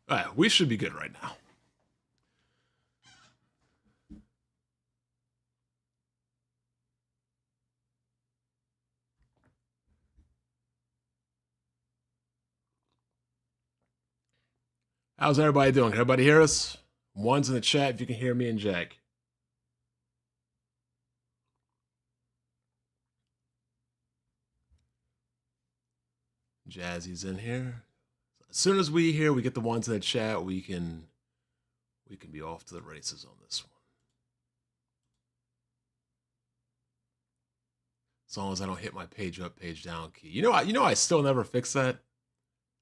All right, we should be good right now. How's everybody doing? Can everybody hear us? One's in the chat if you can hear me and Jack. Jazzy's in here. As soon as we hear we get the ones in the chat, we can be off to the races on this one. As long as I don't hit my page up, page down key. You know, I still never fix that.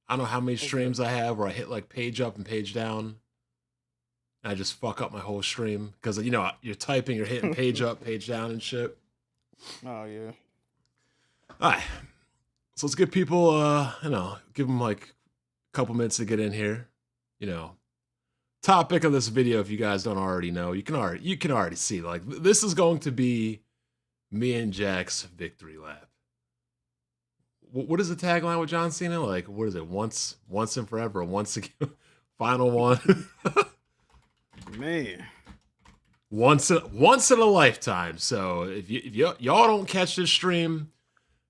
I don't know how many streams I have where I hit like page up and page down. And I just fuck up my whole stream because you're typing, you're hitting page up, page down, and shit. Oh yeah. All right. So let's give people, give them like a couple minutes to get in here. Topic of this video, if you guys don't already know, you can already see, like, this is going to be me and Jack's victory lap. What is the tagline with John Cena? Like, what is it? Once and forever, once again, final one. Man. Once in a lifetime. So if y'all don't catch this stream,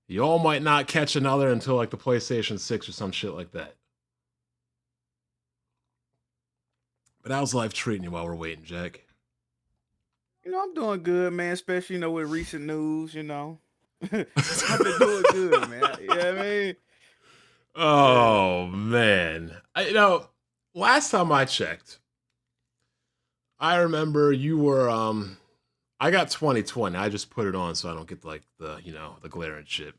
y'all might not catch another until like the PlayStation 6 or some shit like that. But how's life treating you while we're waiting, Jack? I'm doing good, man, especially, with recent news, I've been doing good, man. You know what I mean? Oh, man. Last time I checked, I remember you were, I got 2020. I just put it on so I don't get like the glare and shit.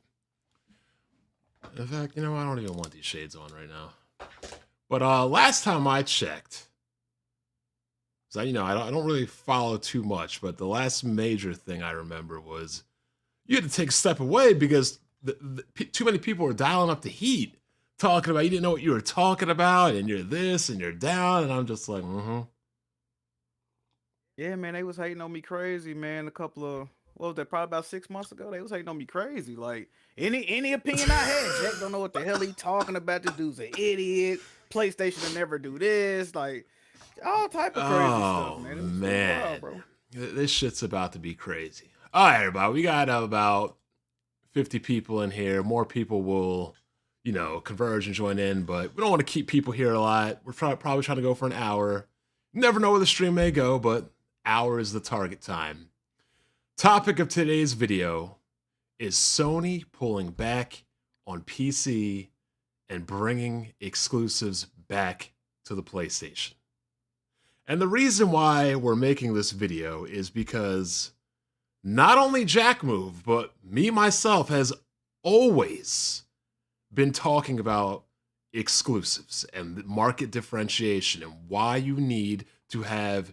In fact, I don't even want these shades on right now. But last time I checked, so I don't really follow too much, but the last major thing I remember was you had to take a step away because too many people were dialing up the heat, talking about you didn't know what you were talking about, and you're this and you're down, and I'm just like, Yeah, man, they was hating on me crazy, man. A couple of what was that? Probably about 6 months ago. They was hating on me crazy. Like any opinion I had, Jack don't know what the hell he talking about. This dude's an idiot. PlayStation will never do this. Like all type of crazy stuff, man. It was wild, bro. This shit's about to be crazy. All right, everybody, we got about 50 people in here. More people will, converge and join in, but we don't want to keep people here a lot. We're probably trying to go for an hour. Never know where the stream may go, but hour is the target time. Topic of today's video is Sony pulling back on PC and bringing exclusives back to the PlayStation. And the reason why we're making this video is because not only JackMove, but me myself has always been talking about exclusives and market differentiation and why you need to have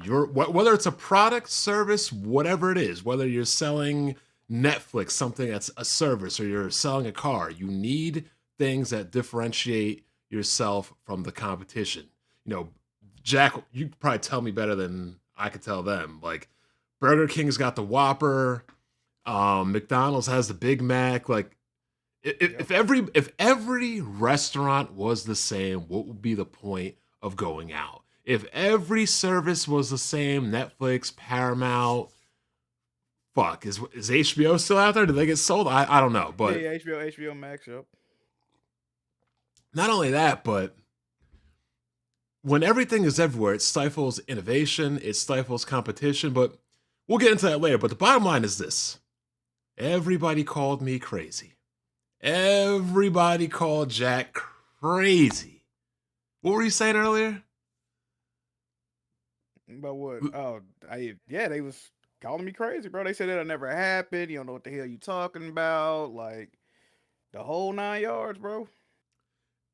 whether it's a product, service, whatever it is, whether you're selling Netflix, something that's a service, or you're selling a car, you need things that differentiate yourself from the competition. Jack, you could probably tell me better than I could tell them. Like, Burger King's got the Whopper, McDonald's has the Big Mac. Like, if every restaurant was the same, what would be the point of going out? If every service was the same, Netflix, Paramount, fuck, is HBO still out there? Did they get sold? I don't know, but yeah, HBO Max, yep. Not only that, but when everything is everywhere, it stifles innovation, it stifles competition, but we'll get into that later. But the bottom line is this. Everybody called me crazy. Everybody called Jack crazy. What were you saying earlier? About what? Oh, they was calling me crazy, bro. They said that'll never happen. You don't know what the hell you talking about. Like, the whole 9 yards, bro.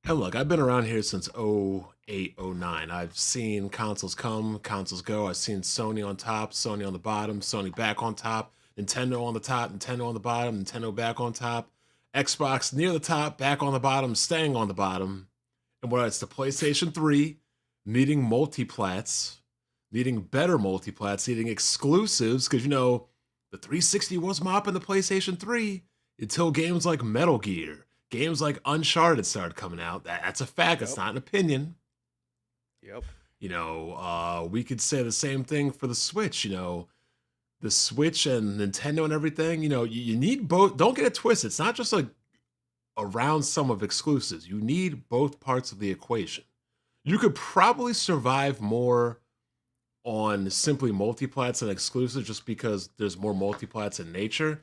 Hey, look, I've been around here since 08, 09. I've seen consoles come, consoles go. I've seen Sony on top, Sony on the bottom, Sony back on top, Nintendo on the top, Nintendo on the bottom, Nintendo back on top, Xbox near the top, back on the bottom, staying on the bottom. And whether it's the PlayStation 3, needing multiplats, needing better multiplats, needing exclusives, because, the 360 was mopping the PlayStation 3 until games like Metal Gear, games like Uncharted started coming out. That's a fact. That's not an opinion. Yep. We could say the same thing for the Switch. The Switch and Nintendo and everything. You need both. Don't get it twisted. It's not just like around some of exclusives. You need both parts of the equation. You could probably survive more on simply multiplats and exclusives just because there's more multiplats in nature.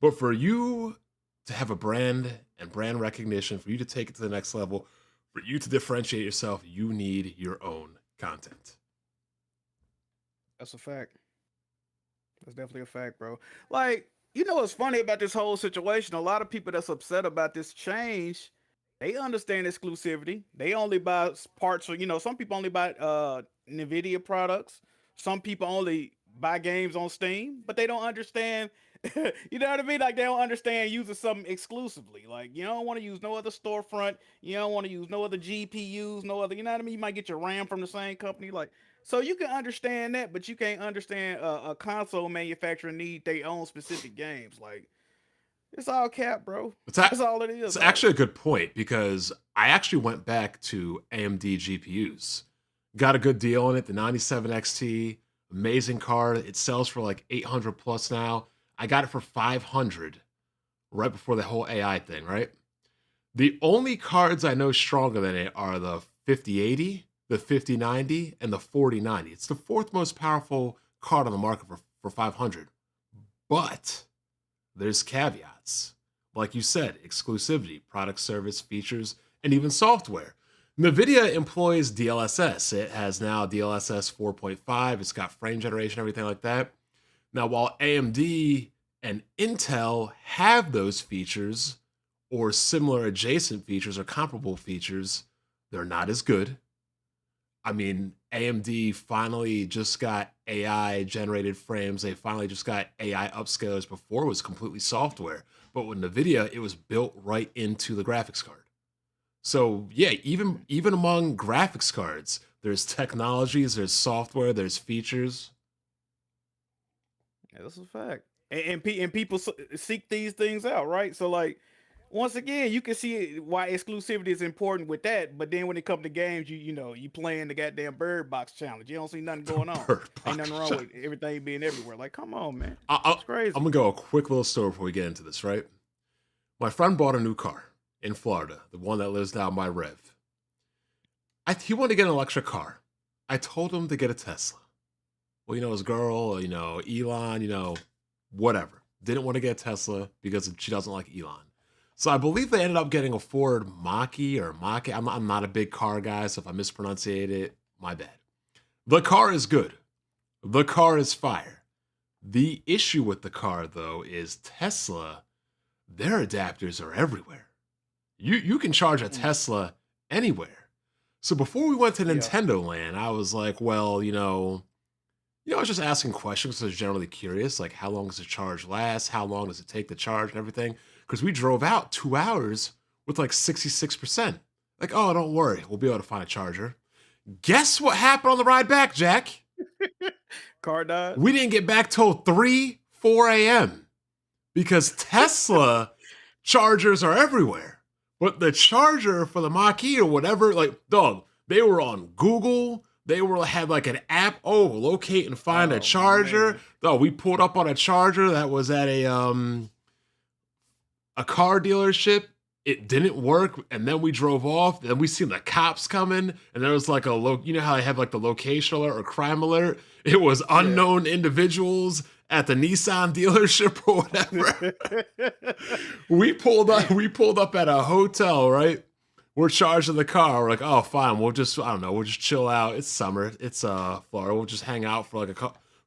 But for you to have a brand and brand recognition, for you to take it to the next level, for you to differentiate yourself, you need your own content. That's a fact. That's definitely a fact, bro. Like, what's funny about this whole situation? A lot of people that's upset about this change, they understand exclusivity. They only buy parts of, some people only buy Nvidia products. Some people only buy games on Steam, but they don't understand. You know what I mean? Like they don't understand using something exclusively. Like you don't want to use no other storefront. You don't want to use no other GPUs, no other. You know what I mean? You might get your RAM from the same company. Like so, you can understand that, but you can't understand a console manufacturer need their own specific games. Like it's all cap, bro. That's all it is. It's actually a good point because I actually went back to AMD GPUs. Got a good deal on it. The 97 XT, amazing card. It sells for like 800 plus now. I got it for 500 right before the whole AI thing, right? The only cards I know stronger than it are the 5080, the 5090, and the 4090. It's the fourth most powerful card on the market for 500. But there's caveats. Like you said, exclusivity, product, service, features, and even software. NVIDIA employs DLSS. It has now DLSS 4.5. It's got frame generation, everything like that. Now, while AMD and Intel have those features or similar adjacent features or comparable features, they're not as good. I mean, AMD finally just got AI generated frames. They finally just got AI upscalers. Before it was completely software. But with NVIDIA, it was built right into the graphics card. So yeah, even among graphics cards, there's technologies, there's software, there's features. Yeah, that's a fact. And people seek these things out, right? So like, once again, you can see why exclusivity is important with that. But then when it comes to games, you playing the goddamn Bird Box challenge. You don't see nothing going on. Ain't nothing wrong with everything being everywhere. Like, come on, man. It's crazy. I'm gonna go a quick little story before we get into this, right? My friend bought a new car in Florida, the one that lives down my rev. He wanted to get an electric car. I told him to get a Tesla. Well, his girl, Elon, whatever. Didn't want to get a Tesla because she doesn't like Elon. So I believe they ended up getting a Ford Mach-E or Mach-E. I'm not a big car guy, so if I mispronunciate it, my bad. The car is good. The car is fire. The issue with the car, though, is Tesla, their adapters are everywhere. You can charge a Tesla anywhere. So before we went to Nintendo Land, I was like, well, I was just asking questions because I was generally curious, like how long does the charge last? How long does it take to charge and everything? Because we drove out 2 hours with like 66%. Like, oh, don't worry. We'll be able to find a charger. Guess what happened on the ride back, Jack? Car died? We didn't get back till 3, 4 a.m. because Tesla chargers are everywhere. But the charger for the Mach-E or whatever, like, dog, they were on Google. They had like an app. Oh, locate and find a charger. Oh, we pulled up on a charger that was at a car dealership. It didn't work, and then we drove off. Then we seen the cops coming, and there was like how they have like the location alert or crime alert. It was unknown individuals at the Nissan dealership or whatever. We pulled up at a hotel, right? We're charging the car. We're like, oh, fine. We'll just chill out. It's summer. It's Florida. We'll just hang out for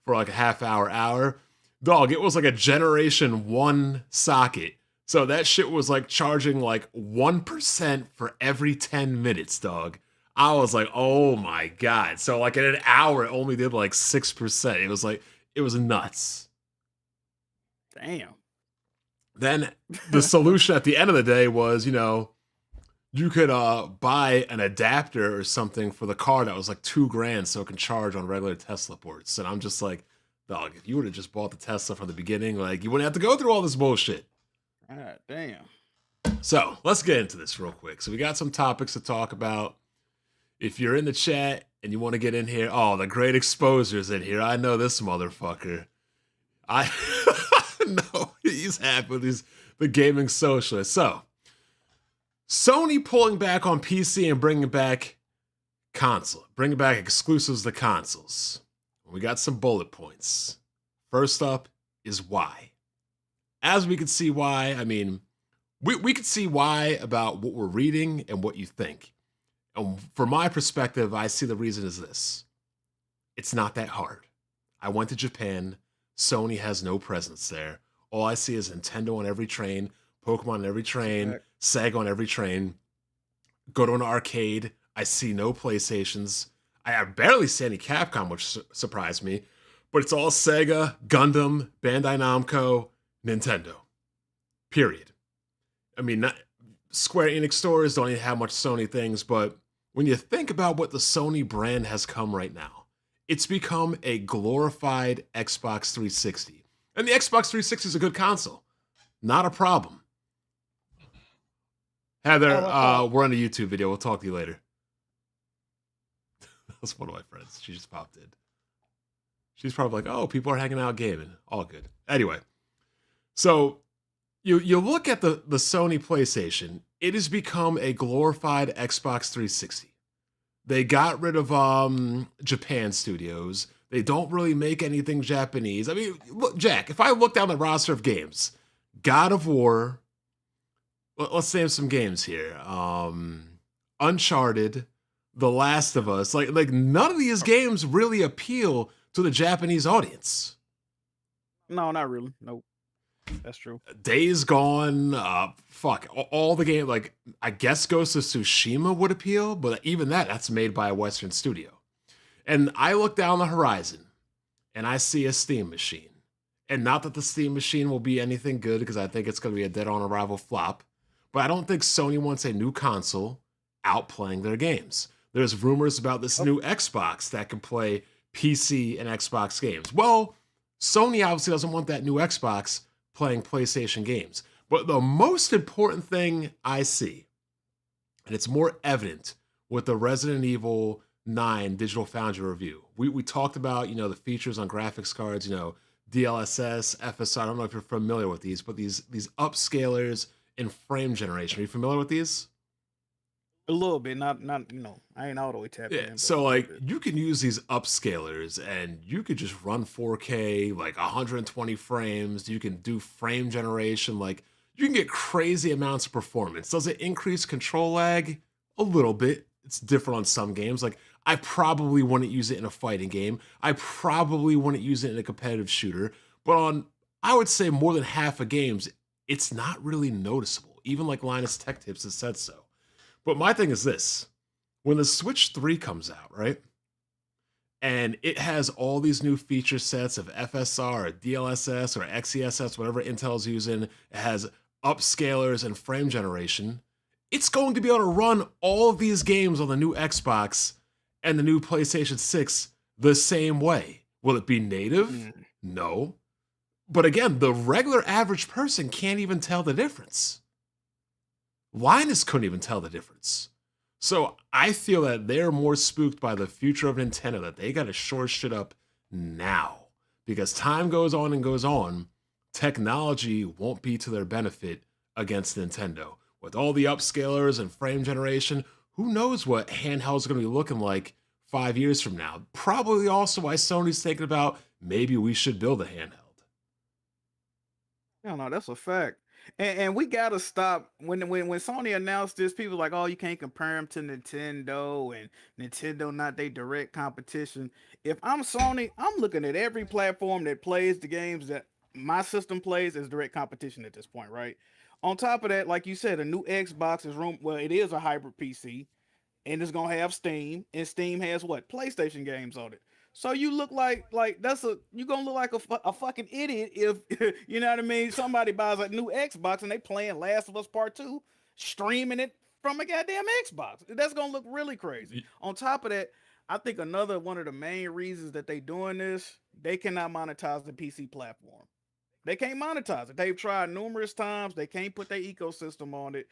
like a half hour. Dog, it was like a Generation 1 socket. So that shit was like charging like 1% for every 10 minutes, dog. I was like, oh my God. So like in an hour, it only did like 6%. It was nuts. Damn. Then the solution at the end of the day was, you could buy an adapter or something for the car that was like $2,000 so it can charge on regular Tesla ports. And I'm just like, dog, if you would have just bought the Tesla from the beginning, like you wouldn't have to go through all this bullshit. God damn. So let's get into this real quick. So we got some topics to talk about. If you're in the chat and you want to get in here, oh, the great exposure's in here. I know this motherfucker. I no, he's happy. He's the gaming socialist. So, Sony pulling back on PC and bringing back console, bringing back exclusives to consoles. We got some bullet points. First up is why. As we can see why, I mean, we could see why about what we're reading and what you think. And from my perspective, I see the reason is this. It's not that hard. I went to Japan. Sony has no presence there. All I see is Nintendo on every train, Pokemon on every train, Sega on every train. Go to an arcade. I see no PlayStations. I barely see any Capcom, which surprised me. But it's all Sega, Gundam, Bandai Namco, Nintendo. Period. I mean, Square Enix stores don't even have much Sony things, but when you think about what the Sony brand has come right now, it's become a glorified Xbox 360. And the Xbox 360 is a good console. Not a problem. Heather, we're on a YouTube video. We'll talk to you later. That's one of my friends. She just popped in. She's probably like, oh, people are hanging out gaming. All good. Anyway, so you look at the Sony PlayStation, it has become a glorified Xbox 360. They got rid of Japan studios. They don't really make anything Japanese. I mean, look, Jack, if I look down the roster of games, God of War, let's name some games here. Uncharted, The Last of Us. Like none of these games really appeal to the Japanese audience. No, not really. Nope. That's true. Days Gone, all the game, like, I guess Ghost of Tsushima would appeal, but even that's made by a Western studio. And I look down the horizon, and I see a Steam machine. And not that the Steam machine will be anything good, because I think it's going to be a dead-on-arrival flop, but I don't think Sony wants a new console outplaying their games. There's rumors about this new Xbox that can play PC and Xbox games. Well, Sony obviously doesn't want that new Xbox playing PlayStation games. But the most important thing I see, and it's more evident with the Resident Evil 9 Digital Foundry review. We talked about, the features on graphics cards, DLSS, FSR. I don't know if you're familiar with these, but these upscalers and frame generation. Are you familiar with these? A little bit, not I ain't all the way tapped in. Yeah, so like you can use these upscalers and you could just run 4K, like 120 frames. You can do frame generation, like you can get crazy amounts of performance. Does it increase control lag? A little bit. It's different on some games. Like I probably wouldn't use it in a fighting game. I probably wouldn't use it in a competitive shooter. But on, I would say more than half of games, it's not really noticeable. Even like Linus Tech Tips has said so. But my thing is this. When the Switch 3 comes out, right? And it has all these new feature sets of FSR or DLSS or XESS, whatever Intel's using. It has upscalers and frame generation. It's going to be able to run all of these games on the new Xbox and the new PlayStation 6 the same way. Will it be native? No. But again, the regular average person can't even tell the difference. Linus couldn't even tell the difference. So I feel that they're more spooked by the future of Nintendo, that they got to shore shit up now. Because time goes on and goes on, technology won't be to their benefit against Nintendo. With all the upscalers and frame generation, who knows what handhelds are going to be looking like 5 years from now. Probably also why Sony's thinking about maybe we should build a handheld. No, that's a fact. And we gotta stop when Sony announced this, people like, oh, you can't compare them to Nintendo, and Nintendo not their direct competition. If I'm Sony, I'm looking at every platform that plays the games that my system plays as direct competition at this point, right? On top of that, like you said, a new Xbox is it is a hybrid PC, and it's gonna have Steam, and Steam has what? PlayStation games on it. So you look like you're gonna look like a fucking idiot if you know what I mean. Somebody buys a new Xbox and they playing Last of Us Part 2, streaming it from a goddamn Xbox. That's gonna look really crazy. On top of that, I think another one of the main reasons that they doing this, they cannot monetize the PC platform. They can't monetize it. They've tried numerous times. They can't put their ecosystem on it.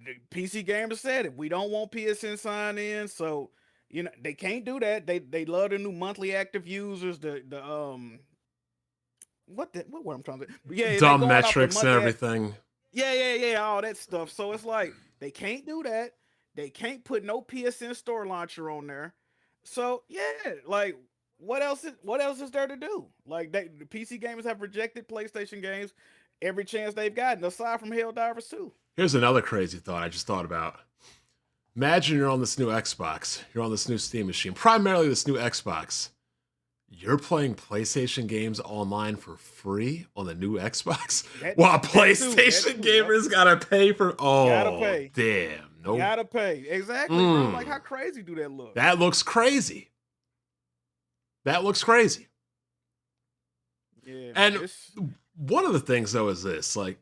the PC gamers said it. We don't want PSN sign in, so they can't do that. They love the new monthly active users. The what word I'm trying to say? But yeah, they Dumb going off the metrics and monthly. everything. Yeah, all that stuff. So it's like they can't do that. They can't put no PSN store launcher on there. So yeah, like what else is there to do? Like the PC gamers have rejected PlayStation games every chance they've gotten, aside from Helldivers 2. Here's another crazy thought I just thought about. Imagine you're on this new Xbox. You're on this new Steam machine, primarily this new Xbox. You're playing PlayStation games online for free on the new Xbox, while PlayStation gamers gotta pay for. Oh, gotta pay. Damn! Nope. Gotta pay. Exactly, bro. Like, how crazy do that look? That looks crazy. That looks crazy. Yeah. And one of the things though is this: like,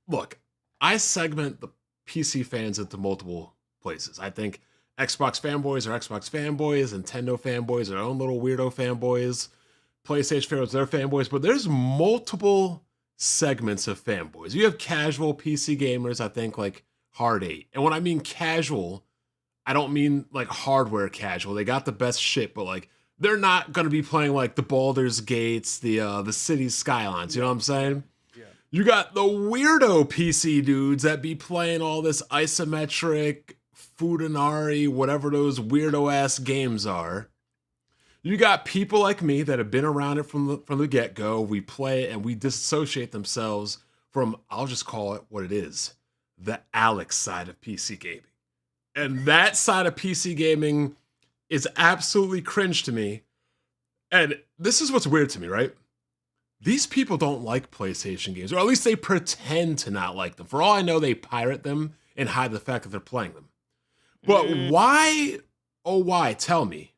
look, I segment the PC fans into multiple places. I think Xbox fanboys are Xbox fanboys, Nintendo fanboys are their own little weirdo fanboys, PlayStation fanboys are their fanboys, but there's multiple segments of fanboys. You have casual PC gamers, I think, like Hard8. And when I mean casual, I don't mean like hardware casual. They got the best shit, but like they're not going to be playing like the Baldur's Gates, the Cities Skylines, you know what I'm saying? Yeah. You got the weirdo PC dudes that be playing all this isometric Futanari, whatever those weirdo ass games are. You got people like me that have been around it from the get-go. We play it and we disassociate themselves from, I'll just call it what it is, the Alex side of PC gaming. And that side of PC gaming is absolutely cringe to me. And this is what's weird to me, right? These people don't like PlayStation games, or at least they pretend to not like them. For all I know, they pirate them and hide the fact that they're playing them. But why, oh why, tell me,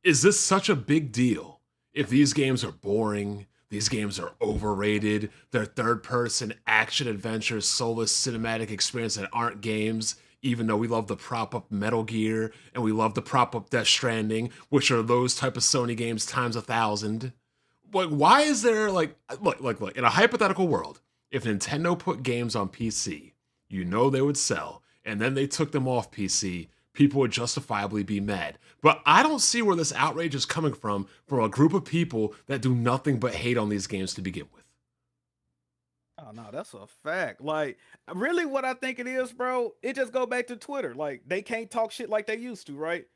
is this such a big deal if these games are boring, these games are overrated, they're third-person action-adventure, soulless cinematic experience that aren't games, even though we love the prop-up Metal Gear, and we love the prop-up Death Stranding, which are those type of Sony games times 1,000. Like, why is there, like, look, in a hypothetical world, if Nintendo put games on PC, you know they would sell, and then they took them off PC, people would justifiably be mad. But I don't see where this outrage is coming from a group of people that do nothing but hate on these games to begin with. Oh, no, that's a fact. Like, really what I think it is, bro, it just go back to Twitter. Like, they can't talk shit like they used to, right?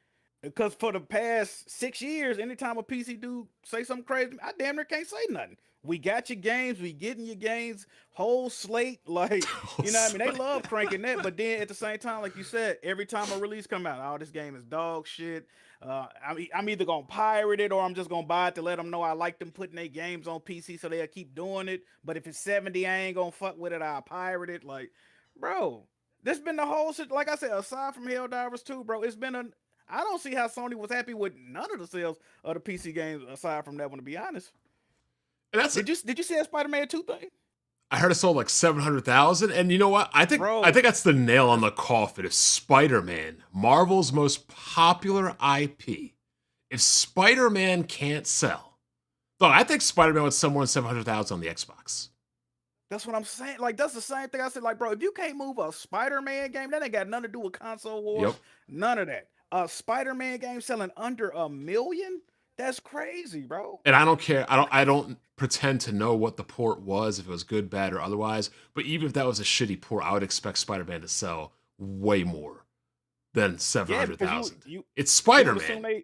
Because for the past 6 years, anytime a PC dude say something crazy, I damn near can't say nothing. We got your games, we getting your games, whole slate, like, you know what I mean? They love cranking that, but then at the same time, like you said, every time a release come out, oh, this game is dog shit. I'm either gonna pirate it or I'm just gonna buy it to let them know I like them putting their games on PC so they'll keep doing it. But if it's 70, I ain't gonna fuck with it, I'll pirate it. Like, bro, this been the whole shit. Like I said, aside from Helldivers 2, bro, it's been I don't see how Sony was happy with none of the sales of the PC games aside from that one, to be honest. And did you see that Spider-Man 2 thing? I heard it sold like 700,000, and you know what? I think that's the nail on the coffin. If Spider-Man, Marvel's most popular IP, if Spider-Man can't sell, look, I think Spider-Man would sell more than 700,000 on the Xbox. That's what I'm saying. Like, that's the same thing I said. Like, bro, if you can't move a Spider-Man game, that ain't got nothing to do with console wars. Yep. None of that. A Spider-Man game selling under 1 million? That's crazy, bro. And I don't care. I don't pretend to know what the port was, if it was good, bad, or otherwise. But even if that was a shitty port, I would expect Spider-Man to sell way more than 700,000. It's Spider-Man.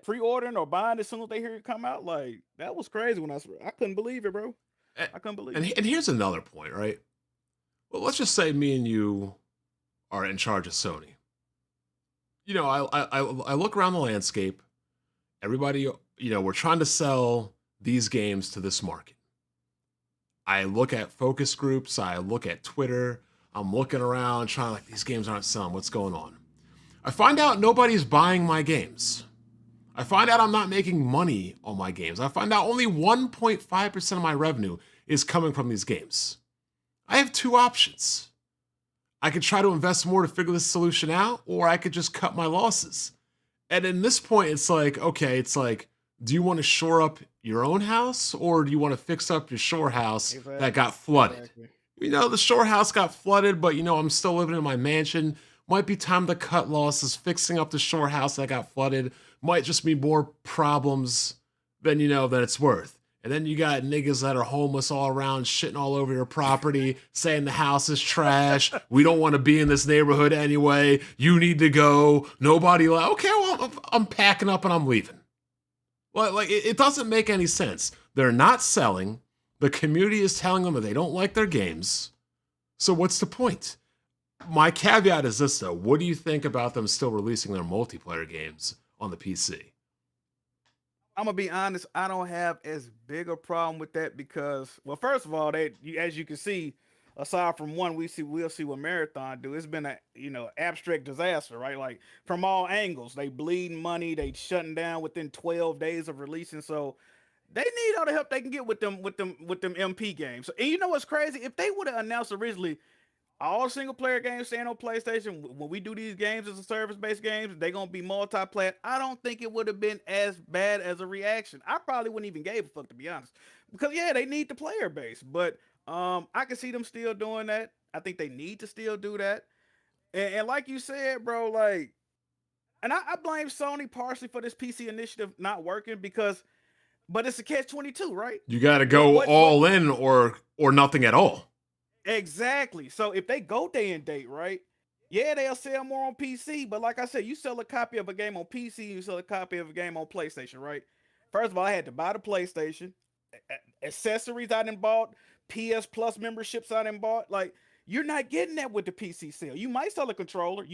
Pre-ordering or buying as soon as they hear it come out. Like, that was crazy when I couldn't believe it, bro. I couldn't believe it. And here's another point, right? Well, let's just say me and you are in charge of Sony. You know, I look around the landscape. Everybody, you know, we're trying to sell these games to this market. I look at focus groups. I look at Twitter. I'm looking around trying like, these games aren't selling. What's going on? I find out nobody's buying my games. I find out I'm not making money on my games. I find out only 1.5% of my revenue is coming from these games. I have two options. I could try to invest more to figure this solution out, or I could just cut my losses. And in this point, it's like, okay, it's like, do you want to shore up your own house, or do you want to fix up your shore house that got flooded? Exactly. The shore house got flooded, but I'm still living in my mansion. Might be time to cut losses. Fixing up the shore house that got flooded might just be more problems than it's worth. And then you got niggas that are homeless all around, shitting all over your property, saying the house is trash. We don't want to be in this neighborhood anyway. You need to go. Nobody okay, well, I'm packing up and I'm leaving. Like it doesn't make any sense. They're not selling. The community is telling them that they don't like their games. So what's the point? My caveat is this, though. What do you think about them still releasing their multiplayer games on the PC? I'm gonna be honest. I don't have as big a problem with that because, well, first of all, as you can see, aside from one, we'll see what Marathon do. It's been a abstract disaster, right? Like from all angles, they bleeding money, they shutting down within 12 days of releasing. So they need all the help they can get with them MP games. And you know what's crazy? If they would have announced originally all single player games staying on PlayStation, when we do these games as a service based games, they're gonna be multiplayer. I don't think it would have been as bad as a reaction. I probably wouldn't even give a fuck, to be honest, because yeah, they need the player base, but I can see them still doing that. I think they need to still do that. And like you said, bro, like, and I blame Sony partially for this PC initiative not working but it's a catch-22, right? You got to go all in or nothing at all. Exactly. So if they go day and date, right? Yeah, they'll sell more on PC, but like I said, you sell a copy of a game on PC, you sell a copy of a game on PlayStation, right? First of all, I had to buy the PlayStation, accessories I done bought, PS Plus memberships I done bought. Like, you're not getting that with the PC sale. You might sell a controller,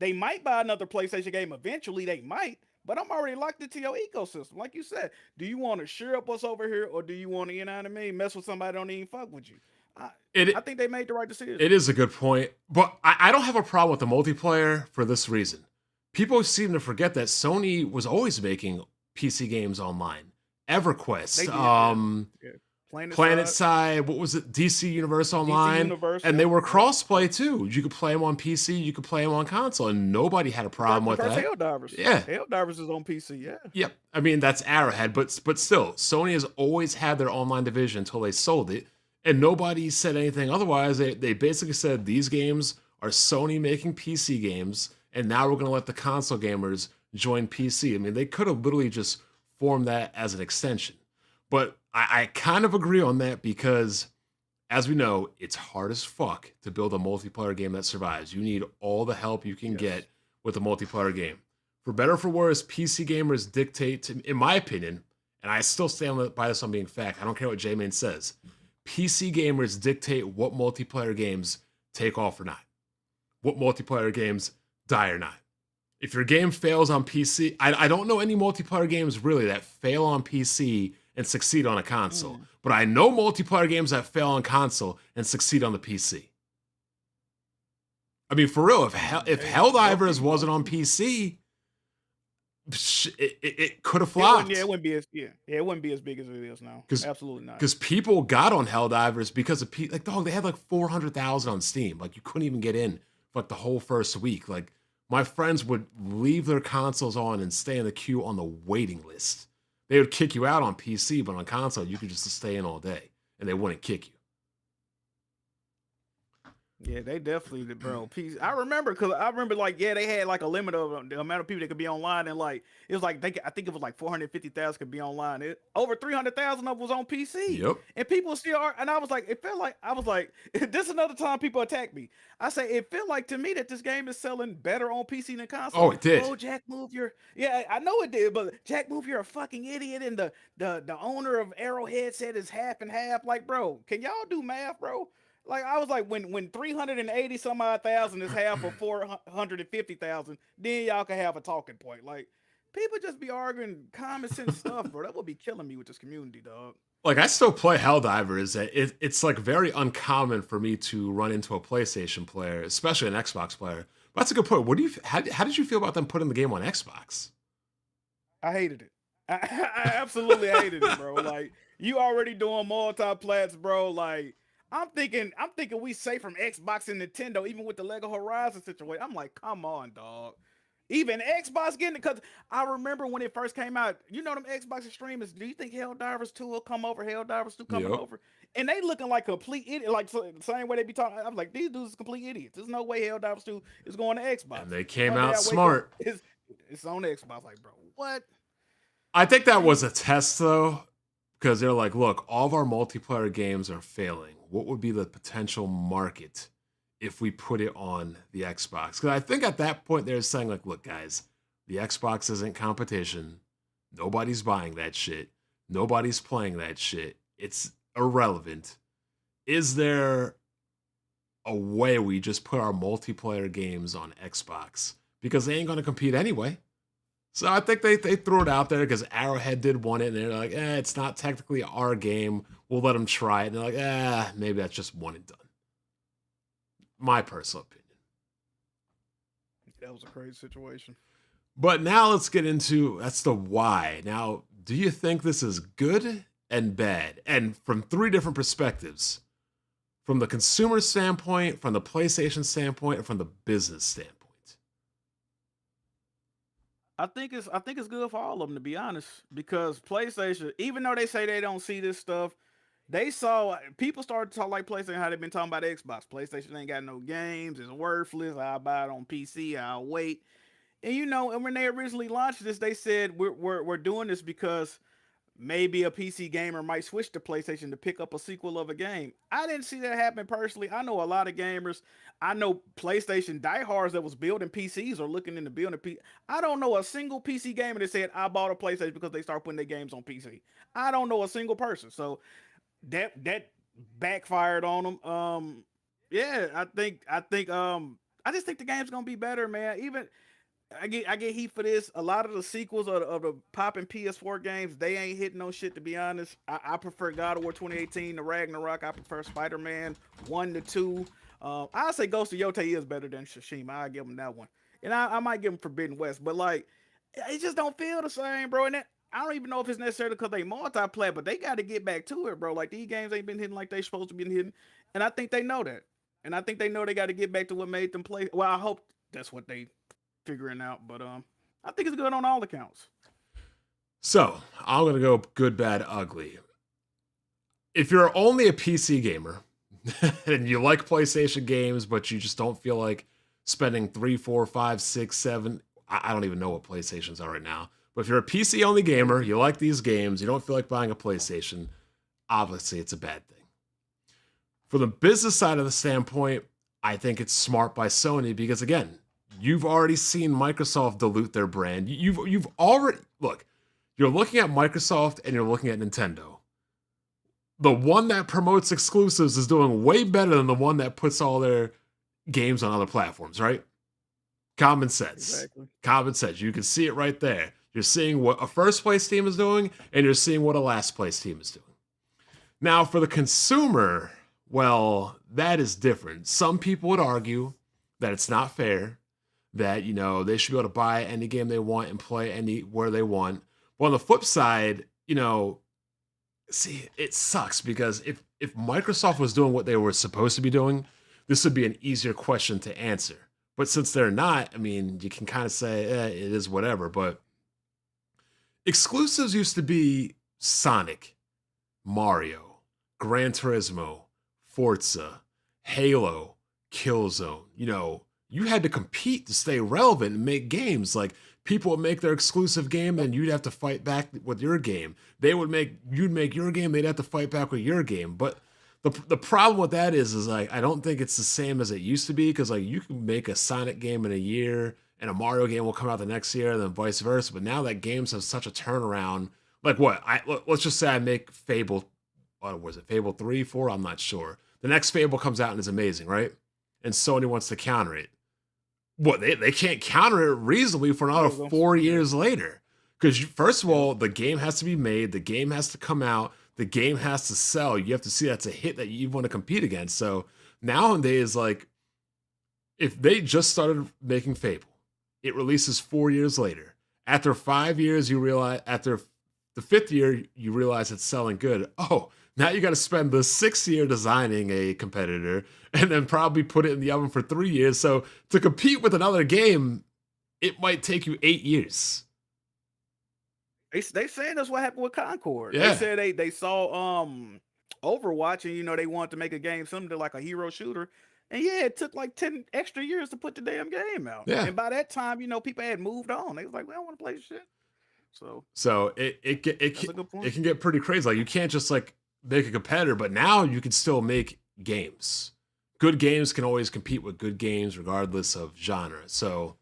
they might buy another PlayStation game eventually, they might, but I'm already locked into your ecosystem. Like you said, do you want to share up what's over here, or do you want to, you know what I mean, mess with somebody that don't even fuck with you? I think they made the right decision. It is a good point, but I don't have a problem with the multiplayer for this reason. People seem to forget that Sony was always making PC games online. EverQuest, PlanetSide, what was it? DC Universe Online, and they were crossplay too. You could play them on PC, you could play them on console, and nobody had a problem with that. Helldivers, yeah, Helldivers is on PC, yeah. Yep. I mean, that's Arrowhead, but still, Sony has always had their online division until they sold it. And nobody said anything otherwise. They basically said these games are Sony making PC games, and now we're going to let the console gamers join PC. I mean, they could have literally just formed that as an extension. But I kind of agree on that because, as we know, it's hard as fuck to build a multiplayer game that survives. You need all the help you can get with a multiplayer game. For better or for worse, PC gamers dictate, in my opinion, and I still stand by this on being fact, I don't care what J-Man says, PC gamers dictate what multiplayer games take off or not, what multiplayer games die or not. If your game fails on PC, I don't know any multiplayer games really that fail on PC and succeed on a console, but I know multiplayer games that fail on console and succeed on the PC. I mean, for real, if Helldivers wasn't on PC, it could have flopped. It wouldn't be as it wouldn't be as big as it is now. Absolutely not. Because people got on Helldivers because of they had like 400,000 on Steam. Like, you couldn't even get in for like the whole first week. Like, my friends would leave their consoles on and stay in the queue on the waiting list. They would kick you out on PC, but on console you could just stay in all day and they wouldn't kick you. Yeah, they definitely, bro. I remember like, yeah, they had like a limit of the amount of people that could be online, and like it was like I think it was like 450,000 could be online. Over 300,000 of it was on PC. Yep. And people still are, and I was like, this is another time people attack me. I say it felt like to me that this game is selling better on PC than console. Oh, it did. Oh, Jack, I know it did, but Jack, you're a fucking idiot, and the owner of Arrowhead said it's half and half. Like, bro, can y'all do math, bro? Like, I was like, when 380 some odd thousand is half of 450,000, then y'all can have a talking point. Like, people just be arguing common sense stuff, bro. That would be killing me with this community, dog. Like, I still play Helldivers. It's like very uncommon for me to run into a PlayStation player, especially an Xbox player. But that's a good point. How did you feel about them putting the game on Xbox? I hated it. I absolutely hated it, bro. Like, you already doing multi-plats, bro. Like, I'm thinking we safe from Xbox and Nintendo, even with the Lego Horizon situation. I'm like, come on, dog. Even Xbox getting it, because I remember when it first came out, you know them Xbox extremists. Do you think Helldivers 2 will come over? Helldivers 2 coming Yep. over, and they looking like complete idiot, like the same way they be talking. I'm like, these dudes is complete idiots. There's no way Helldivers 2 is going to Xbox. And they came One day out I wake up, smart. it's on Xbox. Like, bro, what? I think that Like, was a test though, because they're like, look, all of our multiplayer games are failing. What would be the potential market if we put it on the Xbox? Because I think at that point they're saying, like, look, guys, the Xbox isn't competition. Nobody's buying that shit. Nobody's playing that shit. It's irrelevant. Is there a way we just put our multiplayer games on Xbox? Because they ain't going to compete anyway. So I think they threw it out there because Arrowhead did want it, and they're like, it's not technically our game. We'll let them try it. And they're like, maybe that's just one and done. My personal opinion. that was a crazy situation. But now let's get into, that's the why. Now, do you think this is good and bad? And from three different perspectives. From the consumer standpoint, from the PlayStation standpoint, and from the business standpoint. I think it's good for all of them, to be honest, because PlayStation, even though they say they don't see this stuff, they saw people started to talk like PlayStation how they've been talking about Xbox. PlayStation ain't got no games, it's worthless. I'll buy it on PC, I'll wait. And and when they originally launched this, they said we're doing this because maybe a PC gamer might switch to PlayStation to pick up a sequel of a game. I didn't see that happen personally. I know a lot of gamers. I know PlayStation diehards that was building PCs or looking into building PC. I don't know a single PC gamer that said I bought a PlayStation because they start putting their games on PC. I don't know a single person. So that backfired on them. Yeah, I just think the game's gonna be better, man. Even I get heat for this. A lot of the sequels of the popping PS4 games, they ain't hitting no shit, to be honest. I prefer God of War 2018 to Ragnarok. I prefer Spider-Man 1 to 2. I say Ghost of Yotei is better than Tsushima. I give him that one, and I might give him Forbidden West, but like it just don't feel the same, bro. And I don't even know if it's necessarily because they multiplayer, but they got to get back to it, bro. Like these games ain't been hitting like they supposed to be hitting, and I think they know that, and I think they know they got to get back to what made them play. Well, I hope that's what they figuring out, but I think it's good on all accounts. So I'm gonna go good, bad, ugly. If you're only a PC gamer and you like PlayStation games, but you just don't feel like spending 3, 4, 5, 6, 7, I don't even know what PlayStations are right now. But if you're a PC only gamer, you like these games, you don't feel like buying a PlayStation, obviously it's a bad thing. For the business side of the standpoint, I think it's smart by Sony because again, you've already seen Microsoft dilute their brand. You've already look. You're looking at Microsoft and you're looking at Nintendo. The one that promotes exclusives is doing way better than the one that puts all their games on other platforms, right? Common sense. Exactly. Common sense. You can see it right there. You're seeing what a first place team is doing, and you're seeing what a last place team is doing. Now, for the consumer, well, that is different. Some people would argue that it's not fair, that, they should be able to buy any game they want and play anywhere they want. But on the flip side, see, it sucks because if Microsoft was doing what they were supposed to be doing, this would be an easier question to answer. But since they're not, I mean, you can kind of say, it is whatever. But exclusives used to be Sonic, Mario, Gran Turismo, Forza, Halo, Killzone. You had to compete to stay relevant and make games. Like, people would make their exclusive game, and you'd have to fight back with your game. You'd make your game, they'd have to fight back with your game. But the problem with that is like, I don't think it's the same as it used to be, because like you can make a Sonic game in a year and a Mario game will come out the next year, and then vice versa. But now that games have such a turnaround, like let's just say I make Fable, what was it, Fable 3, 4? I'm not sure. The next Fable comes out and is amazing, right? And Sony wants to counter it. What, they can't counter it reasonably for another 4 years later. Because first of all, the game has to be made, the game has to come out, the game has to sell. You have to see that's a hit that you want to compete against. So nowadays, like, if they just started making Fable, it releases 4 years later. After 5 years, you realize, after the 5th year, you realize it's selling good. Oh, now you got to spend the 6th year designing a competitor and then probably put it in the oven for 3 years. So to compete with another game, it might take you 8 years. They saying that's what happened with Concord. They Yeah. said they saw Overwatch, and they wanted to make a game similar to like a hero shooter. And yeah, it took like 10 extra years to put the damn game out. Yeah. And by that time, people had moved on. They was like, we don't want to play shit. So it can get pretty crazy. Like, you can't just like make a competitor, but now you can still make games. Good games can always compete with good games regardless of genre. So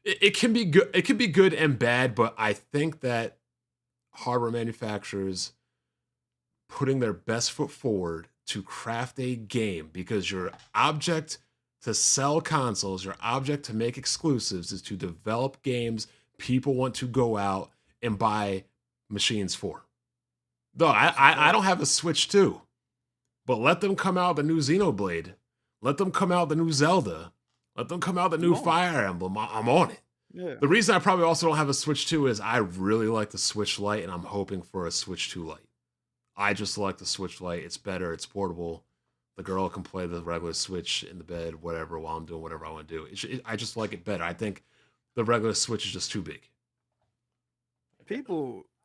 it can be good. It can be good and bad, but I think that hardware manufacturers putting their best foot forward to craft a game, because your object to sell consoles, your object to make exclusives is to develop games people want to go out and buy machines for. Though I don't have a Switch 2, but let them come out the new Xenoblade. Let them come out the new Zelda. Let them come out the new Fire Emblem. I'm on it. Yeah. The reason I probably also don't have a Switch 2 is I really like the Switch Lite, and I'm hoping for a Switch 2 Lite. I just like the Switch Lite. It's better. It's portable. The girl can play the regular Switch in the bed, whatever, while I'm doing whatever I want to do. I just like it better. I think the regular Switch is just too big.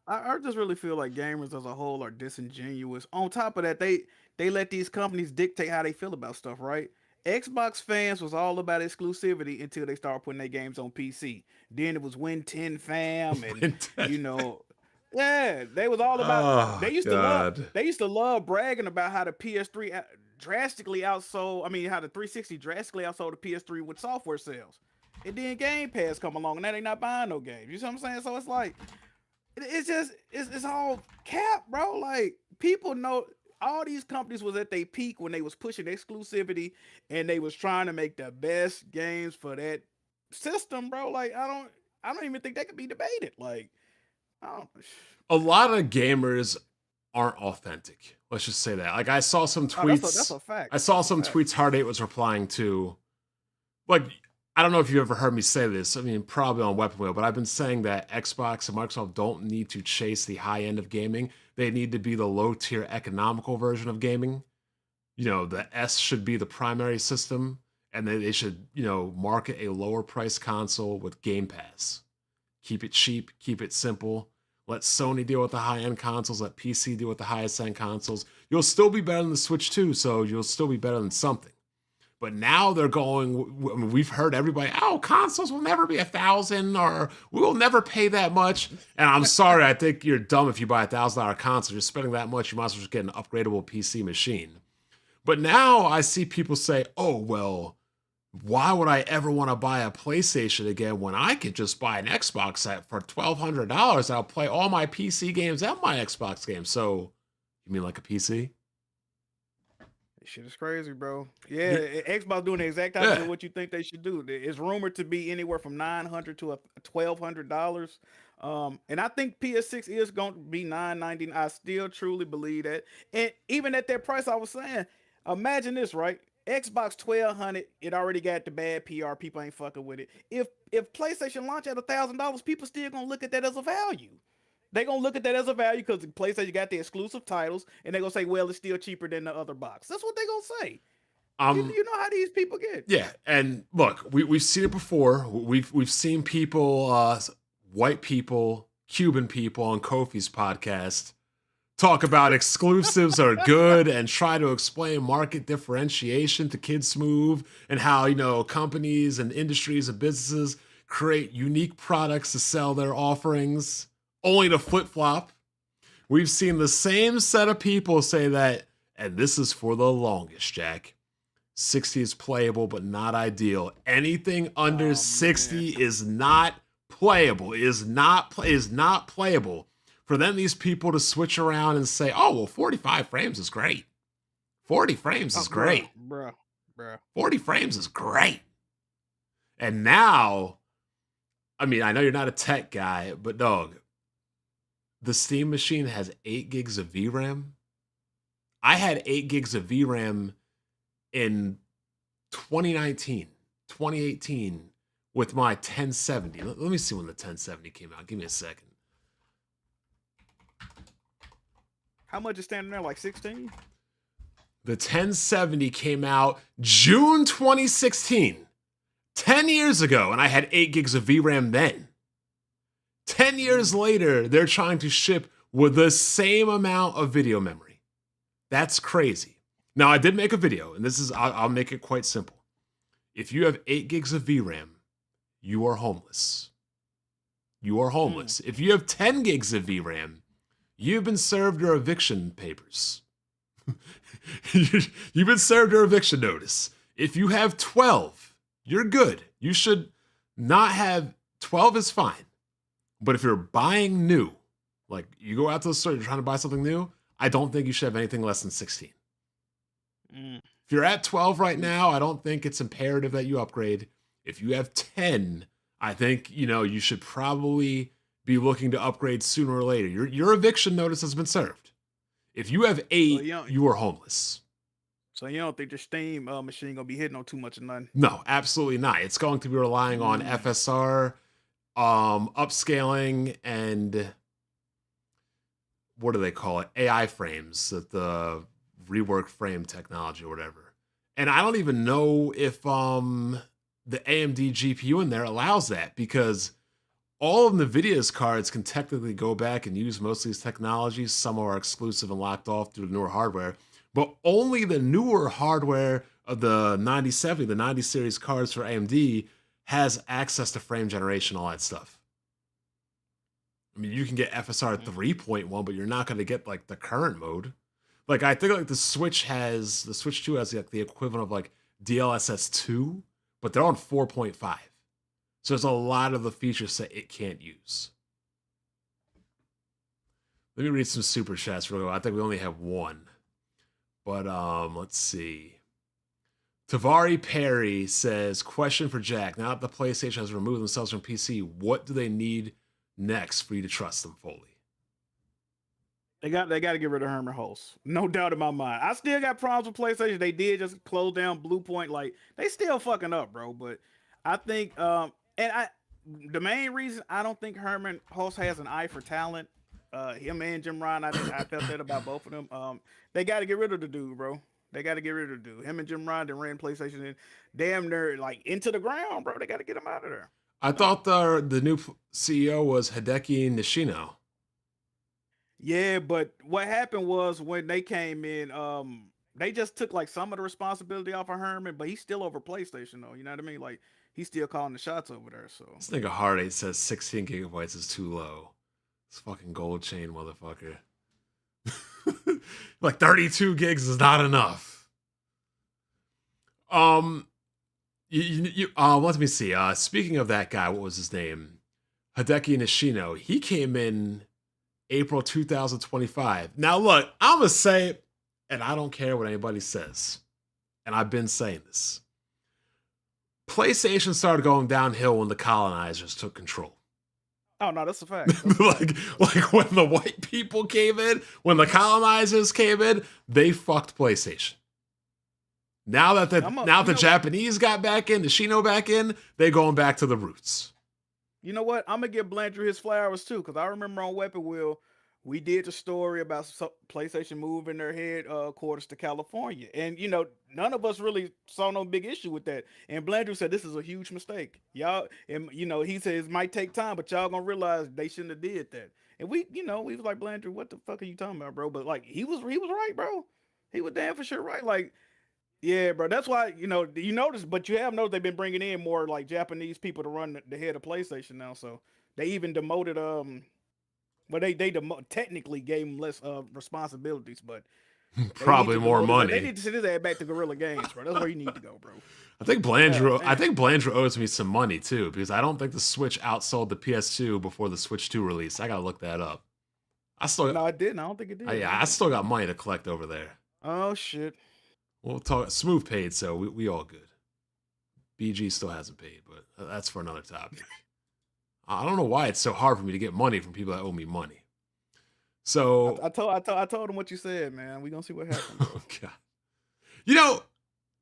I just really feel like gamers as a whole are disingenuous. On top of that, they let these companies dictate how they feel about stuff, right? Xbox fans was all about exclusivity until they started putting their games on PC. Then it was Win 10 fam, and yeah, they was all about. They used to love bragging about how the PS3 drastically outsold. I mean, how the 360 drastically outsold the PS3 with software sales. And then Game Pass come along, and now they not buying no games. You see what I'm saying? So it's like, it's all cap, bro. Like, people know all these companies was at their peak when they was pushing exclusivity, and they was trying to make the best games for that system, bro. Like, I don't even think that could be debated. Like, a lot of gamers aren't authentic. Let's just say that. Like, I saw some tweets. That's a fact. I saw some tweets Hard8 was replying to. Like, I don't know if you ever heard me say this. I mean, probably on Weapon Wheel, but I've been saying that Xbox and Microsoft don't need to chase the high end of gaming. They need to be the low tier economical version of gaming. The S should be the primary system, and they should, market a lower price console with Game Pass. Keep it cheap, keep it simple. Let Sony deal with the high end consoles, let PC deal with the highest end consoles. You'll still be better than the Switch 2, so you'll still be better than something. But now they're going, I mean, we've heard everybody, consoles will never be 1,000, or we'll never pay that much. And I'm sorry, I think you're dumb if you buy a $1,000 console. You're spending that much, you might as well just get an upgradable PC machine. But now I see people say, oh, well, why would I ever want to buy a PlayStation again when I could just buy an Xbox set for $1,200 and I'll play all my PC games and my Xbox games? So, you mean like a PC? Shit is crazy, bro. Yeah, Xbox doing the exact opposite of what you think they should do. It's rumored to be anywhere from $900 to $1,200. And I think PS6 is going to be $999. I still truly believe that. And even at that price, I was saying, imagine this, right? Xbox $1,200, it already got the bad PR. People ain't fucking with it. If PlayStation launch at $1,000, people still gonna look at that as a value. They're going to look at that as a value because PlayStation got the exclusive titles, and they're going to say, well, it's still cheaper than the other box. That's what they're going to say. You know how these people get. Yeah, and look, we've seen it before. We've seen people, white people, Cuban people on Kofi's podcast talk about exclusives are good and try to explain market differentiation to Kids Move and how, companies and industries and businesses create unique products to sell their offerings, only to flip-flop. We've seen the same set of people say that, and this is for the longest, Jack. 60 is playable, but not ideal. Anything under 60 is not playable, is not playable. For then these people to switch around and say, oh, well, 45 frames is great. 40 frames is great. Bruh. 40 frames is great. And now, I mean, I know you're not a tech guy, but dog, the Steam machine has 8 gigs of VRAM. I had 8 gigs of VRAM in 2019, 2018 with my 1070. Let me see when the 1070 came out. Give me a second. How much is standing there? Like 16? The 1070 came out June 2016. 10 years ago, and I had 8 gigs of VRAM then. 10 years later, they're trying to ship with the same amount of video memory. That's crazy. Now, I did make a video, and I'll make it quite simple. If you have 8 gigs of VRAM, you are homeless. You are homeless. If you have 10 gigs of VRAM, you've been served your eviction papers. You've been served your eviction notice. If you have 12, you're good. You should not have 12 is fine. But if you're buying new, like you go out to the store, you're trying to buy something new, I don't think you should have anything less than 16. If you're at 12 right now, I don't think it's imperative that you upgrade. If you have 10, I think, you should probably be looking to upgrade sooner or later. Your eviction notice has been served. If you have 8, you are homeless. So you don't think the Steam machine gonna be hitting on too much of nothing? No, absolutely not. It's going to be relying on FSR, upscaling, and what do they call it? AI frames, the rework frame technology or whatever. And I don't even know if the AMD GPU in there allows that, because all of NVIDIA's cards can technically go back and use most of these technologies. Some are exclusive and locked off through the newer hardware, but only the newer hardware of the 9070, the 90 series cards for AMD has access to frame generation, all that stuff. I mean, you can get FSR 3.1, but you're not going to get like the current mode. Like I think like the Switch 2 has like the equivalent of like DLSS 2, but they're on 4.5. So there's a lot of the features that it can't use. Let me read some super chats real quick. I think we only have one. But let's see. Tavari Perry says, question for Jack. Now that the PlayStation has removed themselves from PC, what do they need next for you to trust them fully? They got to get rid of Herman Hulse. No doubt in my mind. I still got problems with PlayStation. They did just close down Blue Point. Like, they still fucking up, bro. But I think the main reason I don't think Herman Hulse has an eye for talent, him and Jim Ryan, I felt that about both of them. They got to get rid of the dude, bro. They got to get rid of the dude. Him and Jim Ryan that ran PlayStation in damn near like into the ground, bro. They got to get him out of there. I thought the new CEO was Hideki Nishino. Yeah, but what happened was when they came in, they just took like some of the responsibility off of Herman, but he's still over PlayStation though. You know what I mean? Like he's still calling the shots over there. So this nigga Hard8 says 16 gigabytes is too low. This fucking gold chain motherfucker. Like 32 gigs is not enough. Let me see. Speaking of that guy, what was his name? Hideki Nishino. He came in April 2025. Now look, I'm gonna say it, and I don't care what anybody says. And I've been saying this. PlayStation started going downhill when the colonizers took control. Oh no, that's a fact. like when the white people came in, when the colonizers came in, they fucked PlayStation. Now that the Japanese got back in, the Shino back in, they going back to the roots. You know what? I'm gonna give Blandrew his flowers too, because I remember on Weapon Wheel, we did the story about PlayStation moving their headquarters to California, and none of us really saw no big issue with that. And Blandrew said this is a huge mistake, y'all. And he says it might take time, but y'all gonna realize they shouldn't have did that. And we was like, Blandrew, what the fuck are you talking about, bro? But like he was right, bro. He was damn for sure right. Like, yeah, bro. That's why you notice, but you have noticed they've been bringing in more like Japanese people to run the head of PlayStation now. So they even demoted Well, they technically gave him less responsibilities, but probably more money. They need to send his ass back to Guerrilla Games, bro. That's where you need to go, bro. I think Blandrew owes me some money too, because I don't think the Switch outsold the PS2 before the Switch 2 release. I gotta look that up. No, it didn't. I don't think it did. Yeah, I still got money to collect over there. Oh shit. We'll talk. Smooth paid, so we all good. BG still hasn't paid, but that's for another topic. I don't know why it's so hard for me to get money from people that owe me money. So I told him what you said, man. We gonna see what happens. Oh God.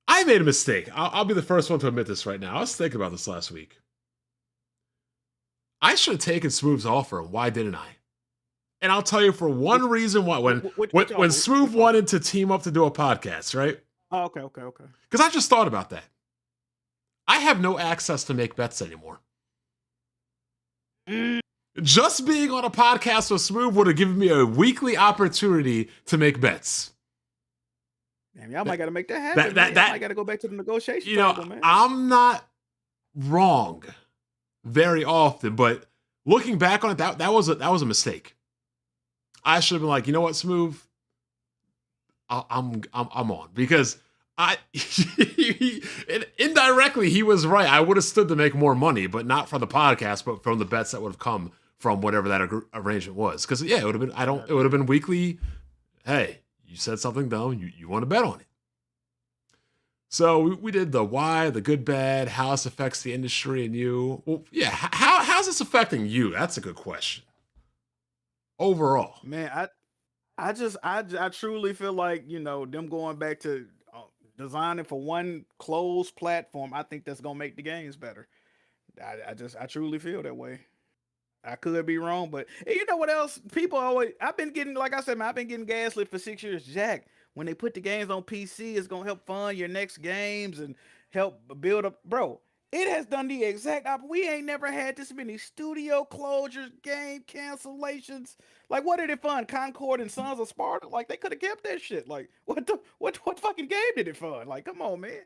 I made a mistake. I'll be the first one to admit this right now. I was thinking about this last week. I should have taken Smooth's offer. Why didn't I? And I'll tell you for one reason why. When Smooth wanted to team up to do a podcast, right? Oh, okay. Because I just thought about that. I have no access to make bets anymore. Mm. Just being on a podcast with Smooth would have given me a weekly opportunity to make bets. Damn, y'all might got to make that happen. Y'all might got to go back to the negotiation table, man. I'm not wrong very often, but looking back on it, that was a mistake. I should have been like, you know what, Smooth, I'm on, because indirectly he was right. I would have stood to make more money, but not from the podcast, but from the bets that would have come from whatever that arrangement was. Because it would have been it would have been weekly. Hey, you said something dumb, you want to bet on it. So we did the why, the good, bad, how this affects the industry and you. Well, yeah, how's this affecting you? That's a good question. Overall, man, I truly feel like, you know, them going back to designing for one closed platform, I think that's gonna make the games better. I truly feel that way. I could be wrong, but you know what else? People always, I've been getting, like I said, man, I've been getting gaslit for 6 years. Jack, when they put the games on PC, it's gonna help fund your next games and help build up, bro. It has done the exact opposite. We ain't never had this many studio closures, game cancellations. Like, what did it fund? Concord and Sons of Sparta? Like, they could have kept that shit. Like, what fucking game did it fund? Like, come on, man.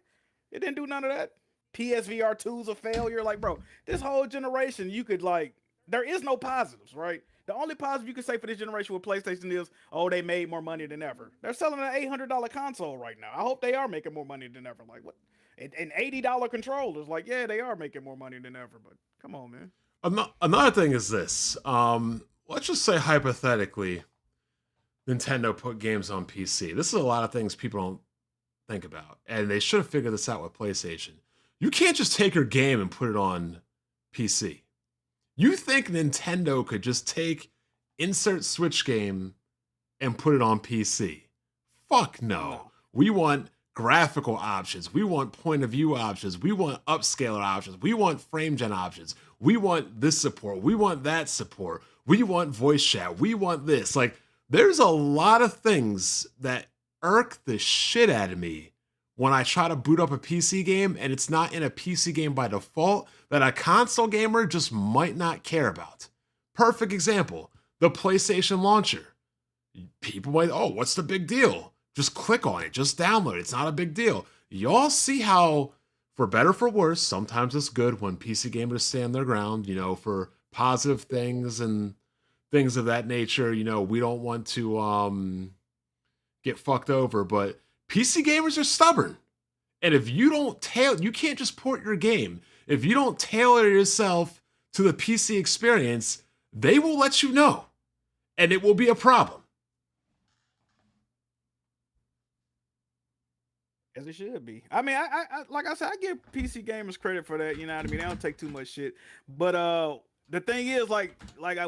It didn't do none of that. PSVR 2's a failure. Like, bro, this whole generation, you could like, there is no positives, right? The only positive you can say for this generation with PlayStation is, oh, they made more money than ever. They're selling an $800 console right now. I hope they are making more money than ever. Like, what? And $80 controllers. Like, yeah, they are making more money than ever. But come on, man. Another thing is this. Let's just say hypothetically, Nintendo put games on PC. This is a lot of things people don't think about, and they should have figured this out with PlayStation. You can't just take your game and put it on PC. You think Nintendo could just take insert Switch game and put it on PC? Fuck no. We want graphical options. We want point of view options. We want upscaler options. We want frame gen options. We want this support. We want that support. We want voice chat. We want this. Like, there's a lot of things that irk the shit out of me when I try to boot up a PC game and it's not in a PC game by default that a console gamer just might not care about. Perfect example, the PlayStation launcher. People might, oh, what's the big deal? Just click on it, just download it. It's not a big deal. Y'all see how, for better for worse, sometimes it's good when PC gamers stand their ground, you know, for positive things and things of that nature. You know, we don't want to get fucked over, but PC gamers are stubborn. And if you don't you can't just port your game. If you don't tailor yourself to the PC experience, they will let you know. And it will be a problem. As it should be. I mean, I like I said, I give PC gamers credit for that. You know what I mean? They don't take too much shit. But the thing is, like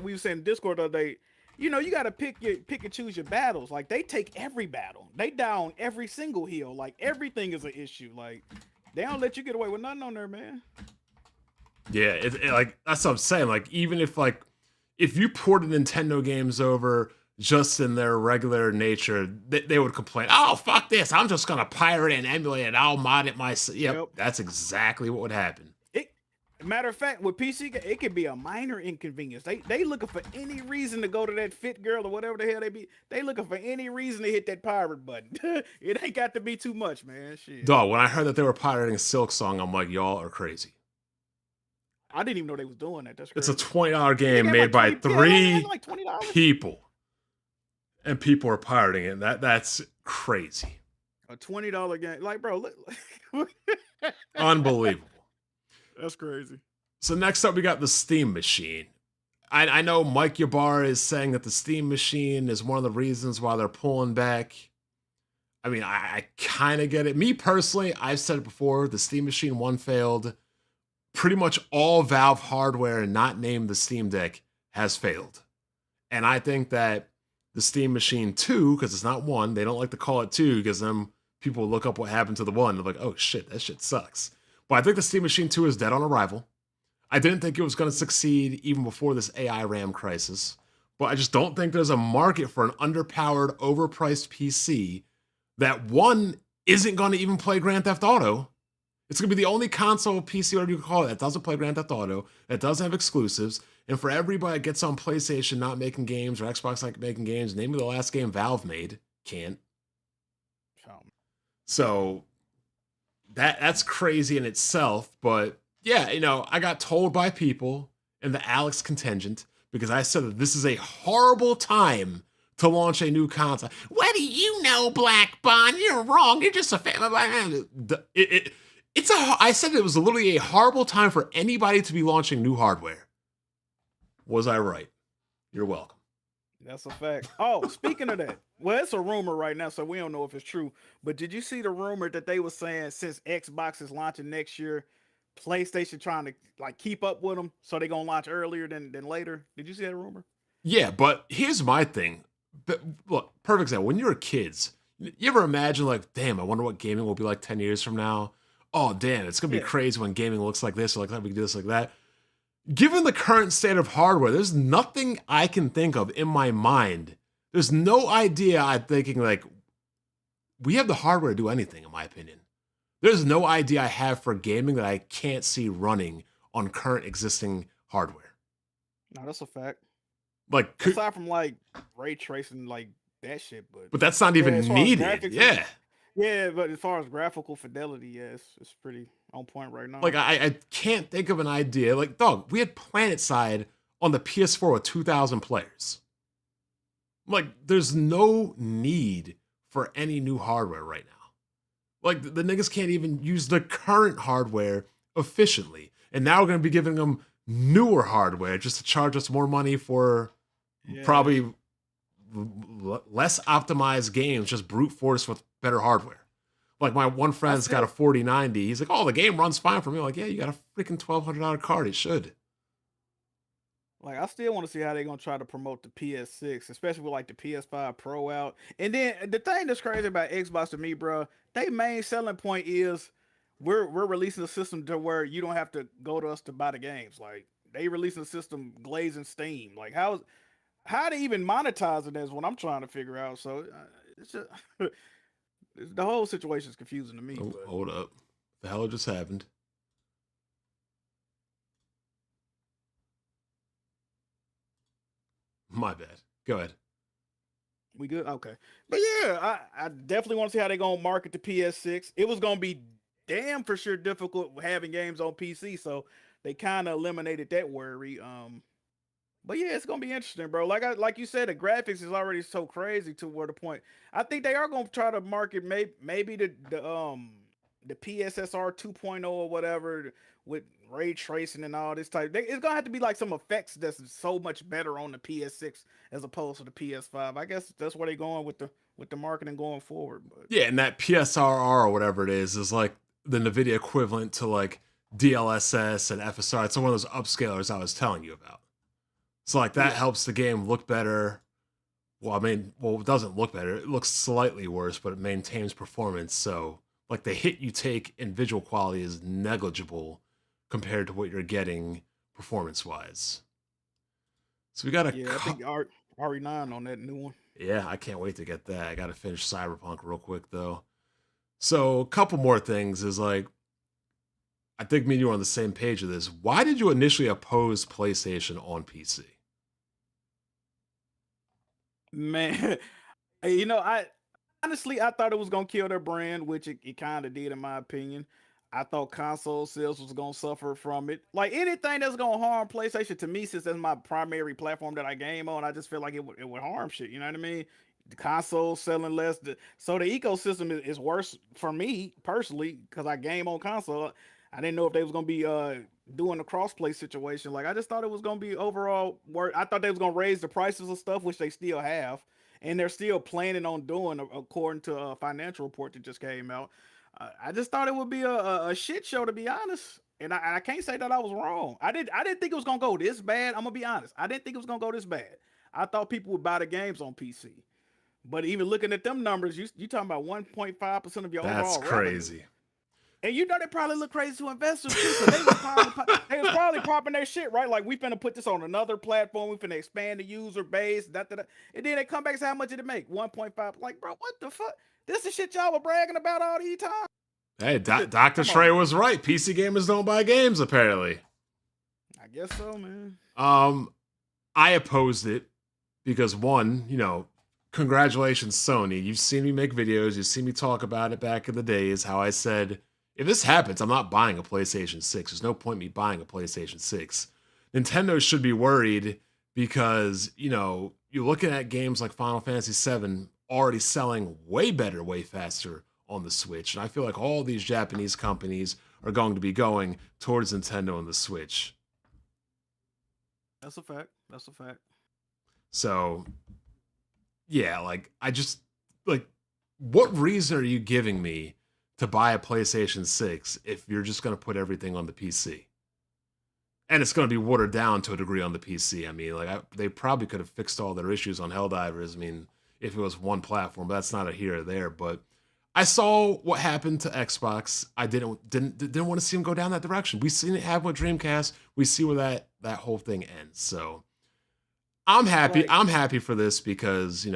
we were saying in Discord the other day, you know, you got to pick and choose your battles. Like, they take every battle. They down every single hill. Like, everything is an issue. Like, they don't let you get away with nothing on there, man. Yeah, like, that's what I'm saying. Like, even if you ported Nintendo games over just in their regular nature, they would complain, oh, fuck this. I'm just going to pirate it and emulate it. I'll mod it myself. Yep, that's exactly what would happen. Matter of fact, with PC, it could be a minor inconvenience. They looking for any reason to go to that fit girl or whatever the hell they be. They looking for any reason to hit that pirate button. It ain't got to be too much, man. Shit. Dog, when I heard that they were pirating a Silk Song, I'm like, y'all are crazy. I didn't even know they was doing that. That's crazy. It's a $20 game made by three people, and people are pirating it. That's crazy. A $20 game, like, bro, look. Unbelievable. That's crazy. So next up, we got the Steam Machine. I know Mike Yabar is saying that the Steam Machine is one of the reasons why they're pulling back. I mean, I kind of get it. Me personally, I've said it before, the Steam Machine 1 failed. Pretty much all Valve hardware not named the Steam Deck has failed. And I think that the Steam Machine 2, because it's not 1, they don't like to call it 2 because then people look up what happened to the 1. They're like, oh shit, that shit sucks. But I think the Steam Machine 2 is dead on arrival. I didn't think it was going to succeed even before this AI RAM crisis. But I just don't think there's a market for an underpowered, overpriced PC that, one, isn't going to even play Grand Theft Auto, It's gonna be the only console, PC, whatever you call it, that doesn't play Grand Theft Auto, that doesn't have exclusives. And for everybody that gets on PlayStation not making games or Xbox not making games, name me the last game Valve made. Can't. So that's crazy in itself. But yeah, I got told by people in the Alex contingent because I said that this is a horrible time to launch a new console. What do you know, Black Bond? You're wrong. You're just a fan. I said it was literally a horrible time for anybody to be launching new hardware. Was I right? You're welcome. That's a fact. Oh, speaking of that, well, it's a rumor right now, so we don't know if it's true. But did you see the rumor that they were saying since Xbox is launching next year, PlayStation trying to like keep up with them, so they're gonna launch earlier than later? Did you see that rumor? Yeah, but here's my thing. But look, perfect example. When you were kids, you ever imagine like, damn, I wonder what gaming will be like 10 years from now? Oh, damn, it's gonna be crazy when gaming looks like this or like that. We can do this like that. Given the current state of hardware, there's nothing I can think of in my mind. There's no idea I'm thinking like we have the hardware to do anything, in my opinion. There's no idea I have for gaming that I can't see running on current existing hardware. No, that's a fact. Like aside from like ray tracing, like that shit, but that's not even needed. Yeah. Yeah, but as far as graphical fidelity, yes, it's pretty on point right now. Like I can't think of an idea. Like, dog, we had PlanetSide on the PS4 with 2,000 players. Like, there's no need for any new hardware right now. Like, the niggas can't even use the current hardware efficiently. And now we're going to be giving them newer hardware just to charge us more money for probably less optimized games, just brute force with better hardware. Like my one friend's got a 4090. He's like, oh, the game runs fine for me. I'm like, yeah, you got a freaking $1,200 card. It should. Like, I still want to see how they're going to try to promote the PS6, especially with like the PS5 Pro out. And then the thing that's crazy about Xbox to me, bro, their main selling point is we're releasing a system to where you don't have to go to us to buy the games. Like, they releasing a system glazing Steam. Like, how they even monetize it is what I'm trying to figure out. So it's just the whole situation is confusing to me. Oh, hold up. The hell just happened? My bad. Go ahead. We good? Okay. But yeah, I definitely want to see how they're going to market the PS6. It was going to be damn for sure difficult having games on PC, so they kind of eliminated that worry. But yeah, it's gonna be interesting, bro. Like you said, the graphics is already so crazy to where the point. I think they are gonna try to market maybe the PSSR 2.0 or whatever with ray tracing and all this type. It's gonna have to be like some effects that's so much better on the PS6 as opposed to the PS5. I guess that's where they're going with the marketing going forward. But yeah, and that PSRR or whatever it is like the NVIDIA equivalent to like DLSS and FSR. It's one of those upscalers I was telling you about. So like that helps the game look better. Well, it doesn't look better. It looks slightly worse, but it maintains performance. So like the hit you take in visual quality is negligible compared to what you're getting performance-wise. So we got I think RE9 on that new one. Yeah, I can't wait to get that. I got to finish Cyberpunk real quick though. So a couple more things is like, I think me and you are on the same page with this. Why did you initially oppose PlayStation on PC? Man, I honestly I thought it was gonna kill their brand, which it kind of did in my opinion. I thought console sales was gonna suffer from it. Like anything that's gonna harm PlayStation to me, since that's my primary platform that I game on, I just feel like it would harm shit. You know what I mean? The console selling less, so the ecosystem is worse for me personally because I game on console. I didn't know if they was gonna be doing a crossplay situation. Like I just thought it was gonna be overall work. I thought they was gonna raise the prices of stuff, which they still have, and they're still planning on doing according to a financial report that just came out. I just thought it would be a shit show, to be honest. And I can't say that I was wrong. I didn't think it was gonna go this bad. I'm gonna be honest. I didn't think it was gonna go this bad. I thought people would buy the games on PC. But even looking at them numbers, you talking about 1.5% of your overall revenue. That's crazy. And they probably look crazy to investors too. So they was probably popping their shit, right? Like, we finna put this on another platform. We finna expand the user base. And then they come back and say, how much did it make? 1.5. Like, bro, what the fuck? This is shit y'all were bragging about all these times. Hey, Dr. Come Trey on. was right. PC gamers don't buy games, apparently. I guess so, man. I opposed it because one, congratulations, Sony. You've seen me make videos. You've seen me talk about it back in the days, how I said, if this happens, I'm not buying a PlayStation 6. There's no point in me buying a PlayStation 6. Nintendo should be worried because, you're looking at games like Final Fantasy VII already selling way better, way faster on the Switch. And I feel like all these Japanese companies are going to be going towards Nintendo and the Switch. That's a fact. That's a fact. So, yeah, what reason are you giving me to buy a PlayStation 6 if you're just going to put everything on the PC? And it's going to be watered down to a degree on the PC. I mean, they probably could have fixed all their issues on Helldivers. I mean, if it was one platform, but that's not a here or there. But I saw what happened to Xbox. I didn't want to see them go down that direction. We've seen it happen with Dreamcast. We see where that whole thing ends. So I'm happy. Like, I'm happy for this because,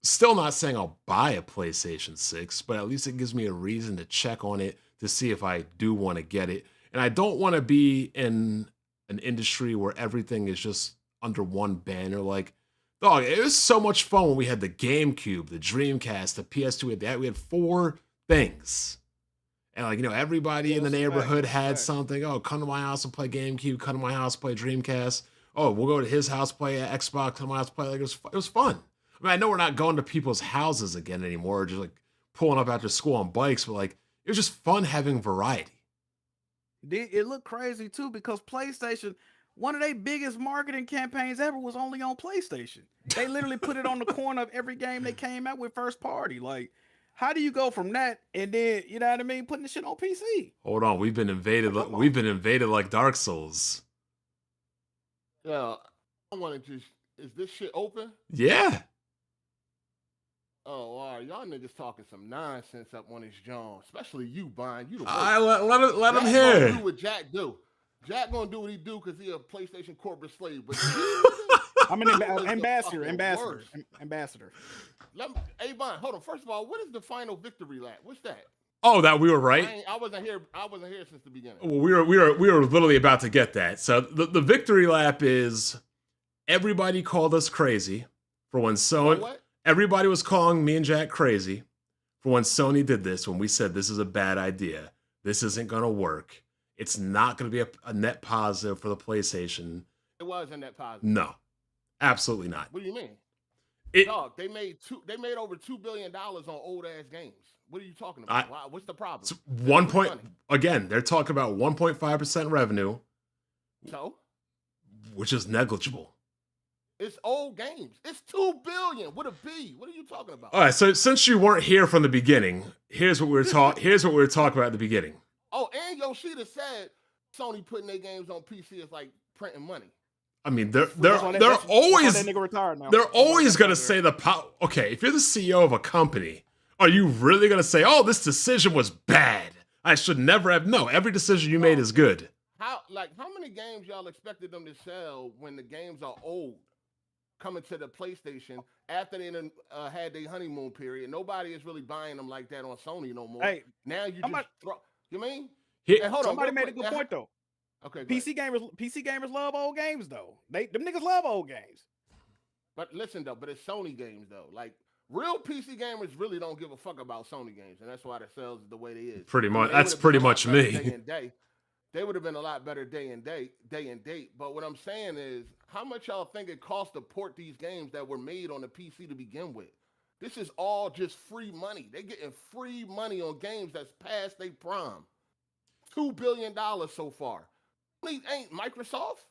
still not saying I'll buy a PlayStation 6, but at least it gives me a reason to check on it to see if I do want to get it. And I don't want to be in an industry where everything is just under one banner. Like, dog, it was so much fun when we had the GameCube, the Dreamcast, the PS2. We had 4 things. And everybody in the neighborhood had something. Oh, come to my house and play GameCube. Come to my house, play Dreamcast. Oh, we'll go to his house, play Xbox. Come to my house, play. It was fun. I mean, I know we're not going to people's houses again anymore, just pulling up after school on bikes, but it was just fun having variety. It looked crazy too because PlayStation, one of their biggest marketing campaigns ever was only on PlayStation. They literally put it on the corner of every game they came out with first party. Like, how do you go from that and then, you know what I mean, putting the shit on PC? Hold on, we've been invaded. We've been invaded like Dark Souls. Yeah, I wanted to. Is this shit open? Yeah. Oh, all right. Y'all niggas talking some nonsense up on his John. Especially you, Brian. You the worst. Let him hear. Do what Jack do. Jack gonna do what he do because he a PlayStation corporate slave. But I'm an ambassador. Hey, Brian, hold on. First of all, what is the final victory lap? What's that? Oh, that we were right. I wasn't here since the beginning. Well, we were literally about to get that. So the victory lap is everybody called us crazy for when Sony. What? Everybody was calling me and Jack crazy for when Sony did this, when we said this is a bad idea. This isn't going to work. It's not going to be a net positive for the PlayStation. It was a net positive. No, absolutely not. What do you mean? Dog, they made over $2 billion on old ass games. What are you talking about? What's the problem? Again, they're talking about 1.5% revenue. So? Which is negligible. It's old games. It's $2 billion with a B. What are you talking about? All right, so since you weren't here from the beginning, here's what we were talking about at the beginning. Oh, and Yoshida said Sony putting their games on PC is like printing money. I mean, they're always going to say okay, if you're the CEO of a company, are you really going to say, "Oh, this decision was bad. I should never have"? No, every decision you made is good. How many games y'all expected them to sell when the games are old? Coming to the PlayStation after they had their honeymoon period. Nobody is really buying them like that on Sony no more. Hey, now you just throw. You mean? Hey, somebody made a good point though. Okay. PC gamers love old games though. Them niggas love old games. But listen though, it's Sony games though. Like real PC gamers really don't give a fuck about Sony games, and that's why their sales is the way they is. Pretty much. That's pretty much me. They would have been a lot better day and date. But what I'm saying is, how much y'all think it costs to port these games that were made on the PC to begin with? This is all just free money. They getting free money on games that's past their prime. $2 billion so far. Ain't Microsoft?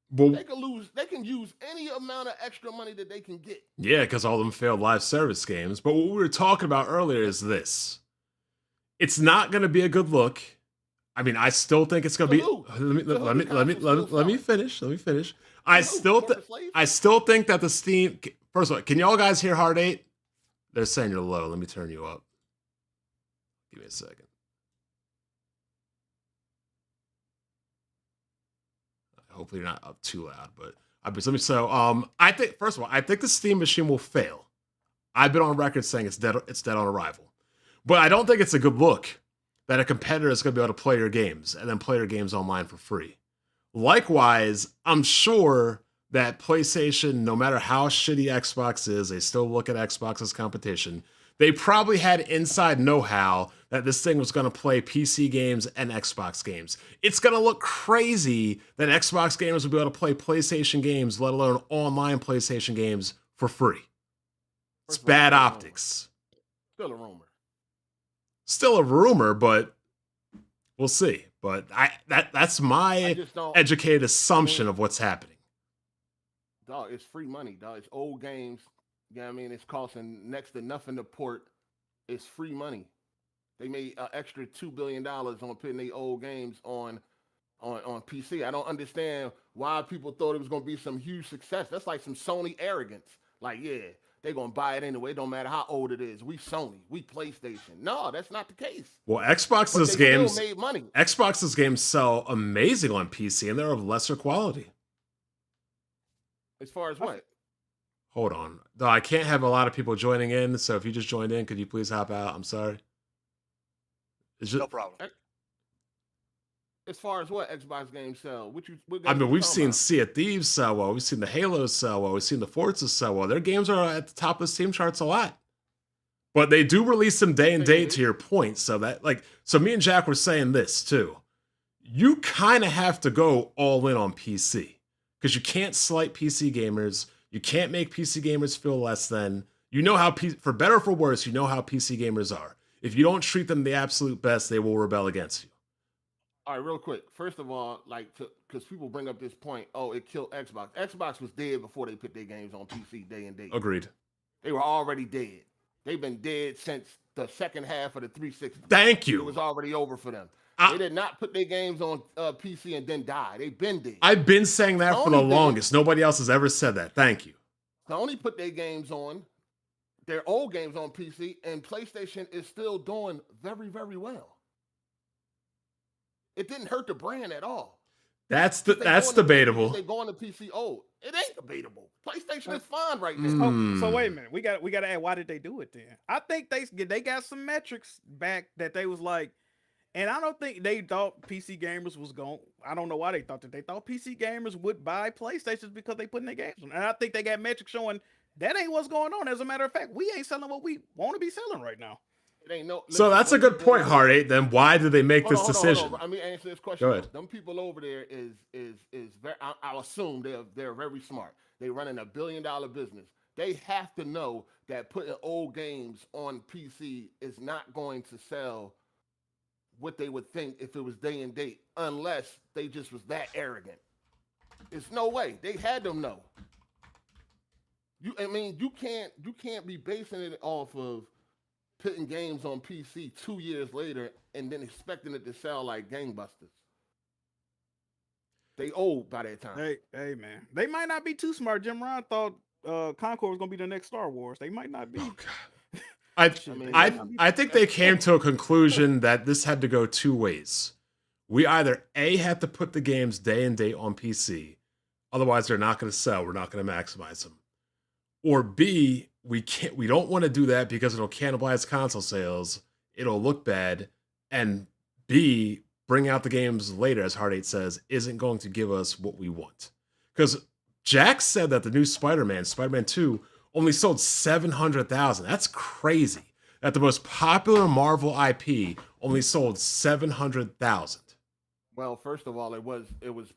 Well, they can use any amount of extra money that they can get. Yeah, because all of them failed live service games. But what we were talking about earlier is this. It's not going to be a good look. I mean, I still think it's going to be. Let me finish. I still think that the Steam. First of all, can y'all guys hear Hard8? They're saying you're low. Let me turn you up. Give me a second. Hopefully you're not up too loud, but I think first of all, I think the Steam machine will fail. I've been on record saying it's dead on arrival, but I don't think it's a good look that a competitor is going to be able to play your games and then play your games online for free. Likewise, I'm sure that PlayStation, no matter how shitty Xbox is, they still look at Xbox as competition. They probably had inside know-how that this thing was going to play PC games and Xbox games. It's going to look crazy that Xbox gamers will be able to play PlayStation games, let alone online PlayStation games, for free. It's bad optics. Still a rumor. Still a rumor, but we'll see. But that's my educated assumption of what's happening. Dog, it's free money, dog. It's old games. You know what I mean? It's costing next to nothing to port. It's free money. They made an extra $2 billion on putting their old games on PC. I don't understand why people thought it was going to be some huge success. That's like some Sony arrogance. Like, yeah, they're going to buy it anyway. It don't matter how old it is. We Sony. We PlayStation. No, that's not the case. Well, Xbox's games sell amazing on PC, and they're of lesser quality. As far as what? Hold on. No, I can't have a lot of people joining in, so if you just joined in, could you please hop out? I'm sorry. No problem. As far as what Xbox games sell, we've seen Sea of Thieves sell well. We've seen the Halos sell well. We've seen the Forzas sell well. Their games are at the top of the Steam charts a lot. But they do release them day and date, to your point. So me and Jack were saying this too. You kind of have to go all in on PC because you can't slight PC gamers. You can't make PC gamers feel less than. You know how, for better or for worse, you know how PC gamers are. If you don't treat them the absolute best, they will rebel against you. All right, real quick. First of all, because people bring up this point, oh, it killed Xbox. Xbox was dead before they put their games on PC day and date. Agreed. They were already dead. They've been dead since the second half of the 360. Thank you. It was already over for them. They did not put their games on PC and then die. They've been dead. I've been saying that for the longest. Nobody else has ever said that. Thank you. Sony put their games on, their old games on PC, and PlayStation is still doing very, very well. It didn't hurt the brand at all. That's debatable. They're going to PC old. It ain't debatable. PlayStation is fine right now. So wait a minute. We got to add, why did they do it then? I think they got some metrics back that they was like, and I don't think they thought PC gamers was going. I don't know why they thought that. They thought PC gamers would buy PlayStations because they put in their games on. And I think they got metrics showing that ain't what's going on. As a matter of fact, we ain't selling what we want to be selling right now. So that's a good point, Hard8. Then why did they make this decision? Let me answer this question. Go ahead. Them people over there is very. I'll assume they're very smart. They running $1 billion business. They have to know that putting old games on PC is not going to sell what they would think if it was day and date, unless they just was that arrogant. There's no way. They had them know. You can't be basing it off of putting games on PC 2 years later and then expecting it to sell like gangbusters. They old by that time. Hey man, they might not be too smart. Jim Ryan thought Concord was gonna be the next Star Wars. They might not be. Oh, God. I think they came to a conclusion that this had to go two ways. We either A, have to put the games day and date on PC, otherwise they're not going to sell. We're not going to maximize them. Or B, we don't want to do that because it'll cannibalize console sales. It'll look bad. And B, bring out the games later, as Hard8 says, isn't going to give us what we want. Because Jack said that the new Spider-Man 2, only sold 700,000. That's crazy. That the most popular Marvel IP only sold 700,000. Well, first of all, it was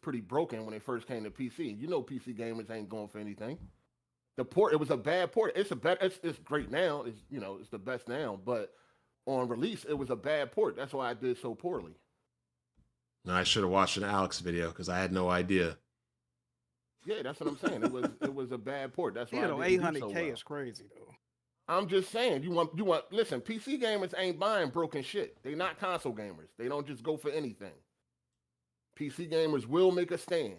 pretty broken when it first came to PC. You know, PC gamers ain't going for anything. The port, it was a bad port. It's great now. It's the best now. But on release, it was a bad port. That's why I did so poorly. No, I should have watched an Alex video because I had no idea. Yeah, that's what I'm saying. It was a bad port. That's why. 800K is crazy though. I'm just saying. You want. Listen, PC gamers ain't buying broken shit. They not console gamers. They don't just go for anything. PC gamers will make a stand.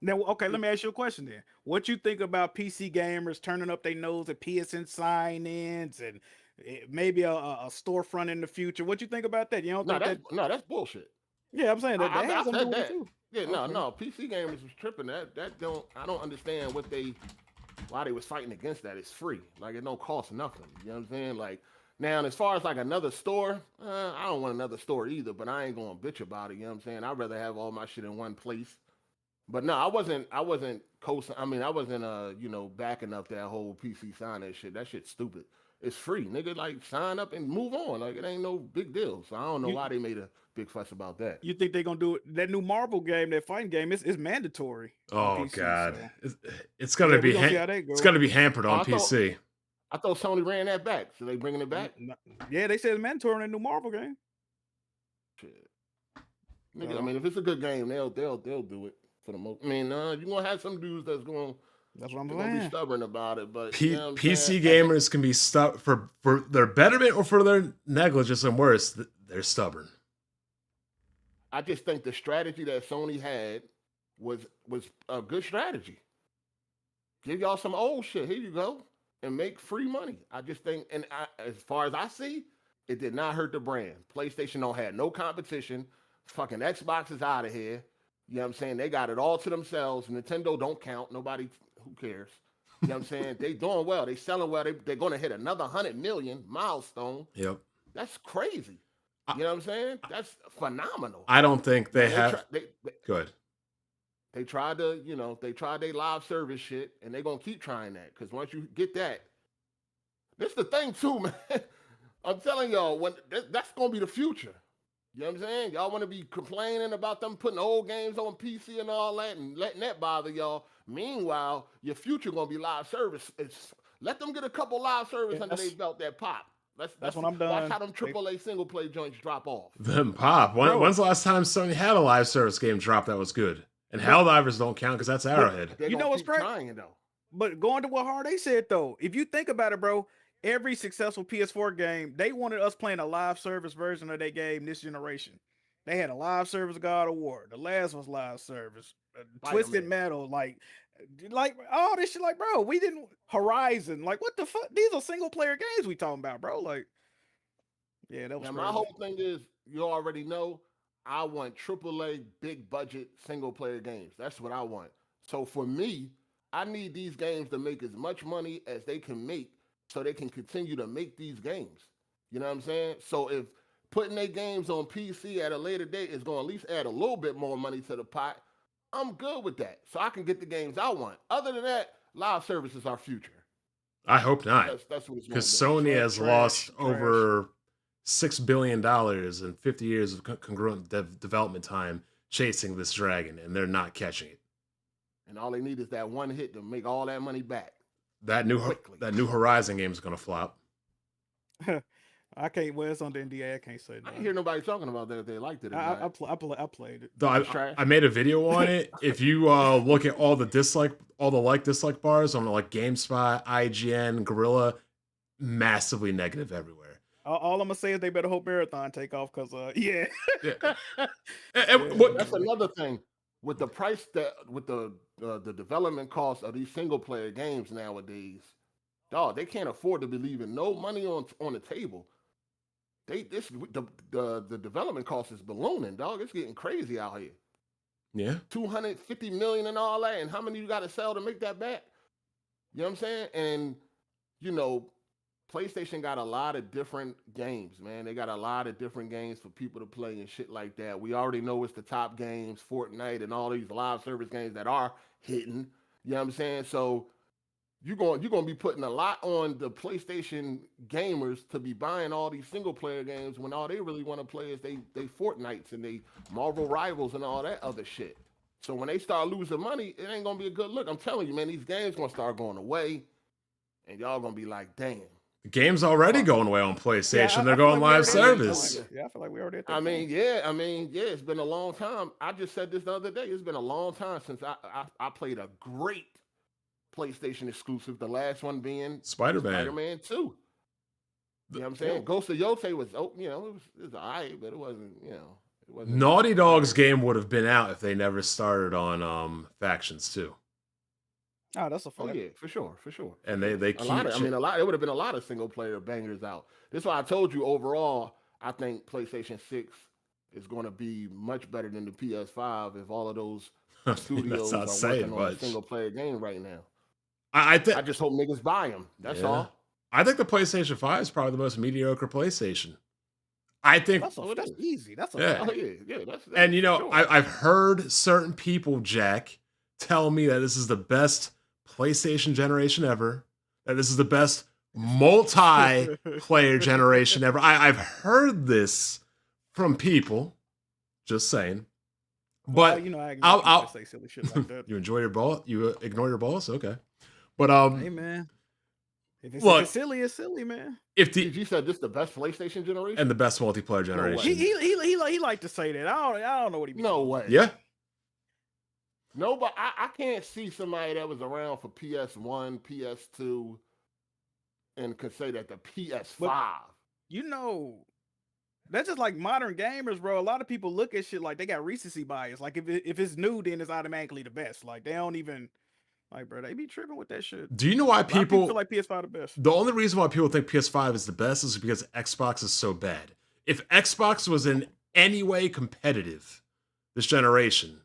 Now, okay, let me ask you a question then. What you think about PC gamers turning up their nose at PSN sign-ins and maybe a storefront in the future? What you think about that? You don't think that's bullshit. Yeah, I'm saying that. I said that. Too. Yeah, okay. No. PC gamers was tripping. I don't understand why they was fighting against that. It's free. Like it don't cost nothing. You know what I'm saying? Like Now, as far as like another store, I don't want another store either, but I ain't gonna bitch about it. You know what I'm saying? I'd rather have all my shit in one place. But no, I wasn't I wasn't backing up that whole PC sign that shit. That shit's stupid. It's free. Nigga, like sign up and move on. Like it ain't no big deal. So I don't know why they made a big fuss about that. You think they're gonna do it? That new Marvel game, that fighting game, is mandatory. Oh PC, God, so. it's gonna be it's gonna be hampered on PC. I thought Sony ran that back. So they bringing it back? Yeah, they said it's mandatory in that new Marvel game. Shit. Nigga, I mean, if it's a good game, they'll do it for the most. I mean, you're gonna have some dudes that's going. That's what I'm gonna be stubborn about it, but PC gamers can be for their betterment or for their negligence and worse. They're stubborn. I just think the strategy that Sony had was a good strategy. Give y'all some old shit. Here you go. And make free money. I just think, as far as I see, it did not hurt the brand. PlayStation don't have no competition. Fucking Xbox is out of here. You know what I'm saying? They got it all to themselves. Nintendo don't count. Nobody, who cares? You know what I'm saying? They doing well. They selling well. They're going to hit another 100 million milestone. Yep. That's crazy. You know what I'm saying? That's phenomenal. I don't think they have. Good. They tried to, they tried their live service shit, and they're going to keep trying that. Because once you get that, this the thing too, man. I'm telling y'all, that's going to be the future. You know what I'm saying? Y'all want to be complaining about them putting old games on PC and all that and letting that bother y'all. Meanwhile, your future going to be live service. Let them get a couple live service under their belt that pop. That's when I'm done. Watch how them AAA single play joints drop off. Them pop. When's the last time Sony had a live service game drop that was good? And Helldivers don't count because that's Arrowhead. You know what's crazy? But going to what Hard8 said though, if you think about it, bro, every successful PS4 game, they wanted us playing a live service version of their game this generation. They had a live service God of War. The last was live service. Twisted Metal, like all this shit. Like, bro, we didn't Horizon. Like, what the fuck? These are single player games we talking about, bro. Like, yeah, that was. Now, my whole thing is, you already know, I want AAA big budget single player games. That's what I want. So for me, I need these games to make as much money as they can make so they can continue to make these games. You know what I'm saying? So if putting their games on PC at a later date is going to at least add a little bit more money to the pot, I'm good with that. So I can get the games I want. Other than that, live service is our future. I hope not. That's what it's because Sony has lost over $6 billion in 50 years of congruent development time chasing this dragon, and they're not catching it. And all they need is that one hit to make all that money back. That new Horizon game is going to flop. I can't. Well, it's on the NDA. I can't say that. I didn't hear nobody talking about that if they liked it. I played it. I made a video on it. If you look at all the dislike bars on like GameSpot, IGN, Gorilla, massively negative everywhere. All I'm gonna say is they better hope Marathon take off because yeah. That's another thing with the price with the development cost of these single player games nowadays. Dog, they can't afford to be leaving no money on the table. The development cost is ballooning, dog. It's getting crazy out here. Yeah. $250 million and all that, and how many you got to sell to make that back? You know what I'm saying? And PlayStation got a lot of different games, man. They got a lot of different games for people to play and shit like that. We already know it's the top games, Fortnite and all these live service games that are hitting. You know what I'm saying? So you're going to be putting a lot on the PlayStation gamers to be buying all these single player games when all they really want to play is they Fortnites and they Marvel Rivals and all that other shit. So when they start losing money, it ain't going to be a good look. I'm telling you, man, these games going to start going away and y'all going to be like, damn. The game's already going away on PlayStation. Yeah, They're going live service. Yeah, I feel like we already at that I mean, it's been a long time. I just said this the other day. It's been a long time since I played a great PlayStation exclusive. The last one being Spider-Man 2. You know what I'm saying? Ghost of Yote was, it was all right, but it wasn't, it wasn't. Naughty Dog's game would have been out if they never started on Factions 2. Oh, that's a fact. Oh yeah, for sure. And they keep it would have been a lot of single player bangers out. This is why I told you overall, I think PlayStation 6 is going to be much better than the PS5 if all of those studios are working on a single player game right now. I just hope niggas buy them. That's all. I think the PlayStation 5 is probably the most mediocre PlayStation. I think, That's easy. That's a yeah. fact. That's And you know, sure. I've heard certain people, Jack, tell me that this is the best PlayStation generation ever, that this is the best multiplayer generation ever. I've heard this from people, just saying. Well, But you know, I ignore people that say silly shit like that. you enjoy your ball, you ignore your balls, okay. But Hey, man. If look, it's silly, it's silly, man. if the You said this the best PlayStation generation and the best multiplayer generation, He like to say that. I don't know what he. No way. yeah. No, but I can't see somebody that was around for PS1, PS2, and could say that the PS5. You know, that's just like modern gamers, bro. A lot of people look at shit like they got recency bias. Like if it's new, then it's automatically the best. Like they don't even like, bro. They be tripping with that shit. Do you know why A lot of people people feel like PS5 the best? The only reason why people think PS5 is the best is because Xbox is so bad. If Xbox was in any way competitive this generation,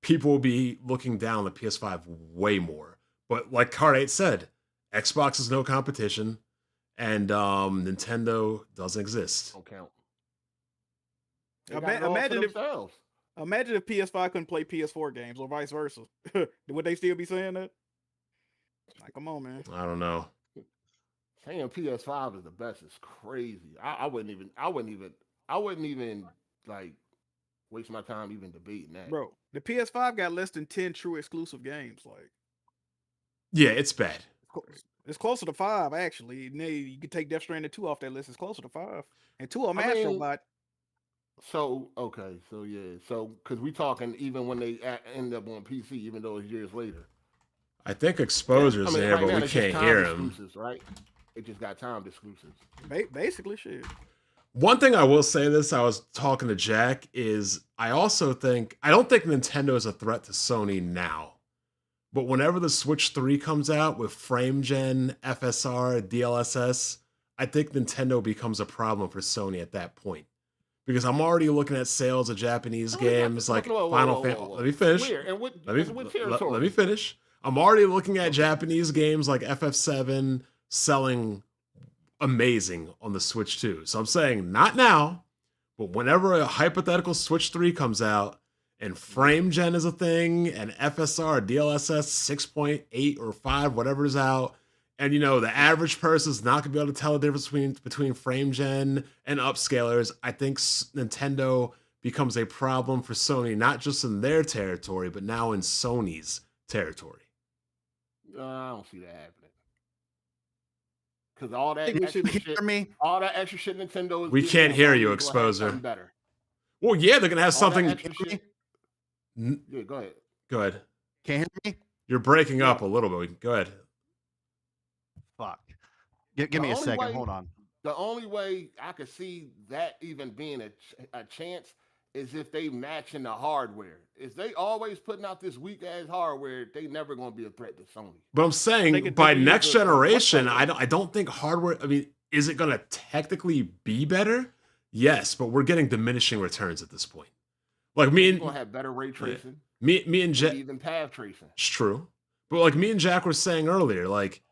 people will be looking down the PS5 way more. But like Hard8 said, Xbox is no competition, and Nintendo doesn't exist. Don't count. Imagine if PS5 couldn't play PS4 games or vice versa. Would they still be saying that? Like, come on, man. I don't know. Saying PS5 is the best is crazy. I wouldn't even like waste my time even debating that. Bro, the PS5 got less than 10 true exclusive games. Like, yeah, it's bad. It's closer to 5, actually. And you could take Death Stranding 2 off that list. It's closer to 5. And 2 of them Astrobot. So because we talking even when they end up on PC, even though it's years later. I think Exposure's there, right but we can't hear him. Right? It just got timed exclusives. Basically, shit. One thing I will say this, I was talking to Jack, is I don't think Nintendo is a threat to Sony now. But whenever the Switch 3 comes out with frame gen, FSR, DLSS, I think Nintendo becomes a problem for Sony at that point. Because I'm already looking at sales of Japanese games like Final Fantasy. Let me finish. Let me finish. I'm already looking at Japanese games like FF7 selling amazing on the Switch 2. So I'm saying not now, but whenever a hypothetical Switch 3 comes out and frame gen is a thing and FSR, DLSS 6.8 or 5, whatever is out, and, you know, the average person is not going to be able to tell the difference between frame gen and upscalers. I think Nintendo becomes a problem for Sony, not just in their territory, but now in Sony's territory. I don't see that happening. Because all that extra shit Nintendo is. We can't hear you, Exposer. Better. Well, yeah, they're going to have something. Yeah, go ahead. Go ahead. Can't hear me? You're breaking up a little bit. Go ahead. Fuck. Give me a second. Hold on. The only way I could see that even being a chance is if they matching the hardware. If they always putting out this weak ass hardware, they never going to be a threat to Sony. But I'm saying by next generation, I don't think hardware. I mean, is it going to technically be better? Yes, but we're getting diminishing returns at this point. Like me and going to have better ray tracing. Me and Jack, even path tracing. It's true, but like me and Jack were saying earlier, like,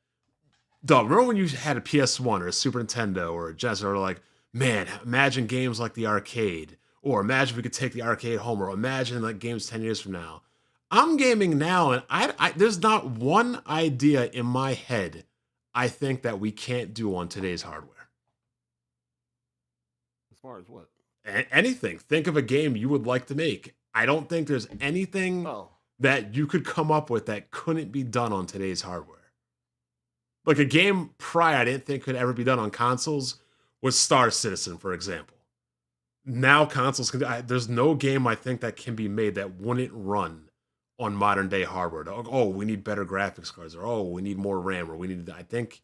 dog, remember when you had a PS1 or a Super Nintendo or a Genesis, or like, man, imagine games like the arcade. Or imagine if we could take the arcade home, or imagine like games 10 years from now. I'm gaming now, and I there's not one idea in my head I think that we can't do on today's hardware. As far as what? Anything. Think of a game you would like to make. I don't think there's anything that you could come up with that couldn't be done on today's hardware. Like a game prior I didn't think could ever be done on consoles was Star Citizen, for example. Now consoles can. There's no game I think that can be made that wouldn't run on modern day hardware. Oh, we need better graphics cards, or oh, we need more RAM, or we need. I think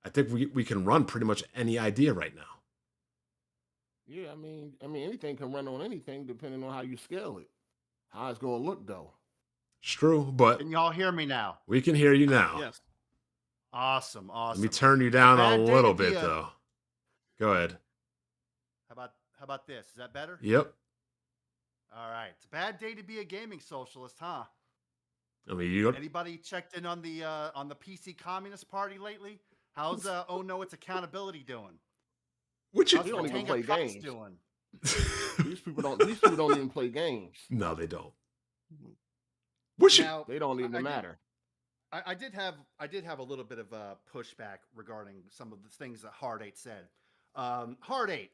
we can run pretty much any idea right now. Yeah, I mean, anything can run on anything depending on how you scale it. How it's going to look though. It's true, but can y'all hear me now? We can hear you now. Yes. Awesome. Let me turn you down a little bit though. Go ahead. How about this? Is that better? Yep. All right. It's a bad day to be a gaming socialist, huh? I mean, anybody checked in on the PC Communist Party lately? How's oh no, it's accountability doing? Which you, How's We don't even Topanga play Cups games. doing? These people don't even play games. no, they don't. Which you, Now They don't even I did, matter. I did have a little bit of pushback regarding some of the things that Hard8 said. Hard8,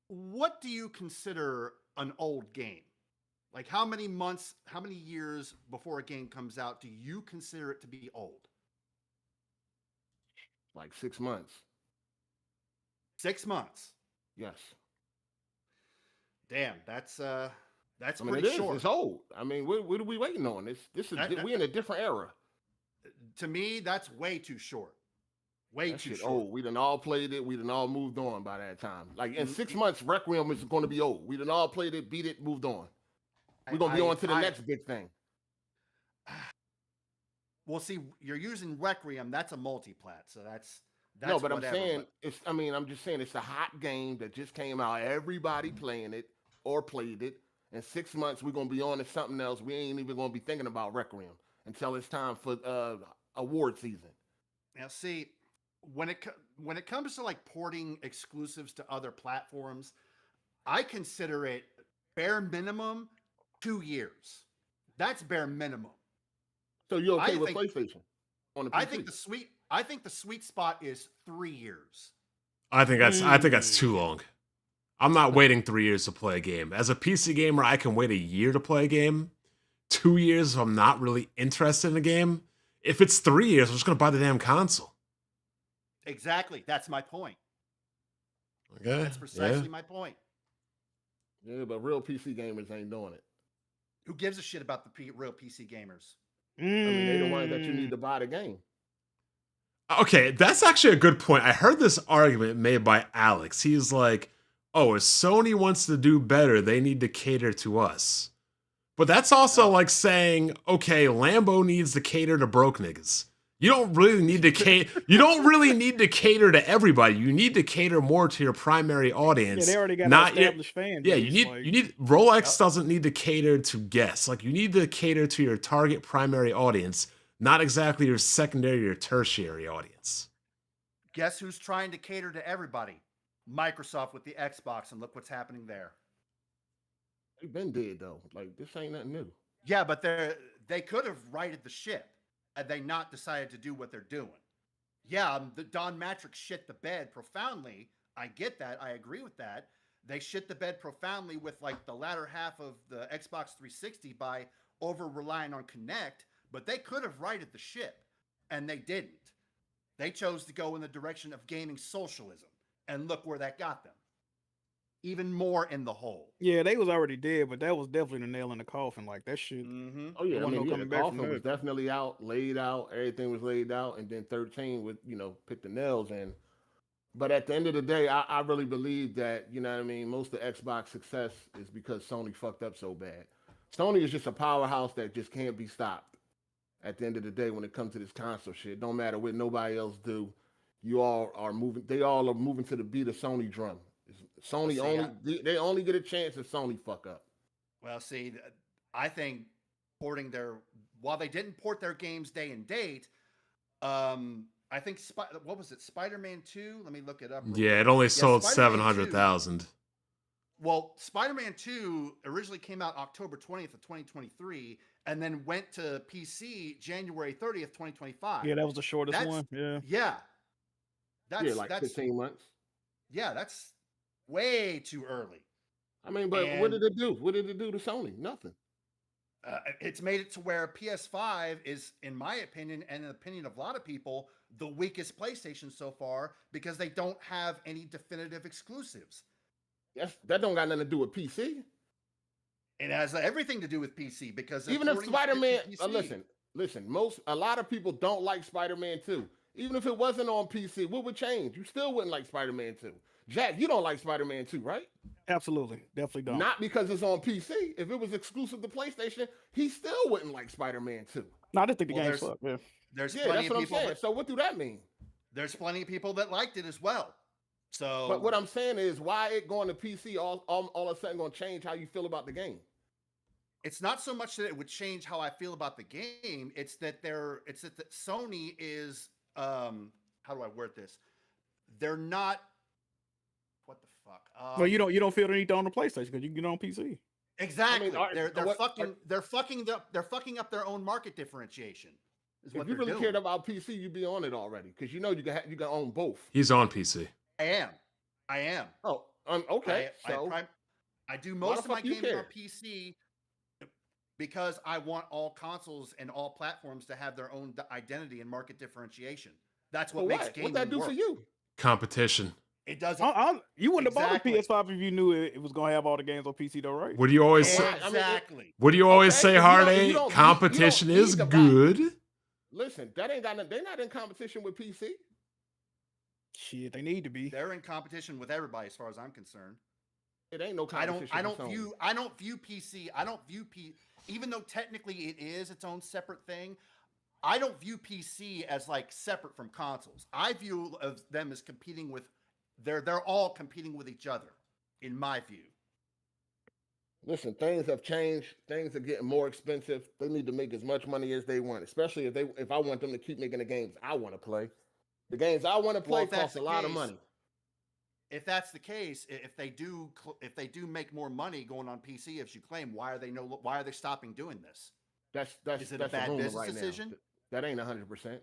what do you consider an old game? Like how many months, how many years before a game comes out do you consider it to be old? Like 6 months. 6 months. Yes. Damn, that's I mean, pretty it is. short. It's old. I mean, what are we waiting on? This is we in a different era. To me, that's way too short. Way That too shit short. old. We done all played it. We done all moved on by that time. Like in Mm, 6 months, Requiem is going to be old. We done all played it, beat it, moved on. We're gonna be on to the next big thing. Well, see, you're using Requiem. That's a multi-plat, so that's No, but whatever, I'm saying it's. I mean, I'm just saying it's a hot game that just came out. Everybody playing it or played it. In 6 months, we're gonna be on to something else. We ain't even gonna be thinking about Requiem until it's time for award season. Now, see, when it comes to like porting exclusives to other platforms, I consider it bare minimum 2 years. That's bare minimum. So you're okay I with think- PlayStation on the PC? I think the sweet spot is 3 years. I think that's too long. I'm not waiting 3 years to play a game. As a PC gamer, I can wait a year to play a game. 2 years if I'm not really interested in a game. If it's 3 years, I'm just gonna buy the damn console. Exactly. That's my point. Okay. That's precisely my point. Yeah, but real PC gamers ain't doing it. Who gives a shit about the real PC gamers? I mean, they the ones that you need to buy the game. Okay, that's actually a good point. I heard this argument made by Alex. He's like, oh, if Sony wants to do better, they need to cater to us. But that's also like saying, okay, Lambo needs to cater to broke niggas. You don't really need to cater. You don't really need to cater to everybody. You need to cater more to your primary audience. Yeah, they already got not an established fan Yeah, base, you need Rolex doesn't need to cater to guests. Like you need to cater to your target primary audience, not exactly your secondary or tertiary audience. Guess who's trying to cater to everybody? Microsoft with the Xbox, and look what's happening there. They've been dead though. Like this ain't nothing new. Yeah, but they could have righted the ship had they not decided to do what they're doing. Yeah, the Don Matrix shit the bed profoundly. I get that. I agree with that. They shit the bed profoundly with like the latter half of the Xbox 360 by over relying on Kinect, but they could have righted the ship, and they didn't. They chose to go in the direction of gaming socialism, and look where that got them. Even more in the hole. Yeah, they was already dead, but that was definitely the nail in the coffin. Like that shit. Mm-hmm. Oh yeah, I There wasn't mean, no yeah, the coming back from coffin was that. definitely laid out. Everything was laid out, and then 13 would put the nails in. But at the end of the day, I really believe that what I mean. Most of Xbox success is because Sony fucked up so bad. Sony is just a powerhouse that just can't be stopped. At the end of the day, when it comes to this console shit, don't matter what nobody else do. You all are moving. They all are moving to the beat of Sony drum. Sony they only get a chance if Sony fuck up. Well, see, I think while they didn't port their games day and date, I think what was it, Spider-Man 2? Let me look it up. Yeah, it only sold Spider-Man 700,000. Well, Spider-Man 2 originally came out October 20th of 2023, and then went to PC January 30th, 2025. Yeah, that was the shortest one. Yeah. Yeah. That's 15 months. Yeah, that's way too early. I mean, but what did it do? What did it do to Sony? Nothing. It's made it to where PS5 is, in my opinion, and in the opinion of a lot of people, the weakest PlayStation so far because they don't have any definitive exclusives. That don't got nothing to do with PC. It has everything to do with PC because even if Spider-Man, listen, a lot of people don't like Spider-Man 2. Even if it wasn't on PC, what would change? You still wouldn't like Spider-Man 2. Jack, you don't like Spider-Man 2, right? Absolutely. Definitely don't. Not because it's on PC. If it was exclusive to PlayStation, he still wouldn't like Spider-Man 2. No, I just think the game's fucked. Yeah. There's that's plenty what of I'm people. saying. So what do that mean? There's plenty of people that liked it as well. So, but what I'm saying is, why it going to PC all of a sudden going to change how you feel about the game? It's not so much that it would change how I feel about the game. It's that Sony is how do I word this? They're not. What the fuck? Well, you don't feel the need to own the PlayStation because you can get it on PC. Exactly. are- they're what- fucking up their own market differentiation. Is what If you they're really doing. cared about PC, you'd be on it already because you know you can own both. He's on PC. I am. Oh, okay. I do why the most of my fuck you gaming on care? PC because I want all consoles and all platforms to have their own identity and market differentiation. That's what makes gaming What that do work. for you? Competition. It doesn't. You wouldn't Exactly. have bought a PS5 if you knew it was gonna have all the games on PC though, right? What do you always say? Exactly. What do you always Okay, say, you Hard don't- you 8? don't need- Competition you don't is need to buy- good. Listen, that ain't got. They're not in competition with PC. Shit, they need to be. They're in competition with everybody, as far as I'm concerned. It ain't no I competition. don't with Sony. view PC. I don't view even though technically it is its own separate thing. I don't view PC as like separate from consoles. I view of them as competing with. They're all competing with each other, in my view. Listen, things have changed. Things are getting more expensive. They need to make as much money as they want, especially if I want them to keep making the games I want to play. The games I want to play if that's cost a the lot of case, money. If that's the case, if they do make more money going on PC, as you claim, why are they stopping doing this? That's Is it that's a bad rumor business right decision? now. That ain't 100%.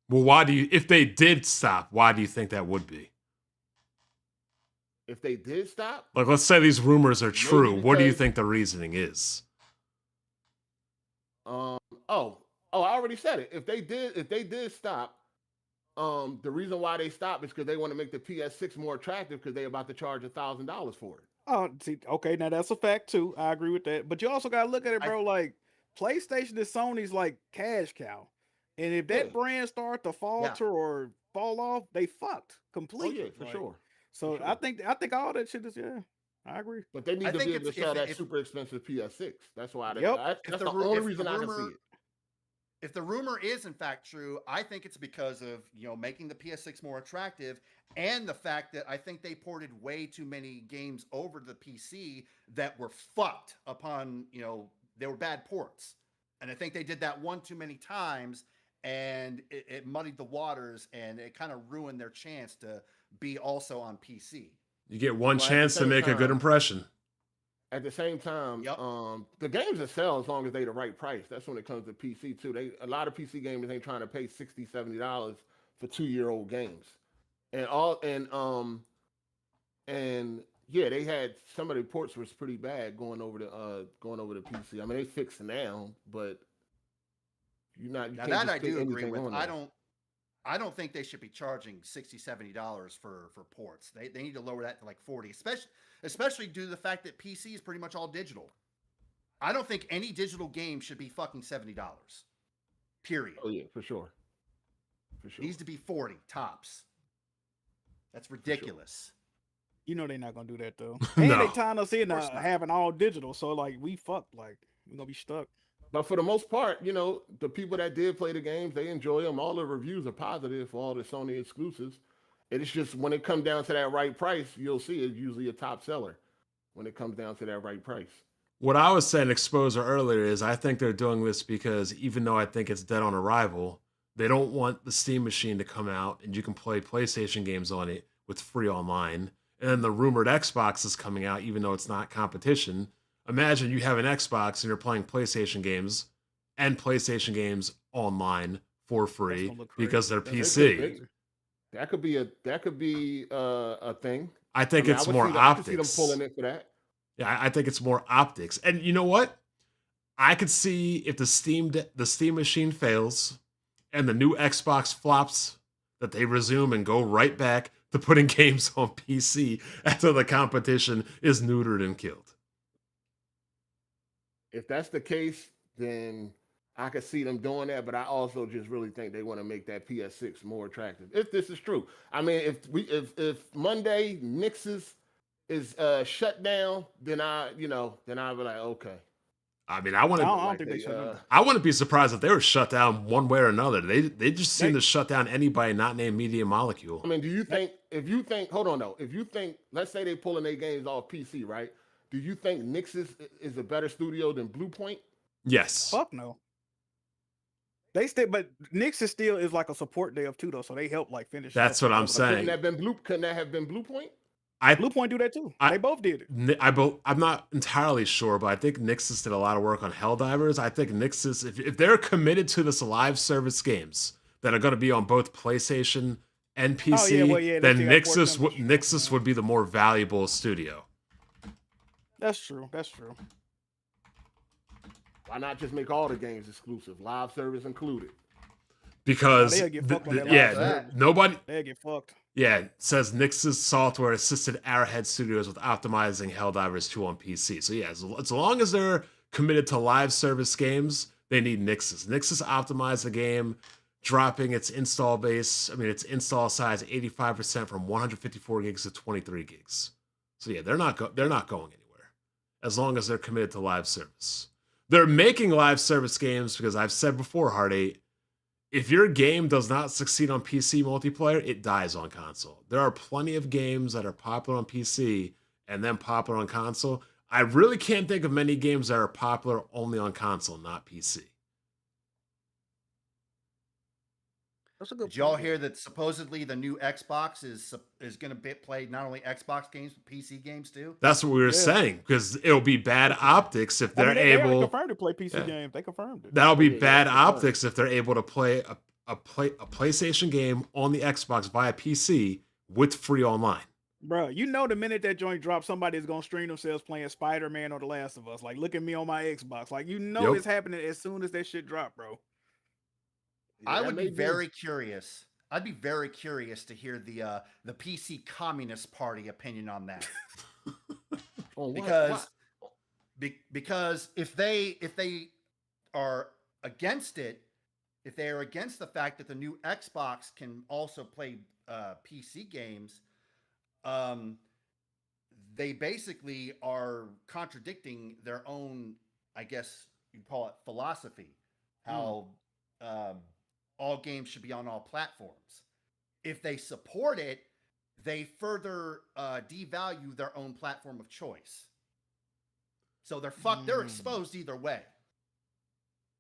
Well, why do you, if they did stop, why do you think that would be? If they did stop, Like, let's say these rumors are true. What do you because- think the reasoning is? I already said it. If they did stop, the reason why they stopped is because they want to make the PS6 more attractive because they're about to charge $1,000 for it. Oh, see, okay, now that's a fact too. I agree with that. But you also gotta look at it, bro. Like PlayStation is Sony's like cash cow, and if that Yeah. brand start to falter or fall off, they fucked Oh completely. yeah, for Like, sure. So for I sure. think all that shit is I agree. But they need I to think be able to it's- sell if- that if- super expensive PS6. That's why. Yep. That's the the ru- only if the reason I can rumor- see it. If the rumor is in fact true, I think it's because of making the PS6 more attractive, and the fact that I think they ported way too many games over to the PC that were fucked upon they were bad ports, and I think they did that one too many times, and it muddied the waters, and it kind of ruined their chance to be also on PC. You get one Well, at the chance to same make a good time- impression. At the same time, Yep. the games that sell as long as they the right price. That's when it comes to PC too. A lot of PC gamers ain't trying to pay $60, $70 for 2-year-old games. And yeah, they had some of the ports was pretty bad going over to PC. I mean, they fixed it now, but you Now can't that just I put do agree anything with. on there. I don't think they should be charging $60, $70 for ports. They need to lower that to like 40, especially due to the fact that PC is pretty much all digital. I don't think any digital game should be fucking $70. Period. Oh yeah, for sure. For sure. Needs to be 40 tops. That's ridiculous. You know they're not gonna do that though. And No. they tying us in course not. having all digital, so like we fucked. Like we're gonna be stuck. But for the most part, the people that did play the games, they enjoy them. All the reviews are positive for all the Sony exclusives. It's just when it comes down to that right price, you'll see it's usually a top seller when it comes down to that right price. What I was saying, Exposer, earlier is I think they're doing this because even though I think it's dead on arrival, they don't want the Steam machine to come out and you can play PlayStation games on it with free online. And then the rumored Xbox is coming out, even though it's not competition. Imagine you have an Xbox and you're playing PlayStation games and PlayStation games online for free gonna look crazy. because they're They could PC. be- That could be a thing. I think I it's would more see that- I could see them optics. pulling it for that. Yeah, I think it's more optics. And you know what? I could see if the Steam machine fails and the new Xbox flops, that they resume and go right back to putting games on PC after the competition is neutered and killed. If that's the case, then I could see them doing that. But I also just really think they want to make that PS6 more attractive. If this is true, I mean, if Monday Nix's is shut down, then I'll be like, okay. I mean, I wouldn't. I don't think they should. I wouldn't be surprised if they were shut down one way or another. They just seem to shut down anybody not named Media Molecule. I mean, do you think hold on though, if you think, let's say they pulling their games off PC, right? Do you think Nix's is a better studio than Bluepoint? Yes. Fuck no. They still, but Nix is still is like a support dev too, though. So they help like finish. That's stuff what I'm up. saying. Couldn't that have been Bluepoint? Bluepoint do that too. They both did it. I'm not entirely sure, but I think Nixus did a lot of work on Helldivers. I think Nixus, if they're committed to this live service games that are going to be on both PlayStation and PC, then Nixus would be the more valuable studio. That's true. That's true. Why not just make all the games exclusive, live service included? Because they'll get fucked on that nobody. They get fucked. Yeah, it says Nix's software assisted Arrowhead Studios with optimizing Helldivers 2 on PC. So yeah, as long as they're committed to live service games, they need Nix's. Nix's optimized the game, dropping its install its install size 85% from 154 gigs to 23 gigs. So yeah, they're not going anywhere as long as they're committed to live service. They're making live service games because I've said before, Hard8, if your game does not succeed on PC multiplayer, it dies on console. There are plenty of games that are popular on PC and then popular on console. I really can't think of many games that are popular only on console, not PC. That's a good. Did y'all hear that supposedly the new Xbox is going to play not only Xbox games but PC games too? That's what we were saying, because it'll be bad optics if they're able. They confirmed to play PC games. They confirmed it. That'll be bad optics if they're able to play a PlayStation game on the Xbox via PC with free online. Bro, you know the minute that joint drops, somebody is gonna stream themselves playing Spider-Man or The Last of Us. Like, look at me on my Xbox. Like, it's happening as soon as that shit drop, bro. I would be very curious. I'd be very curious to hear the PC Communist Party opinion on that. Because if they are against it, if they are against the fact that the new Xbox can also play PC games, they basically are contradicting their own, I guess you call it, philosophy. How all games should be on all platforms. If they support it, they further devalue their own platform of choice. So they're exposed either way.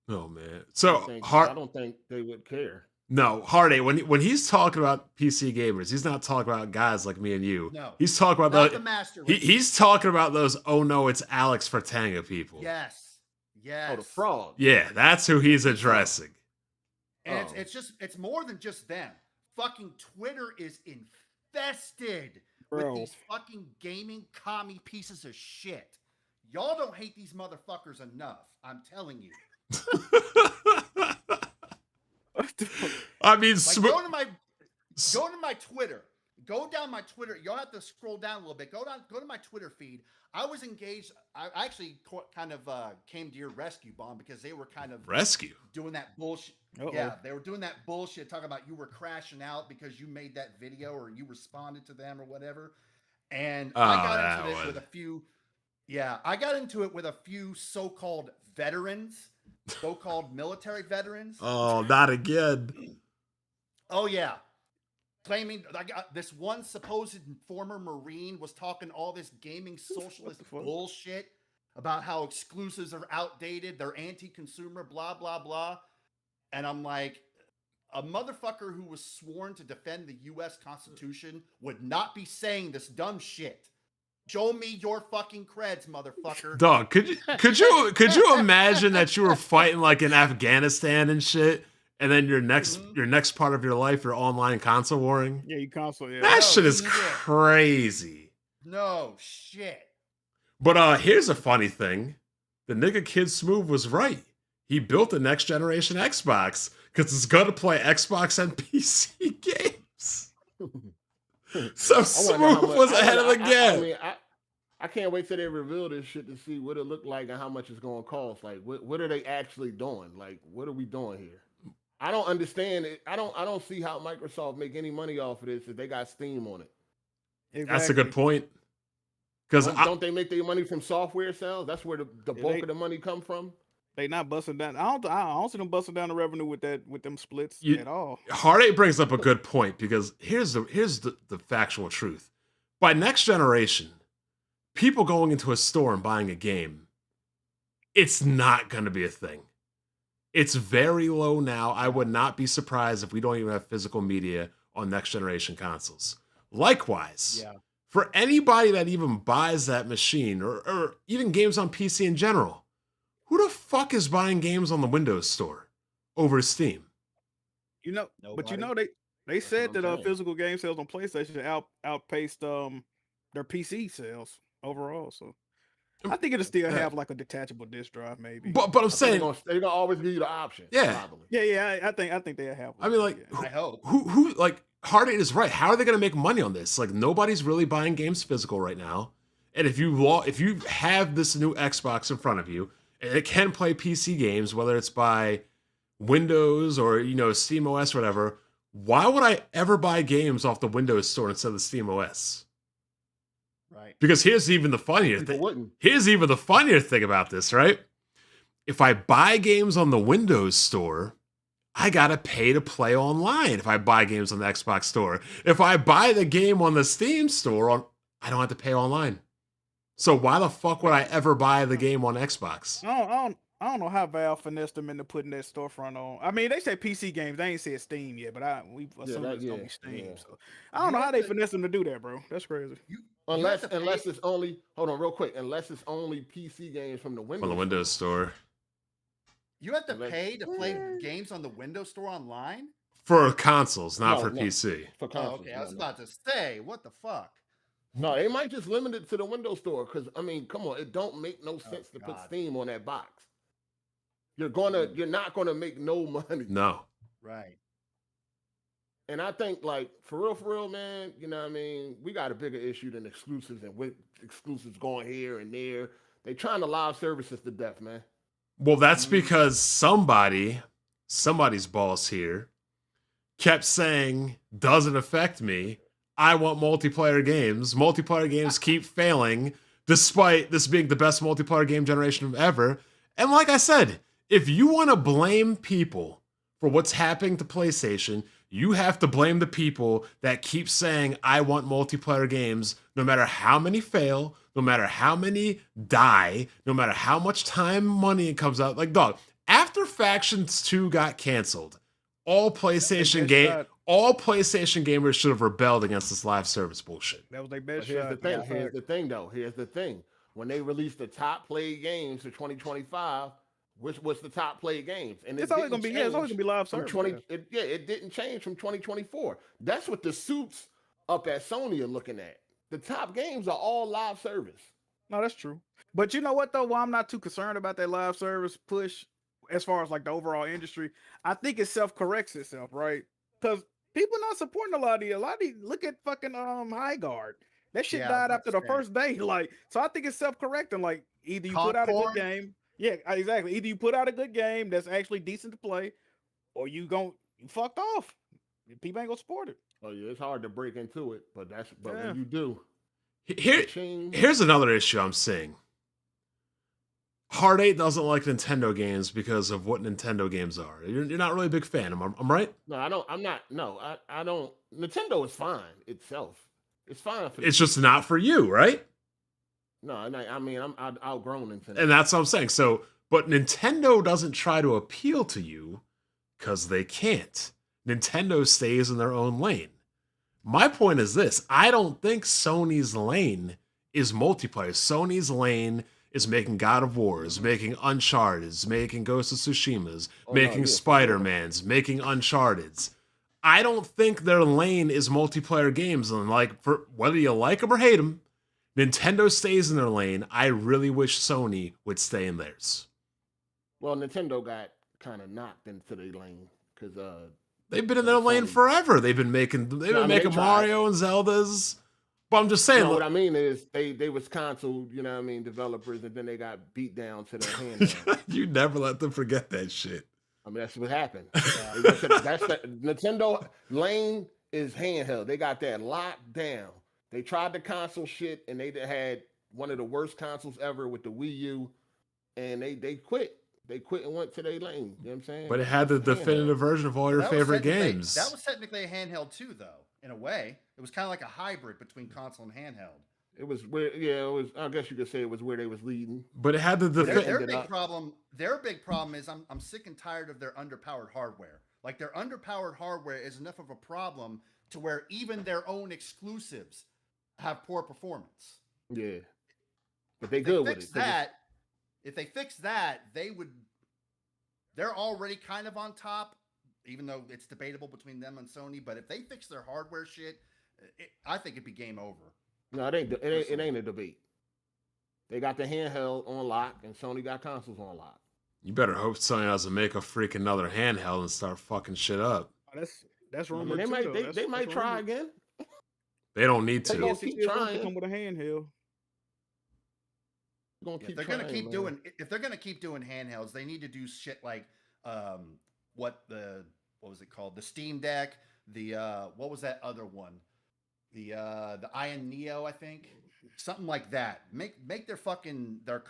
Oh man! So I don't think they would care. No, Hard8, when he's talking about PC gamers, he's not talking about guys like me and you. No, he's talking about the master. He's talking about those. Oh no, it's Alex Fertanga people. Yes. Oh, the fraud. Yeah, that's who he's addressing. And it's more than just them. Fucking Twitter is infested with these fucking gaming commie pieces of shit. Y'all don't hate these motherfuckers enough. I'm telling you. I mean, go to my Twitter. Go down my Twitter. You'll have to scroll down a little bit. Go to my Twitter feed. I was engaged. I actually kind of came to your rescue, Bomb, because they were kind of doing that bullshit. Uh-oh. Yeah, they were doing that bullshit, talking about you were crashing out because you made that video or you responded to them or whatever. And I got into this with a few. Yeah, I got into it with a few so-called veterans, so-called military veterans. Oh, not again. Oh yeah. Claiming this one supposed former Marine was talking all this gaming socialist bullshit about how exclusives are outdated, they're anti-consumer, blah, blah, blah. And I'm like, a motherfucker who was sworn to defend the U.S. Constitution would not be saying this dumb shit. Show me your fucking creds, motherfucker. Dog, could you imagine that you were fighting like in Afghanistan and shit? And then your next part of your life, you're online console warring. Yeah, you console. Yeah, that shit is crazy. No shit. But here's a funny thing: the nigga Kid Smooth was right. He built the next generation Xbox because it's gonna play Xbox and PC games. So Smooth was ahead of the game. I can't wait till they reveal this shit to see what it looked like and how much it's gonna cost. Like, what are they actually doing? Like, what are we doing here? I don't understand it. I don't see how Microsoft make any money off of this if they got Steam on it. Exactly. That's a good point. Because don't they make their money from software sales? That's where the bulk of the money come from. They not busting down. I don't see them busting down the revenue with them splits at all. Hard8 brings up a good point because here's the factual truth. By next generation, people going into a store and buying a game, it's not going to be a thing. It's very low now. I would not be surprised if we don't even have physical media on next generation consoles. Likewise, Yeah. for anybody that even buys that machine or even games on PC in general, who the fuck is buying games on the Windows Store over Steam? You know, but you Nobody. know they That's said what I'm that saying. physical game sales on PlayStation outpaced their PC sales overall. So I think it'll still have like a detachable disk drive, maybe. But I'm I think saying, they're gonna always give you the option. Yeah. Probably. Yeah, I think they'll have. I mean, like, yeah. I hope. who like Hard8 is right. How are they going to make money on this? Like, nobody's really buying games physical right now. And if you have this new Xbox in front of you and it can play PC games, whether it's by Windows or Steam OS or whatever, why would I ever buy games off the Windows Store instead of the Steam OS? Right. Because here's even the funnier People thing. wouldn't. Here's even the funnier thing about this, right? If I buy games on the Windows Store, I gotta pay to play online if I buy games on the Xbox Store. If I buy the game on the Steam Store, I don't have to pay online. So why the fuck would I ever buy the game on Xbox? I don't know how Valve finessed them into putting that storefront on. I mean, they say PC games. They ain't said Steam yet, but we assume it's gonna be Steam. yeah. So I don't know how they finessed them to do that, bro. That's crazy. Unless it's only real quick. Unless it's only PC games from the Windows. On the Windows Store. You have to pay to play games on the Windows Store online? For consoles, not No, for no. PC. For Oh, consoles, okay. I was no. about to say, what the fuck? No, they might just limit it to the Windows Store because I mean, come on, it don't make no sense to put God. Steam on that box. You're not gonna make no money. No. Right. And I think like for real, man, you know what I mean? We got a bigger issue than exclusives and with exclusives going here and there. They trying to live services to death, man. Well, that's because somebody's boss here kept saying, doesn't affect me. I want multiplayer games. Multiplayer games keep failing, despite this being the best multiplayer game generation ever. And like I said, if you want to blame people for what's happening to PlayStation, you have to blame the people that keep saying, I want multiplayer games, no matter how many fail, no matter how many die, no matter how much time, money it comes out. Like, dog, after Factions 2 got canceled, all PlayStation gamers should have rebelled against this live service bullshit. That was their But best here's shot. the thing. Here's the thing. When they released the top played games for 2025, which was the top played games, and It's always gonna be it's always gonna be live from service. it didn't change from 2024. That's what the suits up at Sony are looking at. The top games are all live service. No, that's true. But you know what though? Why I'm not too concerned about that live service push as far as like the overall industry, I think it self-corrects itself, right? Because people not supporting a lot of these. Look at fucking High Guard. That shit Yeah, I was died about after to the say. first day. Like, so I think it's self-correcting. Like, either you put out a good Popcorn? game. Yeah, exactly. Either you put out a good game that's actually decent to play, or you fucked off. People ain't gonna support it. Oh yeah, it's hard to break into it, but Yeah. when you do, Here's another issue I'm seeing. Hard8 doesn't like Nintendo games because of what Nintendo games are. You're not really a big fan. I'm right? No, I don't. I'm not. No, I don't. Nintendo is fine itself. It's fine for. It's just not for you, right? No, I mean, I'm outgrown Nintendo. And that's what I'm saying. So, but Nintendo doesn't try to appeal to you because they can't. Nintendo stays in their own lane. My point is this. I don't think Sony's lane is multiplayer. Sony's lane is making God of Wars, making Uncharted's, making Ghost of Tsushima's, making Spider-Man's, making Uncharted's. I don't think their lane is multiplayer games. And like, for whether you like them or hate them, Nintendo stays in their lane. I really wish Sony would stay in theirs. Well, Nintendo got kind of knocked into their lane because they've been in their lane forever. They've been making Mario and Zeldas. But I'm just saying. No, what I mean is they was console, you know what I mean, developers, and then they got beat down to their hand. You never let them forget that shit. I mean, that's what happened. That's the Nintendo lane is handheld. They got that locked down. They tried the console shit, and they had one of the worst consoles ever with the Wii U, and they quit. They quit and went to their lane. You know what I'm saying? But it had the definitive version of all your favorite games. That was technically a handheld too, though. In a way, it was kind of like a hybrid between console and handheld. It was where, yeah, it was. I guess you could say it was where they was leading. But it had the Their- defense. their Their ended big up. problem. Their big problem is I'm sick and tired of their underpowered hardware. Like their underpowered hardware is enough of a problem to where even their own exclusives have poor performance. Yeah, but they If they good with fix it. 'cause it's- that, if they fix that, they would. They're already kind of on top, even though it's debatable between them and Sony. But if they fix their hardware shit, I think it'd be game over. No, it ain't a debate. They got the handheld on lock, and Sony got consoles on lock. You better hope Sony doesn't make a freak another handheld and start fucking shit up. That's I mean, rumored they too, might though. they might That's try rumored. again. They don't need They to. gonna Yes, keep it is rumored to trying. come with a handheld. Gonna If keep they're trying, gonna keep man. doing, if they're gonna keep doing handhelds, they need to do shit like what was it called? The Steam Deck. The what was that other one? The Ion Neo, I think. Something like that. Make their fucking their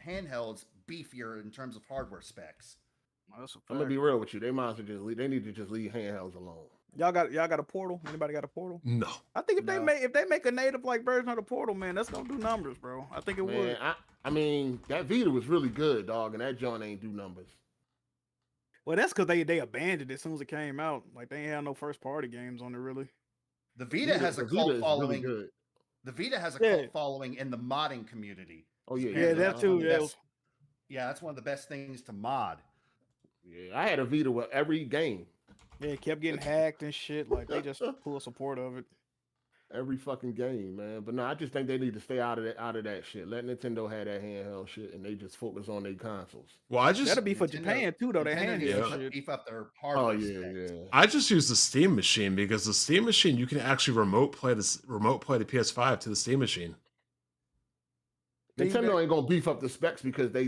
handhelds beefier in terms of hardware specs. That's a I'm gonna fact. be real with you. They might as well just leave. They need to just leave handhelds alone. Y'all got a portal? Anybody got a portal? No. I think No. if they make a native like version of the portal, man, that's gonna do numbers, bro. I think it Man, would. I mean that Vita was really good, dog, and that joint ain't do numbers. Well, that's because they abandoned it as soon as it came out. Like they ain't have no first party games on it really. The Vita has a the Vita cult is really following. good. The Vita has a Yeah. cult following in the modding community. Oh yeah, Yeah, that too. One of the Yeah, best- yeah, that's one of the best things to mod. Yeah, I had a Vita with every game, yeah, it kept getting hacked and shit. Like they just full support of it. every fucking game, man. But no, I just think they need to stay out of that shit. Let Nintendo have that handheld shit, and they just focus on their consoles. Well, I just That'll be for Nintendo- Japan too, though. They Nintendo needs handheld Yeah. to shit. beef up their Oh hardware. yeah, specs. yeah. I just use the Steam machine because the Steam machine you can actually remote play the PS5 to the Steam machine. Nintendo ain't gonna beef up the specs because they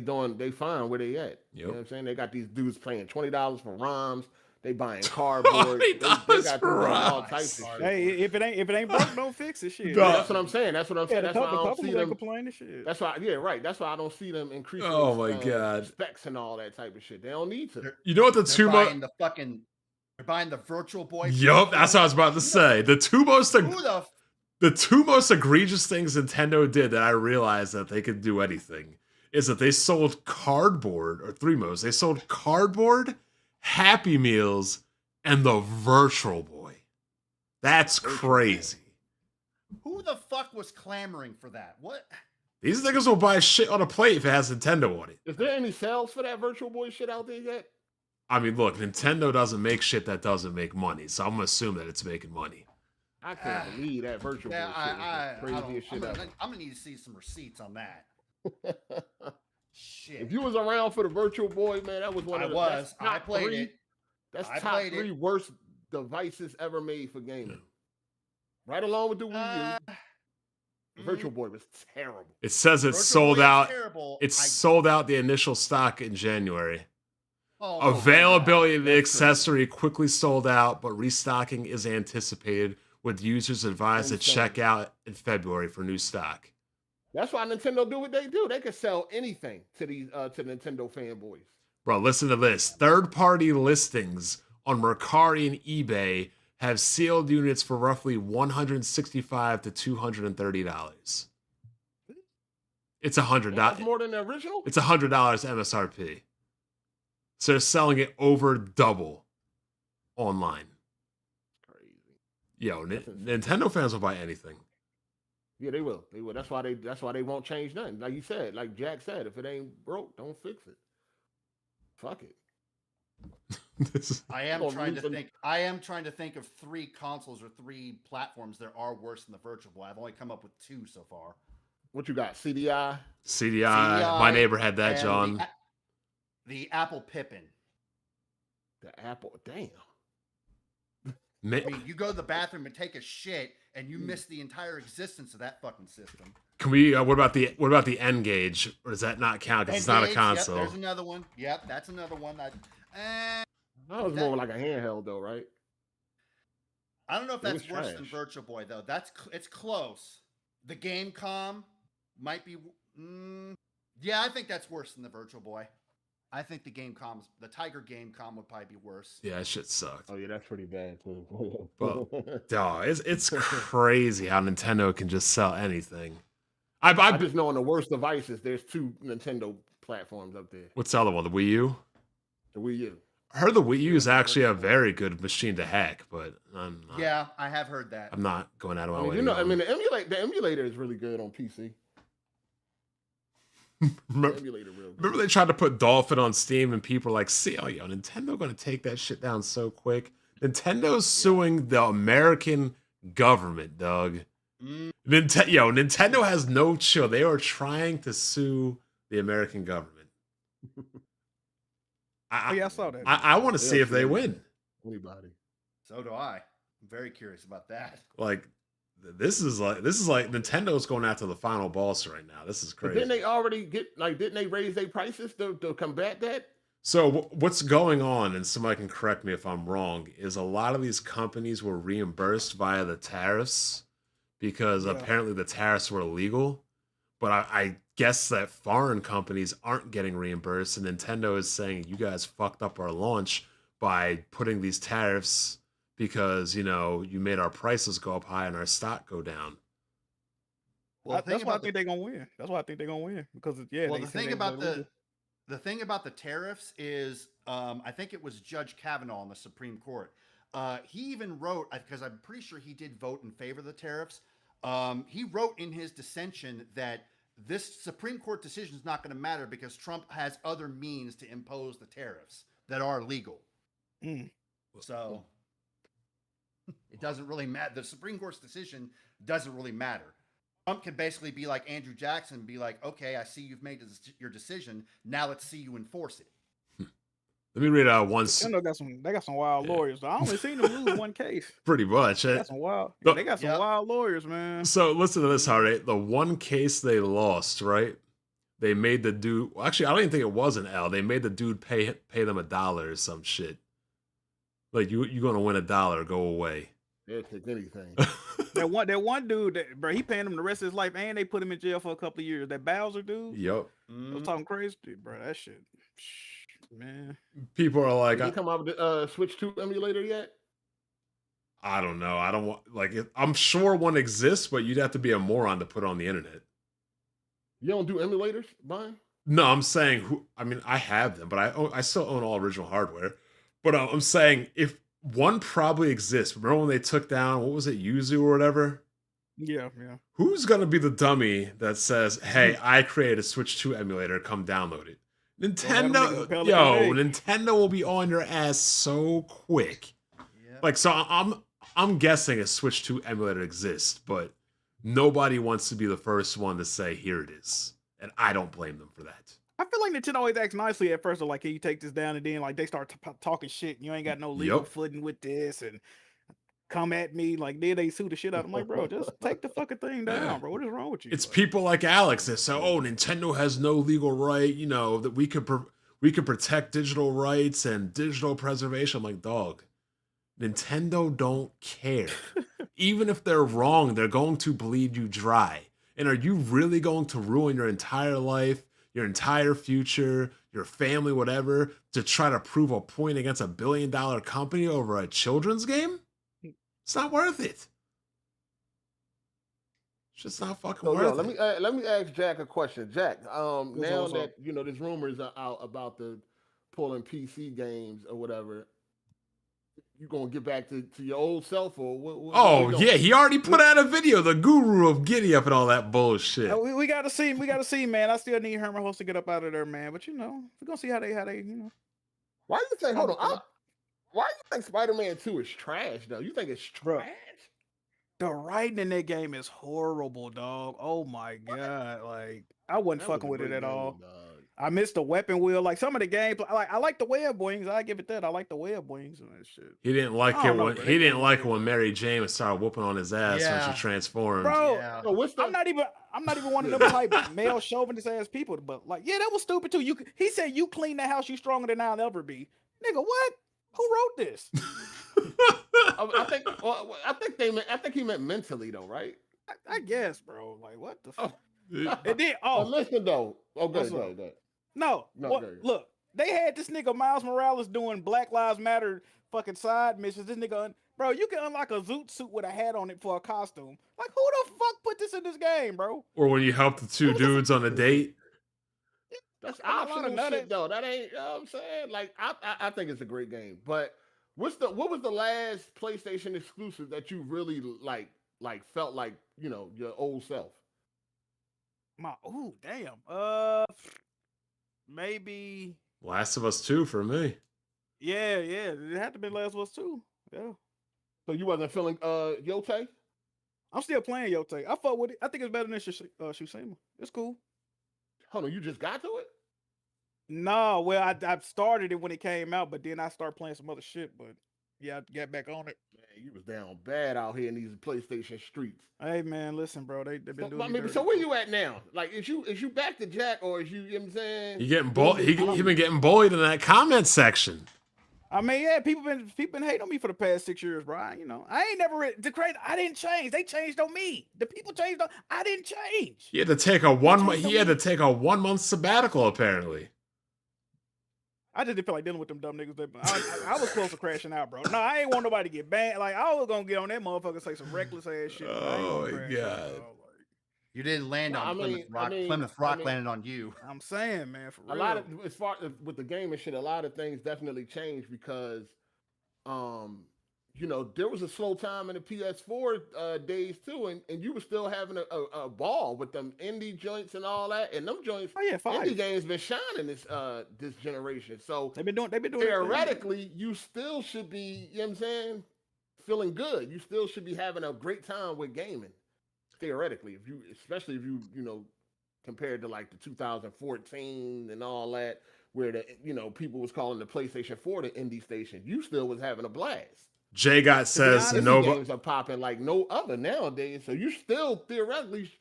fine where they at. You know Yep. what I'm saying? They got these dudes paying $20 for ROMs. They buying cardboard. they got $20 dudes for doing all ROMs. types of shit. Hey, if it ain't broke, don't fix it. Shit. Dog. Yeah, that's what I'm saying. That's what I'm saying. Yeah, That's why I the don't couple see ain't them. complaining. Shit. That's why, yeah, right. That's why I don't see them increasing. Oh my God. specs and all that type of shit. They don't need to. They're- You know what the They're two buying most? the fucking. They're buying the Virtual Boy. Yup, that's what I was about to say. The two most egregious things Nintendo did that I realized that they could do anything is that they sold cardboard, or three most. They sold cardboard, Happy Meals, and the Virtual Boy. That's crazy. Who the fuck was clamoring for that? What? These niggas will buy shit on a plate if it has Nintendo on it. Is there any sales for that Virtual Boy shit out there yet? I mean, look, Nintendo doesn't make shit that doesn't make money, so I'm gonna assume that it's making money. I can't believe that Virtual Yeah, Boy shit is the craziest shit ever. I'm gonna need to see some receipts on that. Shit. If you was around for the Virtual Boy, man, that was one I of the was. that's I top played three. it. That's I top played three it. worst devices ever made for gaming. Right along with the Wii U. The Virtual Boy was terrible. It says it's Virtual sold Boy is out. terrible. It's I- sold out the initial stock in January. Oh, my God. Availability of the That's crazy. accessory quickly sold out, but restocking is anticipated, with users advised to Insane. check out in February for new stock. That's why Nintendo do what they do. They can sell anything to these to Nintendo fanboys. Bro, listen to this. Third-party listings on Mercari and eBay have sealed units for roughly $165 to $230. It's That's $100. more than the original. It's $100 MSRP. So they're selling it over double online. Crazy. Yo, That's insane. Nintendo fans will buy anything. Yeah, they will. They will. That's why they won't change nothing. Like you said, like Jack said, if it ain't broke, don't fix it. Fuck it. I am Gonna trying to lose them. think. I am trying to think of 3 consoles or 3 platforms that are worse than the Virtual Boy. I've only come up with 2 so far. What you got? CDI. CDI, my neighbor had that, and John. The Apple Pippin. The Apple. Damn. Ma- I mean, you go to the bathroom and take a shit, and you miss the entire existence of that fucking system. Can we? What about the N gauge? Or does that not count? Because it's not a Engage, console. Yep, there's another one. Yep, that's another one. That was more like a handheld, though, right? I don't know if It was that's worse than trash. Virtual Boy though. It's close. The Gamecom might be. Yeah, I think that's worse than the Virtual Boy. I think the Tiger Gamecom would probably be worse. Yeah, that shit sucked. Oh yeah, that's pretty bad too. But dog, it's crazy how Nintendo can just sell anything. I just know on the worst devices, there's 2 Nintendo platforms up there. What's the other one? The Wii U? The Wii U. I heard the Wii U is actually a very good machine to hack, but I'm not, Yeah, I have heard that. I'm not going out of my I mean, way. you know, I mean, the emulator is really good on PC. Remember they tried to put Dolphin on Steam and people were like, see, oh, yo, Nintendo going to take that shit down so quick. Nintendo's suing the American government, dog. Nintendo has no chill. They are trying to sue the American government. I saw that. I want to see if they win. Anybody. So do I. I'm very curious about that. Like, this is like Nintendo's going after the final boss right now. This is crazy. But didn't they already didn't they raise their prices to combat that? So what's going on, and somebody can correct me if I'm wrong, is a lot of these companies were reimbursed via the tariffs because apparently the tariffs were illegal. But I guess that foreign companies aren't getting reimbursed, and Nintendo is saying, you guys fucked up our launch by putting these tariffs because, you made our prices go up high and our stock go down. Well, that's why I think they're gonna win. That's why I think they're gonna win because Well, the thing about the tariffs is, I think it was Judge Kavanaugh on the Supreme Court. He even wrote, because I'm pretty sure he did vote in favor of the tariffs. He wrote in his dissension that this Supreme Court decision is not going to matter because Trump has other means to impose the tariffs that are legal. So it doesn't really matter. The Supreme Court's decision doesn't really matter. Trump can basically be like Andrew Jackson and be like, okay, I see you've made your decision. Now let's see you enforce it. Let me read one. They got some wild lawyers. I only seen them lose one case. Pretty much. They got some wild lawyers, man. So listen to this, Hard8. The one case they lost, right? They made the dude. Well, actually, I don't even think it was an L. They made the dude pay them $1 or some shit. Like you're gonna win $1, go away. They'll take anything. that one dude, bro, he paying him the rest of his life, and they put him in jail for a couple of years. That Bowser dude. Yep. I was talking crazy, bro. That shit, man. People are like, Did you come out with the Switch 2 emulator yet? I don't know. I don't want I'm sure one exists, but you'd have to be a moron to put it on the internet. You don't do emulators, Brian? No, I'm saying I have them, but I still own all original hardware. But I'm saying if one probably exists. Remember when they took down, what was it, Yuzu or whatever? Yeah. Who's gonna be the dummy that says, "Hey, I created a Switch 2 emulator. Come download it"? Nintendo, Nintendo will be on your ass so quick. Yeah. Like, so I'm guessing a Switch 2 emulator exists, but nobody wants to be the first one to say, "Here it is," and I don't blame them for that. I feel like Nintendo always acts nicely at first. They're like, "Can you take this down?" And then like they start talking shit. And you ain't got no legal footing with this, and come at me like then they sue the shit out. I'm like, bro, just take the fucking thing down, bro. What is wrong with you? It's people like Alex that say, "Oh, Nintendo has no legal right. That we could protect digital rights and digital preservation." I'm like, dog, Nintendo don't care. Even if they're wrong, they're going to bleed you dry. And are you really going to ruin your entire life, your entire future, your family, whatever, to try to prove a point against $1 billion company over a children's game? It's not worth it. It's just not fucking worth it. Let me ask Jack a question. Jack, now that there's rumors out about the pulling PC games or whatever, you gonna get back to your old self or what he already put out a video, the guru of Giddy Up and all that bullshit. We gotta see, man. I still need Herman Host to get up out of there, man. But we're gonna see how they Why you think? Hold on. Why you think Spider-Man 2 is trash though? You think it's trash? The writing in that game is horrible, dog. Oh my god, like I wasn't fucking with it at all. I missed the weapon wheel. Like some of the gameplay, I like the web wings. I give it that. I like the web wings and that shit. He didn't like it when Mary Jane started whooping on his ass when she transformed. Bro, I'm not even one of them type male chauvinist ass people. But like, that was stupid too. He said you clean the house, you stronger than I'll ever be. Nigga, what? Who wrote this? I think he meant mentally though, right? I guess, bro. Like what the fuck? Listen though. Oh, go ahead. No, look, They had this nigga Miles Morales doing Black Lives Matter fucking side missions. This nigga, bro, you can unlock a zoot suit with a hat on it for a costume. Like, who the fuck put this in this game, bro? Or when you help the two dudes on a date. That's I mean, a lot of optional shit nutted- though. That ain't, you know what I'm saying? Like, I think it's a great game. But what was the last PlayStation exclusive that you really like felt like, you know, your old self? Ooh, damn. Maybe. Last of Us 2 for me. Yeah. It had to be Last of Us 2. Yeah. So you wasn't feeling Yote? I'm still playing Yote. I fuck with it. I think it's better than Tsushima. It's cool. Hold on, you just got to it? No, well, I started it when it came out, but then I started playing some other shit. But yeah, I got back on it. Man, you was down bad out here in these PlayStation streets. Hey man, listen, bro, they've been doing. I mean, so where you at now? Like, is you back to Jack, or is you know what I'm saying? He getting he been getting bullied in that comment section. I mean, yeah, people been hating on me for the past 6 years, bro. I ain't never the crazy. I didn't change. They changed on me. The people changed on. I didn't change. He had to take a 1 month. He had to take a 1 month sabbatical apparently. I just didn't feel like dealing with them dumb niggas. I was close to crashing out, bro. No, I ain't want nobody to get banned. Like, I was gonna get on that motherfucker and say some reckless ass shit. But I ain't Oh gonna my crash out, God. bro. Like, You didn't land on Plymouth Rock. Plymouth Rock landed on you. I'm saying, man, for real. A lot of, as far as with the game and shit, a lot of things definitely changed because, you know, there was a slow time in the PS4 days too, and you were still having a ball with them indie joints and all that, and them joints. Oh yeah, fine. Indie games been shining this generation, so They've been doing. theoretically, you still should be, you know what I'm saying, feeling good. You still should be having a great time with gaming. Theoretically, especially if you know, compared to like the 2014 and all that, where people was calling the PlayStation 4 the indie station, you still was having a blast. J-Got says games are popping like no other nowadays, so you still theoretically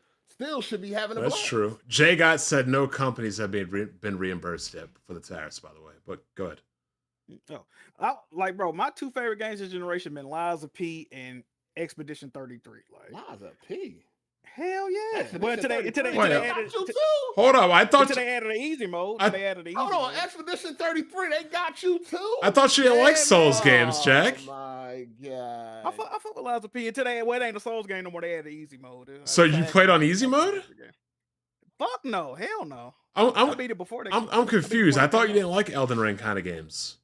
should be having a blast. That's true. J-Got said no companies have been reimbursed yet for the tariffs, by the way. But go ahead. Oh, bro, my two favorite games this generation been Lies of P and Expedition 33. Like Lies of P. Hell yeah! Well, today added. Hold on, I thought they added an easy mode. They added an easy Hold on, mode. Expedition 33. They got you too. I thought you didn't like Souls games, Jack. Oh my god! I fuck with Lies of P. Today, it ain't a Souls game no more. They added easy mode. So you played on easy mode? Fuck no, hell no. I beat it before. I'm confused. I thought you didn't like Elden Ring kind of games.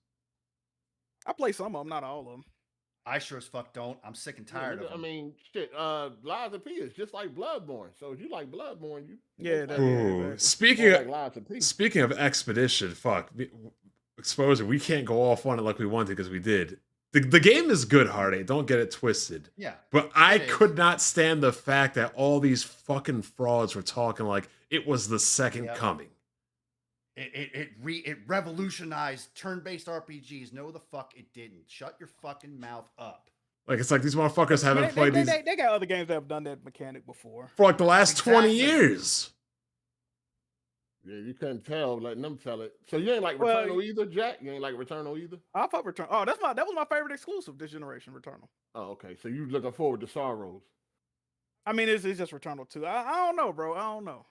I play some of them, not all of them. I sure as fuck don't. I'm sick and tired of them. I mean, shit. Lies of P is just like Bloodborne. So if you like Bloodborne, Speaking of Expedition, fuck, Exposure. We can't go off on it like we wanted because we did. The game is good, Hard8. Don't get it twisted. Yeah. But I could not stand the fact that all these fucking frauds were talking like it was the second coming. It revolutionized turn-based RPGs. No, the fuck it didn't. Shut your fucking mouth up. Like, it's like these motherfuckers haven't played these. They got other games that have done that mechanic before. For like the last 20 years. Yeah, you couldn't tell, letting them tell it. So you ain't like Returnal either, Jack? You ain't like Returnal either? I fuck Returnal. Oh, that was my favorite exclusive this generation, Returnal. Oh, okay. So you looking forward to Sorrows? I mean, it's just Returnal 2. I don't know, bro. I don't know.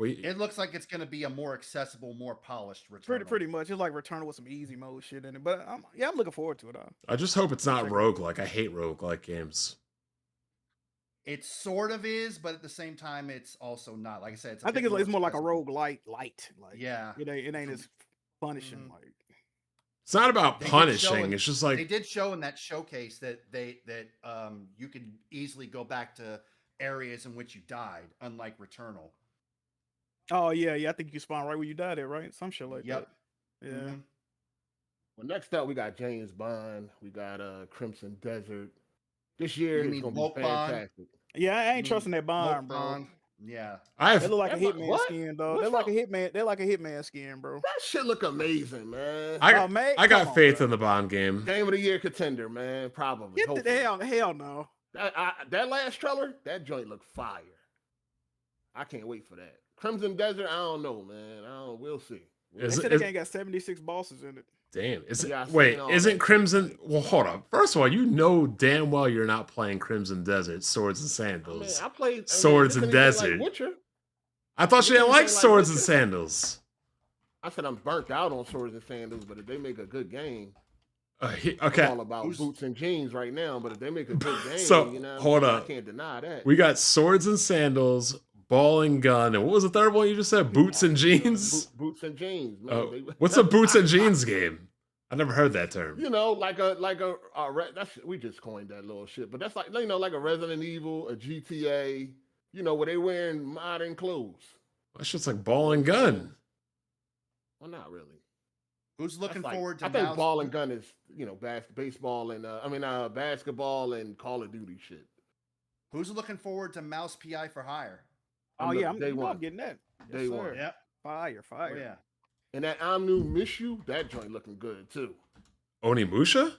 It looks like it's going to be a more accessible, more polished Returnal. Pretty much. It's like Returnal with some easy mode shit in it. But I'm looking forward to it. I just hope it's not roguelike. I hate roguelike games. It sort of is, but at the same time, it's also not. Like I said, I think it's more like a roguelite light. Like, yeah, it ain't as punishing. Like, it's not about punishing. It's just like they did show in that showcase that you can easily go back to areas in which you died, unlike Returnal. Oh yeah. I think you spawn right where you died at, right? Some shit like that. Yeah. Mm-hmm. Well, next up we got James Bond. We got Crimson Desert. This year is gonna be fantastic. Yeah, I ain't trusting that Bond, bro. Yeah, they look like a Hitman skin, though. They're like a Hitman. They're like a Hitman skin, bro. That shit look amazing, man. I got faith in the Bond game. Game of the year contender, man. Probably. Get the hell no. That last trailer, that joint looked fire. I can't wait for that. Crimson Desert, I don't know, man. We'll see. They said the game got 76 bosses in it. Damn. Isn't Crimson... Well, hold on. First of all, you know damn well you're not playing Crimson Desert, Swords and Sandals. I played Swords and Desert. Like Witcher. I thought you didn't like Swords and Sandals. I said I'm burnt out on Swords and Sandals, but if they make a good game, Okay. it's all about boots and jeans right now. But if they make a good game, So, you know, hold I up. can't deny that. We got Swords and Sandals, Ball and Gun, and what was the third one you just said? Boots and Jeans? Boots and jeans, man. Oh, what's a Boots and Jeans game? I never heard that term. You know, that's we just coined that little shit, but that's like, you know, like a Resident Evil, a GTA, you know, where they wearing modern clothes. That shit's like Ball and Gun. Well, not really. Who's looking forward to? I think Ball and Gun is, you know, baseball and basketball and Call of Duty shit. Who's looking forward to Mouse PI for Hire? Oh yeah, I'm Day one. getting that. Day one. Yep. Fire. Oh, yeah. And that Omnu Miss You, that joint looking good too. Onimusha?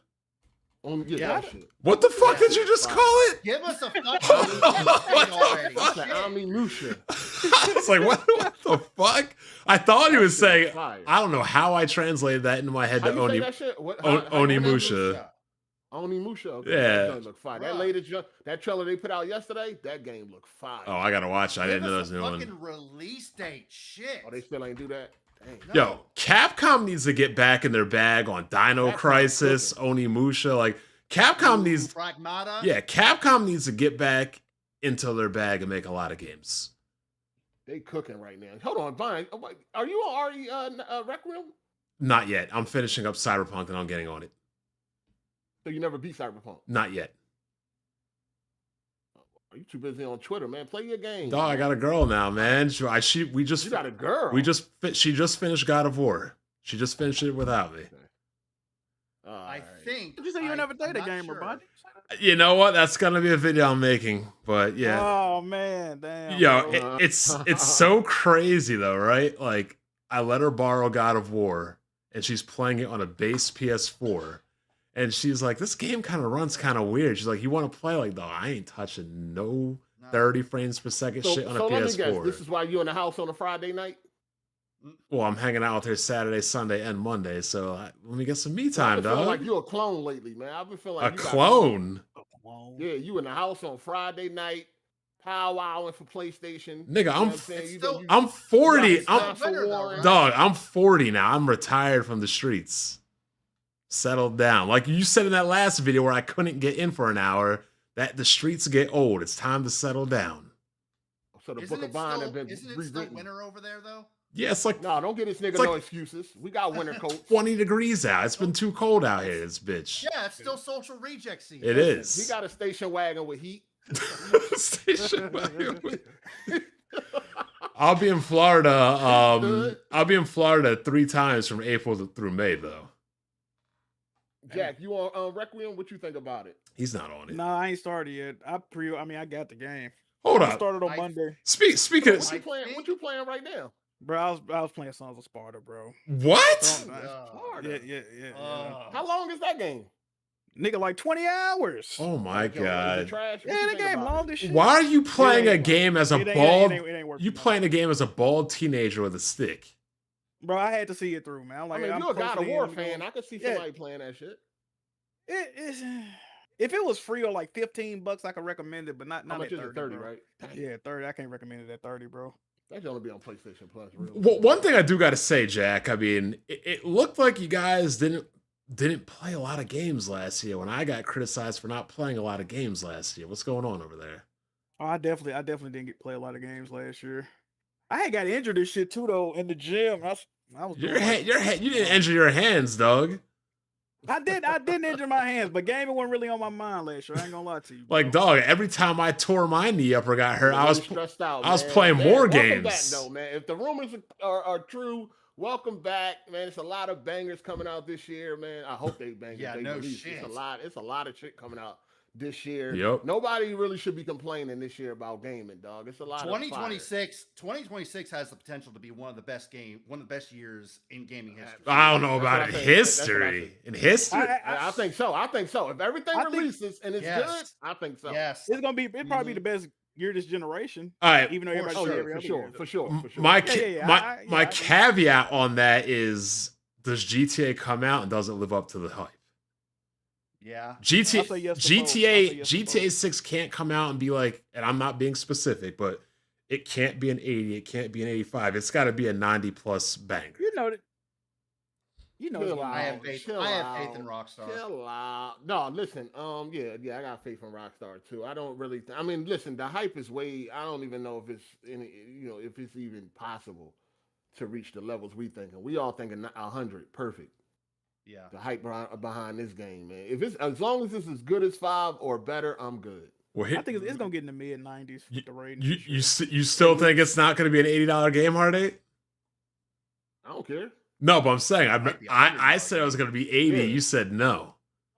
That shit. What the fuck did you just call it? Give us a fucking already. That's the Omnimusha. It's like, what the fuck? I thought he was saying, Fire. I don't know how I translated that into my head How to you say Oni. that shit? Onimusha. Onimusha. Okay. Yeah. That joint look fire. That latest, that trailer they put out yesterday, that game looked fire. Oh, I gotta watch it. I didn't know there was a new fucking one. release date. Shit. Oh, they still ain't do that? Dang. No. Yo, Capcom needs to get back in their bag on Dino Capcom's Crisis, Onimusha. Like, Capcom needs... Pragmata. Yeah, Capcom needs to get back into their bag and make a lot of games. They cooking right now. Hold on, Vine. Are you already Requiem? Not yet. I'm finishing up Cyberpunk and I'm getting on it. So you never beat Cyberpunk? Not yet. Are you too busy on Twitter, man? Play your game. Dog, I got a girl now, man. We just You got a girl. She just finished God of War. She just finished it without me. I think. Did you say you never I'm dated a not gamer, sure. bud? You know what? That's gonna be a video I'm making. But yeah. Oh man, damn. Yo, bro. it's so crazy though, right? Like, I let her borrow God of War, and she's playing it on a base PS4. And she's like, this game kind of runs kind of weird. She's like, you want to play? Like, no, I ain't touching no 30 frames per second shit on a let me guess, PS4. this is why you in the house on a Friday night? Well, I'm hanging out with her Saturday, Sunday, and Monday. So let me get some me time, I've been feeling dog. like you a clone lately, man. I've been feeling like A you got clone? Yeah, you in the house on Friday night, powwowing for PlayStation. Nigga, You know what I'm saying? I'm 40. Right? Dog, I'm 40 now. I'm retired from the streets. Settled down. Like you said in that last video where I couldn't get in for an hour, that the streets get old. It's time to settle down. So the Book of Bond have been Isn't it still rewritten. winter over there though? Yeah, it's like, No, don't get this nigga like no excuses. We got winter coats. 20 degrees out. It's been too cold out here, this bitch. Yeah, it's still social reject season. It is. He got a station wagon with heat. Station wagon. I'll be in Florida. I'll be in Florida 3 times from April through May, though. Jack, you on Requiem? What you think about it? He's not on it. No, I ain't started yet. I got the game. Hold I up. started on Monday. Speaking of What you playing right now? Bro, I was playing Sons of Sparta, bro. what? Yeah. How long is that game? Nigga, like 20 hours. Oh my Is it god. trash? What Yeah, you the think game about long it? as shit. Why are you playing a game as a It ain't- bald? it ain't worth You it, no. playing a game as a bald teenager with a stick? Bro, I had to see it through, man. I'm like, I mean, I'm you're a God of close to War the end, fan. I could see Yeah. somebody playing that shit. It is. If it was free or like $15, I could recommend it, but not How much at is 30, it? 30, bro. right? Yeah, 30. I can't recommend it at 30, bro. That should only be on PlayStation Plus. Really. Well, one thing I do got to say, Jack. I mean, it looked like you guys didn't play a lot of games last year. When I got criticized for not playing a lot of games last year, what's going on over there? Oh, I definitely didn't play a lot of games last year. I had got injured this shit too though in the gym. I was You doing like- didn't injure your hands, dog. I didn't injure my hands, but gaming wasn't really on my mind last year. I ain't gonna lie to you. Like, bro. dog, every time I tore my knee up or got hurt, You're I was really stressed out. I was man. playing Man, more welcome games. Back, though, man. If the rumors are true, welcome back, man. It's a lot of bangers coming out this year, man. I hope they bangers. Yeah, they no release. shit. It's a lot of shit coming out this year. Yep. Nobody really should be complaining this year about gaming, dog. It's a lot. 2026 has the potential to be one of the best years in gaming history. I don't know That's about what it. I think. That's what I History. think. In history? I think so. I think so. If everything I think- releases and it's Yes. good, I think so. Yes. It's probably be the best year this generation. All right. Even though For everybody Oh say yeah, every for other sure, year. for sure, for sure. My I think- caveat on that is, does GTA come out and doesn't live up to the hype? Yeah. I'll say yes to both. I'll say yes to GTA 6 can't come out and be like, and I'm not being specific, but It can't be an 80. It can't be an 85. It's got to be a 90 plus banger. You know that. You know, Chill it's I have out, faith. chill I have faith in out, Rockstar. Chill out. No, listen. Yeah, I got faith in Rockstar too. I don't really. I mean, listen. The hype is way. I don't even know if it's if it's even possible to reach the levels we thinking. We all thinking 100, perfect. Yeah. The hype behind this game, man. If it's as long as it's as good as 5 or better, I'm good. Well, I think it's gonna get in the mid 90s with the ratings. You still think it's not going to be an $80 game, Hard8? I don't care. No, but I'm saying might be a I $100 said it was going to be 80. Yeah. You said no.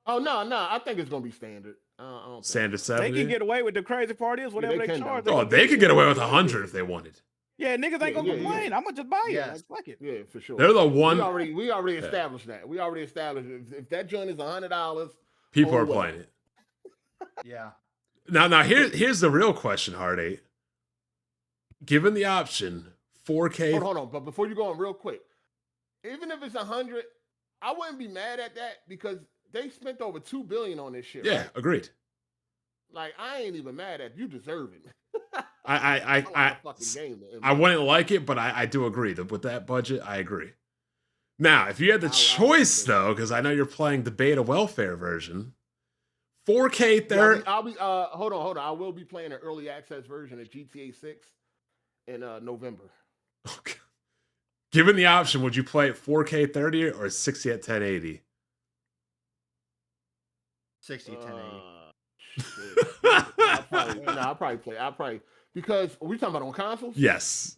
Oh no. I think it's gonna be standard. I don't think- Standard They 70. can get away with the crazy part is whatever they they can, charge. though. Oh, they could get away with 100 if they wanted. Yeah, niggas ain't gonna Yeah, complain. I'm gonna just buy it. Yes. Like, fuck it. Yeah, for sure. They're the one We already established that. We already established if that joint is $100. people are what? playing it. Yeah. Now here's the real question, Hard8. Given the option, 4K. Hold on. But before you go on, real quick, even if it's 100, I wouldn't be mad at that because they spent over $2 billion on this shit. Yeah, right? agreed. Like I ain't even mad at you. Deserve it. I want a fucking game, man. I wouldn't like it, but I do agree that with that budget, I agree. Now, if you had the I choice, agree. though, because I know you're playing the beta welfare version, 4K 30. I'll be hold on. I will be playing an early access version of GTA 6 in November. Okay. Given the option, would you play it 4K 30 or 60 at 1080? 60 1080. Shit. I'll probably play. Because we talking about on consoles? Yes.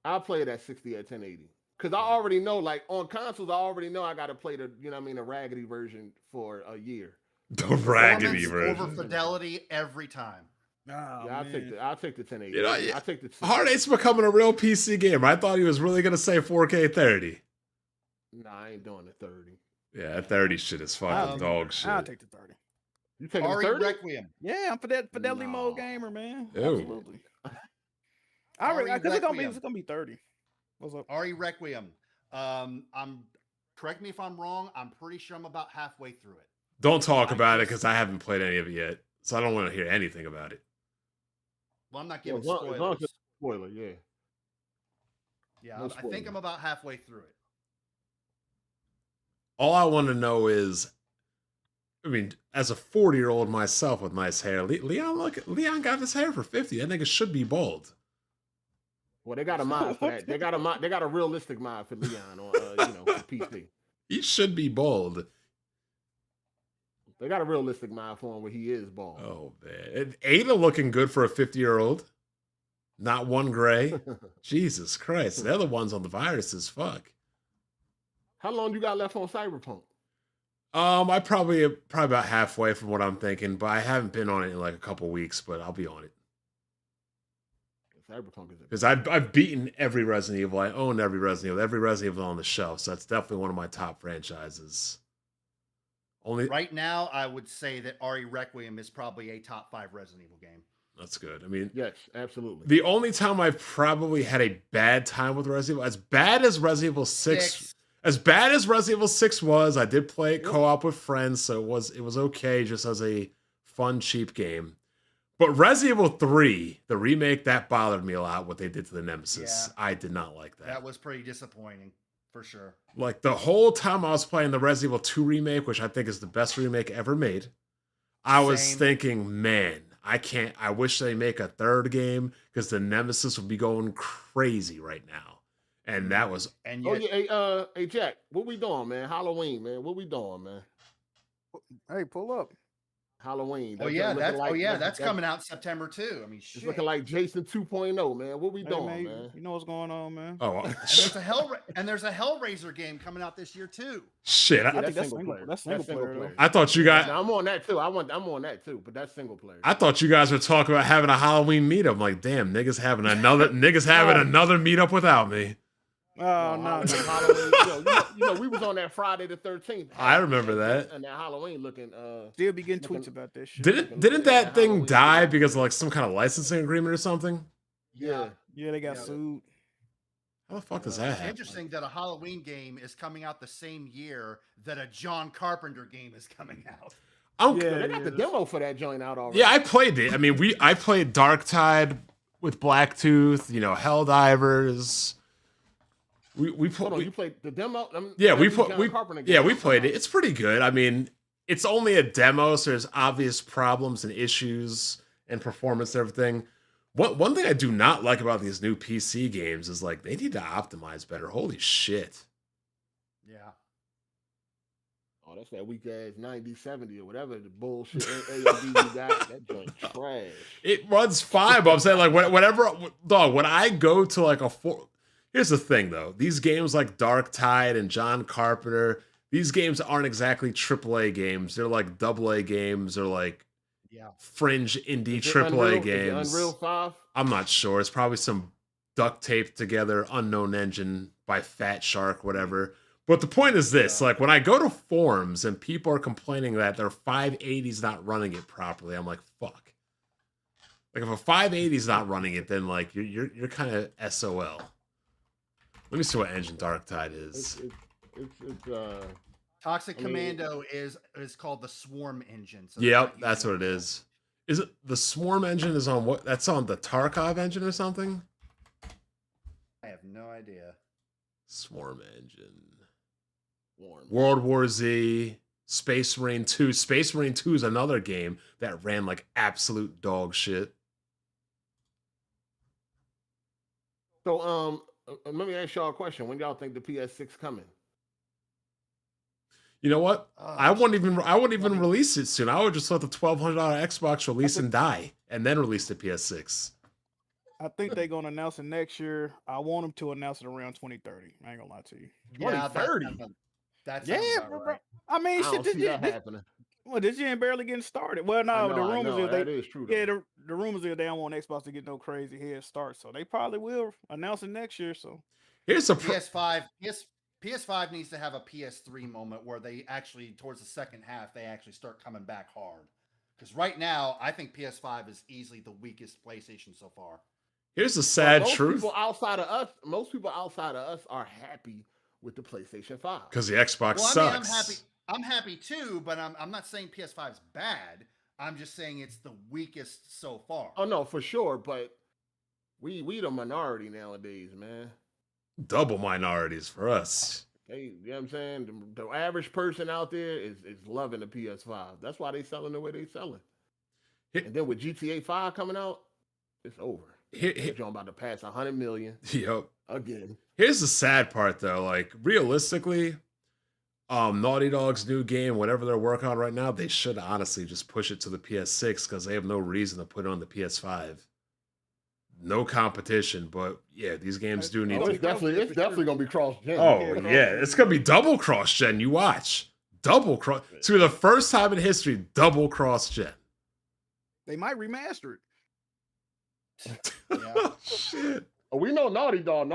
I'll play it at 60 at 1080. Because I already know, like on consoles, I already know I got to play the, a raggedy version for a year. The raggedy Performance version. over fidelity every time. Oh, Yeah, I'll take the 1080. You know, yeah. I'll take the Hard8's becoming a real PC gamer. I thought he was really going to say 4K 30. Nah, I ain't doing the 30. Yeah, that 30 shit is fucking dog shit. I'll take the 30. You taking the Ari 30? Requiem. Yeah, I'm for that fidelity No. mode gamer, man. Ew. Absolutely. I Ari because it's Requiem. gonna be 30. What's up? Ari Requiem. Correct me if I'm wrong. I'm pretty sure I'm about halfway through it. Don't talk about it because I haven't played any of it yet. So I don't want to hear anything about it. Well, I'm not Yeah, giving as long as spoilers. it's a spoiler, yeah. Yeah, no I think spoilers. I'm about halfway through it. All I want to know is, I mean, as a 40-year-old myself with nice hair, Leon got his hair for 50. That nigga should be bald. Well, they got a mod for that. They got a realistic mod for Leon on for PC. He should be bald. They got a realistic mod for him where he is bald. Oh, man. Ada looking good for a 50-year-old. Not one gray. Jesus Christ. The other one's on the viruses. Fuck. How long you got left on Cyberpunk? I probably about halfway from what I'm thinking, but I haven't been on it in like a couple weeks, but I'll be on it. Cyberpunk is Because I've beaten every Resident Evil. I own every Resident Evil on the shelf, so that's definitely one of my top franchises. Right now, I would say that Ari Requiem is probably a top 5 Resident Evil game. That's good. I mean, yes, absolutely. the only time I've probably had a bad time with Resident Evil, as bad as Resident Evil 6 was, I did play it co-op with friends, so it was okay just as a fun, cheap game. But Resident Evil 3, the remake, that bothered me a lot, what they did to the Nemesis. Yeah. I did not like that. That was pretty disappointing, for sure. Like, the whole time I was playing the Resident Evil 2 remake, which I think is the best remake ever made, I was Same. thinking, man, I wish they make a third game, because the Nemesis would be going crazy right now. And that was... And Oh yet, yeah, hey Jack, what we doing, man? Halloween, man. What we doing, man? Hey, pull up. Halloween. that's coming out September too. I mean, It's shit. looking like Jason 2.0, man. What we Hey, doing, man? You know what's going on, man. Oh, And there's a Hellraiser game coming out this year too. shit. Yeah, I think that's that's single player. That's single player. I thought you guys... Now, I'm on that too. I'm on that too, but that's single player. I thought you guys were talking about having a Halloween meetup. I'm like, damn, niggas having another meetup without me. Oh no. Halloween, we was on that Friday the 13th. I remember that. And that Halloween looking. Still be getting tweets about that shit. Didn't that thing die because of like some kind of licensing agreement or something? Yeah. Yeah, they got sued. How the fuck does that It's happen? interesting that a Halloween game is coming out the same year that a John Carpenter game is coming out. I'm, Yeah. They got the demo for that joint out already. Yeah, I played it. I mean, I played Dark Tide with Blacktooth, you know, Helldivers. We Hold on, you played the demo? Yeah, we John put we Carpenter yeah game. we played it. It's pretty good. I mean, it's only a demo, so there's obvious problems and issues and performance and everything. One thing I do not like about these new PC games is like they need to optimize better. Holy shit. Yeah. Oh, that's that weak ass 9070 or whatever the bullshit AMD you got. That joint trash. It runs fine, but I'm saying like whenever dog, when I go to like a four. Here's the thing though, these games like Dark Tide and John Carpenter, these games aren't exactly AAA games. They're like AA games or like Yeah. fringe indie Is it AAA Unreal? Is it games. Unreal 5? I'm not sure. It's probably some duct taped together unknown engine by Fat Shark, whatever. But the point is this: like when I go to forums and people are complaining that their 580's not running it properly, I'm like, fuck. Like if a 580's not running it, then like you're kind of SOL. Let me see what engine Dark Tide is. It's Toxic I mean- Commando is called the Swarm engine. So Yep, that's what it is. Is it the Swarm engine is on what? That's on the Tarkov engine or something? I have no idea. Swarm engine. warm. World War Z, Space Marine 2. Space Marine 2 is another game that ran like absolute dog shit. So let me ask y'all a question. When y'all think the PS6 coming? You know what? Oh, I wouldn't even release it soon. I would just let the $1,200 Xbox release and die, and then release the PS6. I think they're gonna announce it next year. I want them to announce it around 2030. I ain't gonna lie to you. Yeah, 2030. That's Yeah, about bro. right. I mean, I shit. don't see that happening. Well, this year ain't barely getting started. Well, no, the I rumors know, is that they. is true. Though. Yeah, the rumors is they don't want Xbox to get no crazy head start, so they probably will announce it next year. So Here's a PS5 needs to have a PS3 moment where they actually, towards the second half, they actually start coming back hard. Because right now, I think PS5 is easily the weakest PlayStation so far. Here's the sad most truth. People outside of us are happy with the PlayStation 5. Because the Xbox Well, I mean, sucks. I'm happy too, but I'm not saying PS5 is bad. I'm just saying it's the weakest so far. Oh no, for sure, but we the minority nowadays, man. Double minorities for us. Hey, you know what I'm saying? The average person out there is loving the PS5. That's why they selling the way they selling. And then with GTA 5 coming out, it's over. That joint about to pass 100 million Yep. again. Here's the sad part though. Like realistically, Naughty Dog's new game, whatever they're working on right now, they should honestly just push it to the PS6 because they have no reason to put it on the PS5. No competition, but yeah, these games do need Oh, to. it's definitely gonna be cross-gen. Oh yeah, it's gonna be double cross-gen. You watch, double cross. It's gonna be the first time in history double cross-gen. they might remaster it. Yeah. Shit. Oh, we know Naughty Dog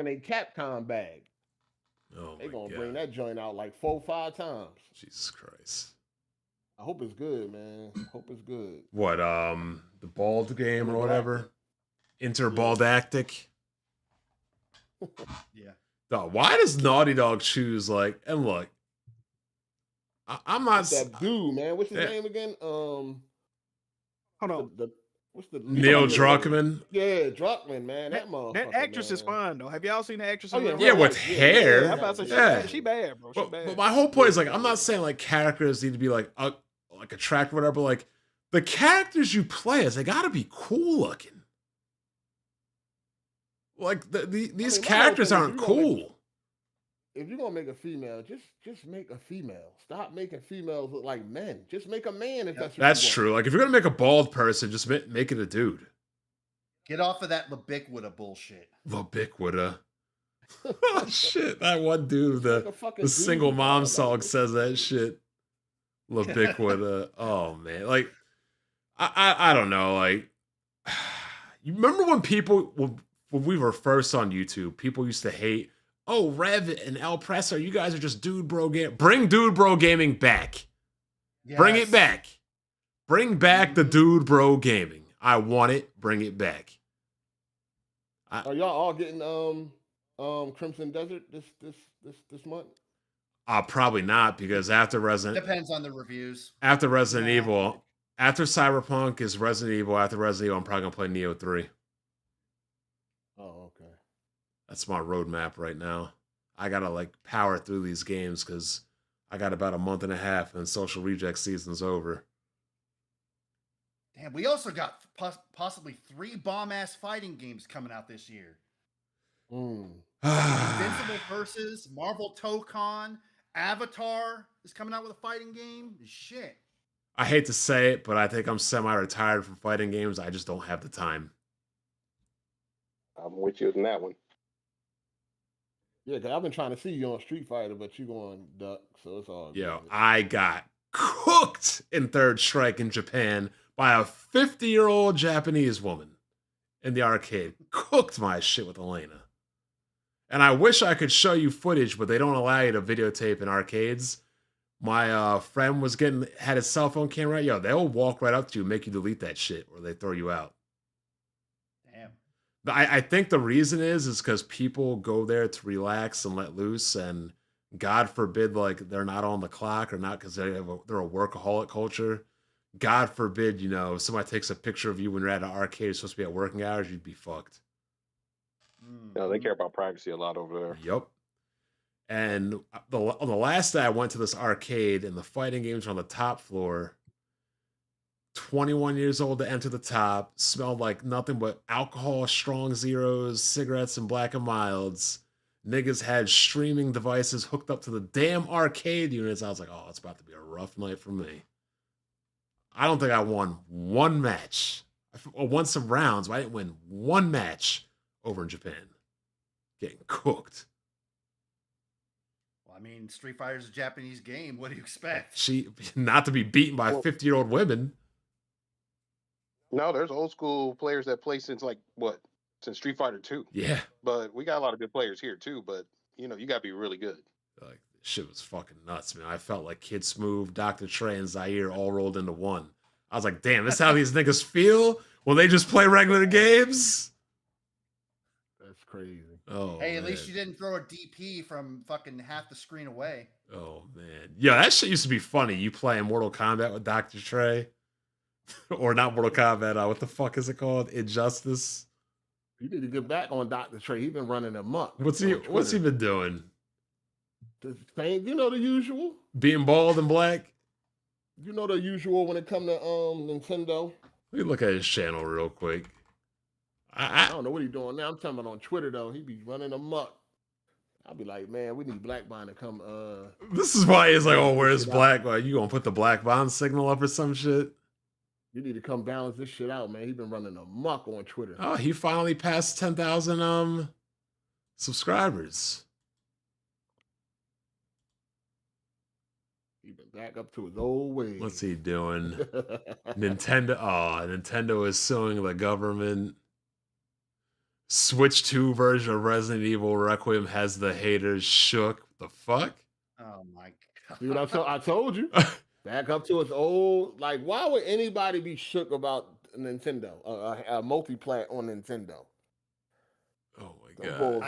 in a Capcom bag. Oh They my gonna god. bring that joint out like 4-5 times. Jesus Christ. I hope it's good, man. Hope it's good. What? The bald game or Intergalactic. whatever. Interbaldactic. Yeah. Dog, why does Naughty Dog choose like? And look, I'm not. That dude, man. What's his Yeah. name again? Hold on. What's the Neil Druckmann. Yeah, Druckmann, man. That motherfucker. That actress is man. fine though. Have y'all seen the actress? Oh, in yeah, real Yeah, life? with hair. I'm about to say Yeah. she bad, bro. She But bad. my whole point is like, I'm not saying like characters need to be like attractive, or whatever. But like the characters you play as, they gotta be cool looking. Like these my whole characters thing is aren't you gonna make- cool. If you're gonna make a female, just make a female. Stop making females look like men. Just make a man if that's what That's you want. true. Like if you're gonna make a bald person, just make it a dude. Get off of that Labiquita bullshit. Labiquita. Oh shit! That one dude, Make a fucking the dude, single bro. mom Like, song says that shit. Labiquita. Oh man, like I don't know. Like you remember when when we were first on YouTube, people used to hate. Oh, Rev and El Presso, you guys are just dude bro game. Bring dude bro gaming back. Bring it Yes. back. Bring back the dude bro gaming. I want it. Bring it back. Are y'all all getting Crimson Desert this month? Probably not because after Depends on the reviews. Resident Nah. Evil, after Cyberpunk is Resident Evil. After Resident Evil, I'm probably gonna play Neo 3. That's my roadmap right now. I gotta like power through these games because I got about a month and a half and social reject season's over. Damn, we also got possibly 3 bomb-ass fighting games coming out this year. Invincible versus Marvel Tokon, Avatar is coming out with a fighting game. Shit. I hate to say it, but I think I'm semi-retired from fighting games. I just don't have the time. I'm with you on that one. Yeah, because I've been trying to see you on Street Fighter, but you going duck, so it's all Yo, good. I got cooked in Third Strike in Japan by a 50-year-old Japanese woman in the arcade. Cooked my shit with Elena. And I wish I could show you footage, but they don't allow you to videotape in arcades. My friend had his cell phone camera. Yo, they'll walk right up to you and make you delete that shit, or they throw you out. Damn. I think the reason is because people go there to relax and let loose, and God forbid, like they're not on the clock or not because they're a workaholic culture. God forbid, if somebody takes a picture of you when you're at an arcade, you're supposed to be at working hours, you'd be fucked. No, they care about privacy a lot over there. Yep. And on the last day I went to this arcade, and the fighting games were on the top floor. 21 years old to enter the top, smelled like nothing but alcohol, strong zeros, cigarettes, and black and milds. Niggas had streaming devices hooked up to the damn arcade units. I was like, oh, it's about to be a rough night for me. I don't think I won one match. I won some rounds, but I didn't win one match over in Japan. Getting cooked. Well, I mean, Street Fighter's a Japanese game. What do you expect? Not to be beaten by 50-year-old women. No, there's old school players that play since since Street Fighter 2. Yeah. But we got a lot of good players here too, but you got to be really good. Like, shit was fucking nuts, man. I felt like Kid Smooth, Dr. Trey, and Zaire all rolled into one. I was like, damn, this is how these niggas feel when they just play regular games? That's crazy. Oh, hey, at man. least you didn't throw a DP from fucking half the screen away. Oh, man. Yeah, that shit used to be funny. You playing Mortal Kombat with Dr. Trey. Or not Mortal Kombat. What the fuck is it called? Injustice? You need to get back on Dr. Trey. He's been running amok. What's he been doing? The same, the usual. Being bald and black? You know the usual when it comes to Nintendo. Let me look at his channel real quick. I don't know what he's doing now. I'm talking about on Twitter though. He be running amok. I'll be like, man, we need Black Bond to come. This is why he's like, oh, where's Black Bond? You gonna put the Black Bond signal up or some shit? You need to come balance this shit out, man. He's been running amok on Twitter. Oh, he finally passed 10,000 subscribers. He's been back up to his old ways. What's he doing? Nintendo is suing the government. Switch 2 version of Resident Evil Requiem has the haters shook. The fuck? Oh my god. See what I told you? Back up to its old. Like, why would anybody be shook about Nintendo? A multi-plat on Nintendo. Oh my god.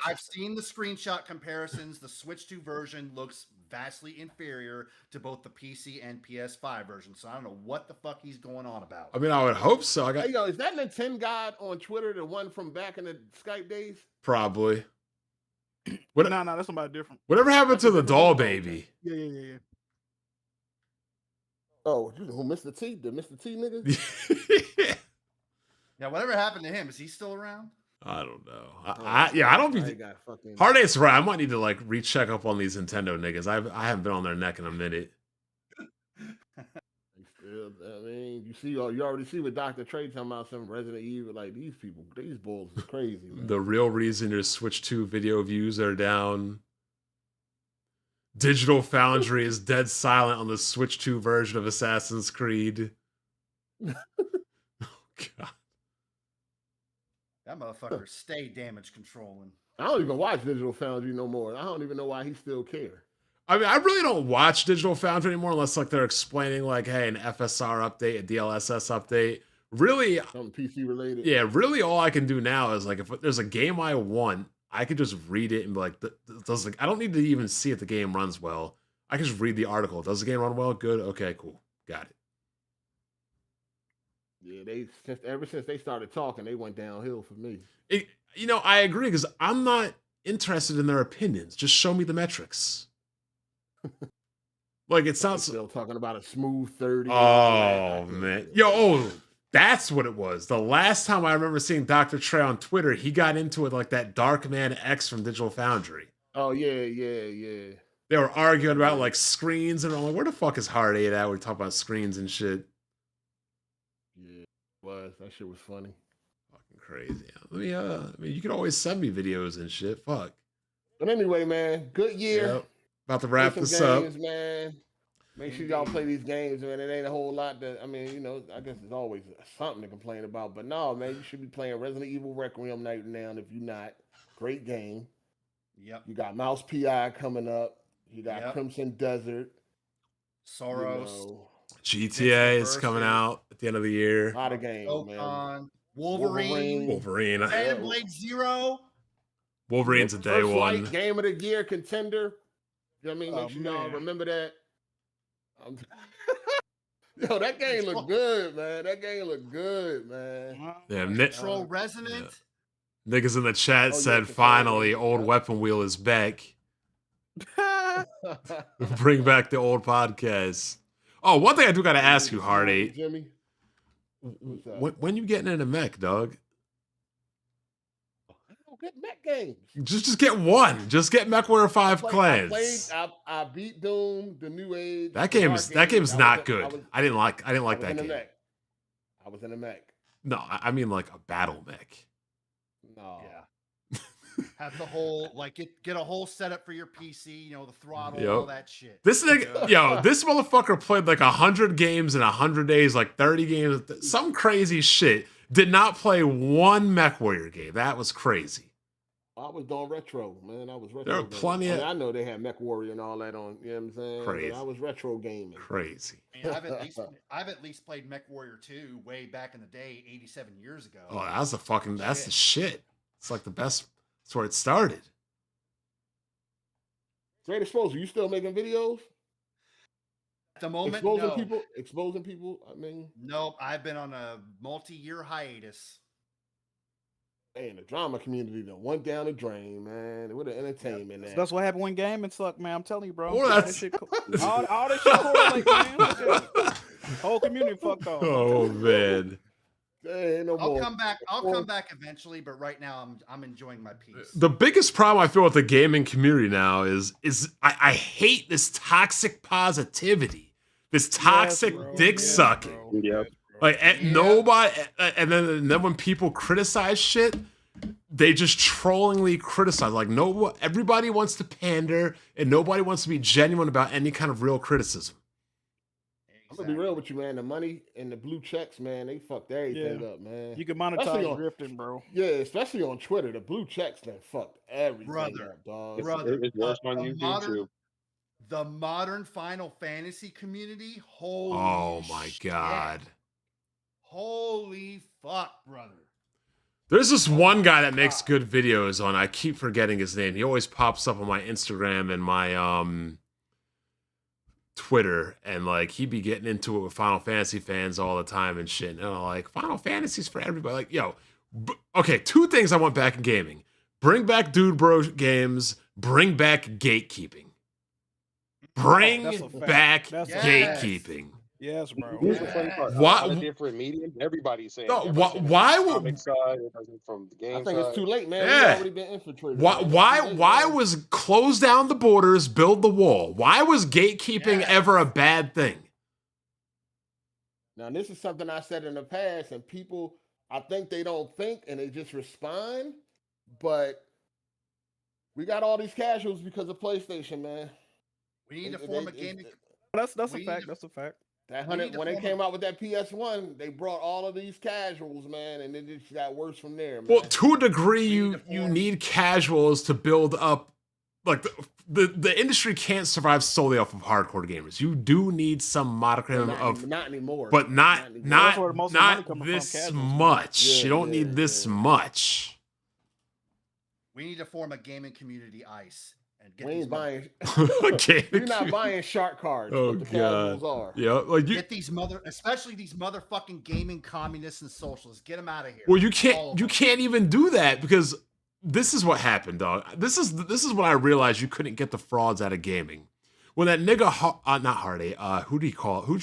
I've seen the screenshot comparisons. The Switch 2 version looks vastly inferior to both the PC and PS5 version. So I don't know what the fuck he's going on about. I mean, I would hope so. Hey, yo, is that Nintendo God on Twitter the one from back in the Skype days? Probably. No, that's somebody different. Whatever happened to the doll baby? Yeah. Oh, who Mr. T? The Mr. T nigga? Yeah, whatever happened to him? Is he still around? I don't know. I don't be. Hard8's right. I might need to like recheck up on these Nintendo niggas. I haven't been on their neck in a minute. I mean, you already see what Dr. Trey talking about some Resident Evil. Like these bulls is crazy. Man. The real reason your Switch 2 video views are down. Digital Foundry is dead silent on the Switch 2 version of Assassin's Creed. Oh god. That motherfucker stay damage controlling. I don't even watch Digital Foundry no more. I don't even know why he still care. I mean, I really don't watch Digital Foundry anymore unless like they're explaining like, hey, an FSR update, a DLSS update. Really, something PC related. Yeah, really, all I can do now is like if there's a game I want, I could just read it and be like, I don't need to even see if the game runs well. I can just read the article. Does the game run well? Good. Okay, cool. Got it. Yeah, ever since they started talking, they went downhill for me. I agree because I'm not interested in their opinions. Just show me the metrics. Like it sounds. Still talking about a smooth 30. Oh man, that's what it was. The last time I remember seeing Dr. Trey on Twitter, he got into it like that Dark Man X from Digital Foundry. Oh yeah. They were arguing about like screens, and I'm like, where the fuck is Hard8 at? We're talking about screens and shit. Yeah, it was. That shit was funny. Fucking crazy. I mean, you can always send me videos and shit. Fuck. But anyway, man, good year. Yep. About to wrap Play this some games, up. man. Make sure y'all play these games, man. It ain't a whole lot I guess there's always something to complain about. But no, man, you should be playing Resident Evil Requiem right now if you're not. Great game. Yep. You got Mouse PI coming up. You got Crimson Desert. Soros. GTA is coming out at the end of the year. A lot of games, man. Wolverine. And Blade Zero. Wolverine's a day one. Game of the year contender. You know what I mean? Make sure y'all remember that. Yo, that game look good, man. Yeah, Metro Resonant. Niggas in the chat said, finally, old weapon wheel is back. Bring back the old podcast. Oh, one thing I do got to ask you, Hard8. Jimmy. When you getting in a mech, dog? I don't get mech games. Just get one. Just get MechWarrior 5 Clans. I beat Doom, the New Age. That game's not good. I didn't like that game. I was in a mech. No, I mean like a battle mech. No. Yeah. Have the whole get a whole setup for your PC, the throttle, all that shit. This nigga, this motherfucker played like 100 games in 100 days, like 30 games, some crazy shit. Did not play one MechWarrior game. That was crazy. I was doing retro, man. I was retro. There were plenty of. I know they had MechWarrior and all that on. You know what I'm saying? Crazy. But I was retro gaming. Crazy. I've at least played MechWarrior 2 way back in the day, 87 years ago. Oh, that's the shit. It's like the best. That's where it started. Great Exposure, you still making videos? At the moment, exposing people. I mean, nope. I've been on a multi-year hiatus. Man, the drama community done went down the drain, man. With the entertainment, so that's what happened when gaming sucked, man. I'm telling you, bro. Well, all that shit correlates, man. Whole community fucked off. Oh man. I'll come back eventually, but right now I'm enjoying my peace. The biggest problem I feel with the gaming community now is I hate this toxic positivity, this toxic dick sucking. Yep. Like nobody, and then when people criticize shit, they just trollingly criticize. Like everybody wants to pander, and nobody wants to be genuine about any kind of real criticism. I'm gonna be real with you, man. The money and the blue checks, man, they fucked everything up, man. You can monetize drifting, bro. Yeah, especially on Twitter. The blue checks done fucked everything up, dog. It's worse on YouTube too. The modern Final Fantasy community, holy oh my god. Holy fuck, brother. There's this one guy that makes good videos on, I keep forgetting his name. He always pops up on my Instagram and my Twitter, and like he'd be getting into it with Final Fantasy fans all the time and shit. And I'm like, Final Fantasy's for everybody. Like, yo, okay, two things I want back in gaming. Bring back Dude Bro games, bring back gatekeeping. Bring back gatekeeping. Yes, bro. Here's the funny part. Why? A different medium. Everybody's saying. No, why would? From the game I think side. it's too late, man. Yeah. We've already been infiltrated. Why was close down the borders, build the wall? Why was gatekeeping ever a bad thing? Now, this is something I said in the past, and people, I think they don't think and they just respond. But we got all these casuals because of PlayStation, man. We need to form a gaming. That's a fact. That's a fact. That when they came out with that PS1, they brought all of these casuals, man, and it just got worse from there, man. Well, to a degree, you need casuals to build up. Like the industry can't survive solely off of hardcore gamers. You do need some modicum of not anymore, but not this much. Yeah, you don't need this much. We need to form a gaming community ICE and get We these ain't buying. Okay. You're not buying shark cards. Oh But the god. casuals are. Yeah, like you. get these especially these motherfucking gaming communists and socialists. Get them out of here. Well, you All of can't. You them. can't even do that because this is what happened, dog. This is when I realized you couldn't get the frauds out of gaming. When that nigga, not Hard8, who'd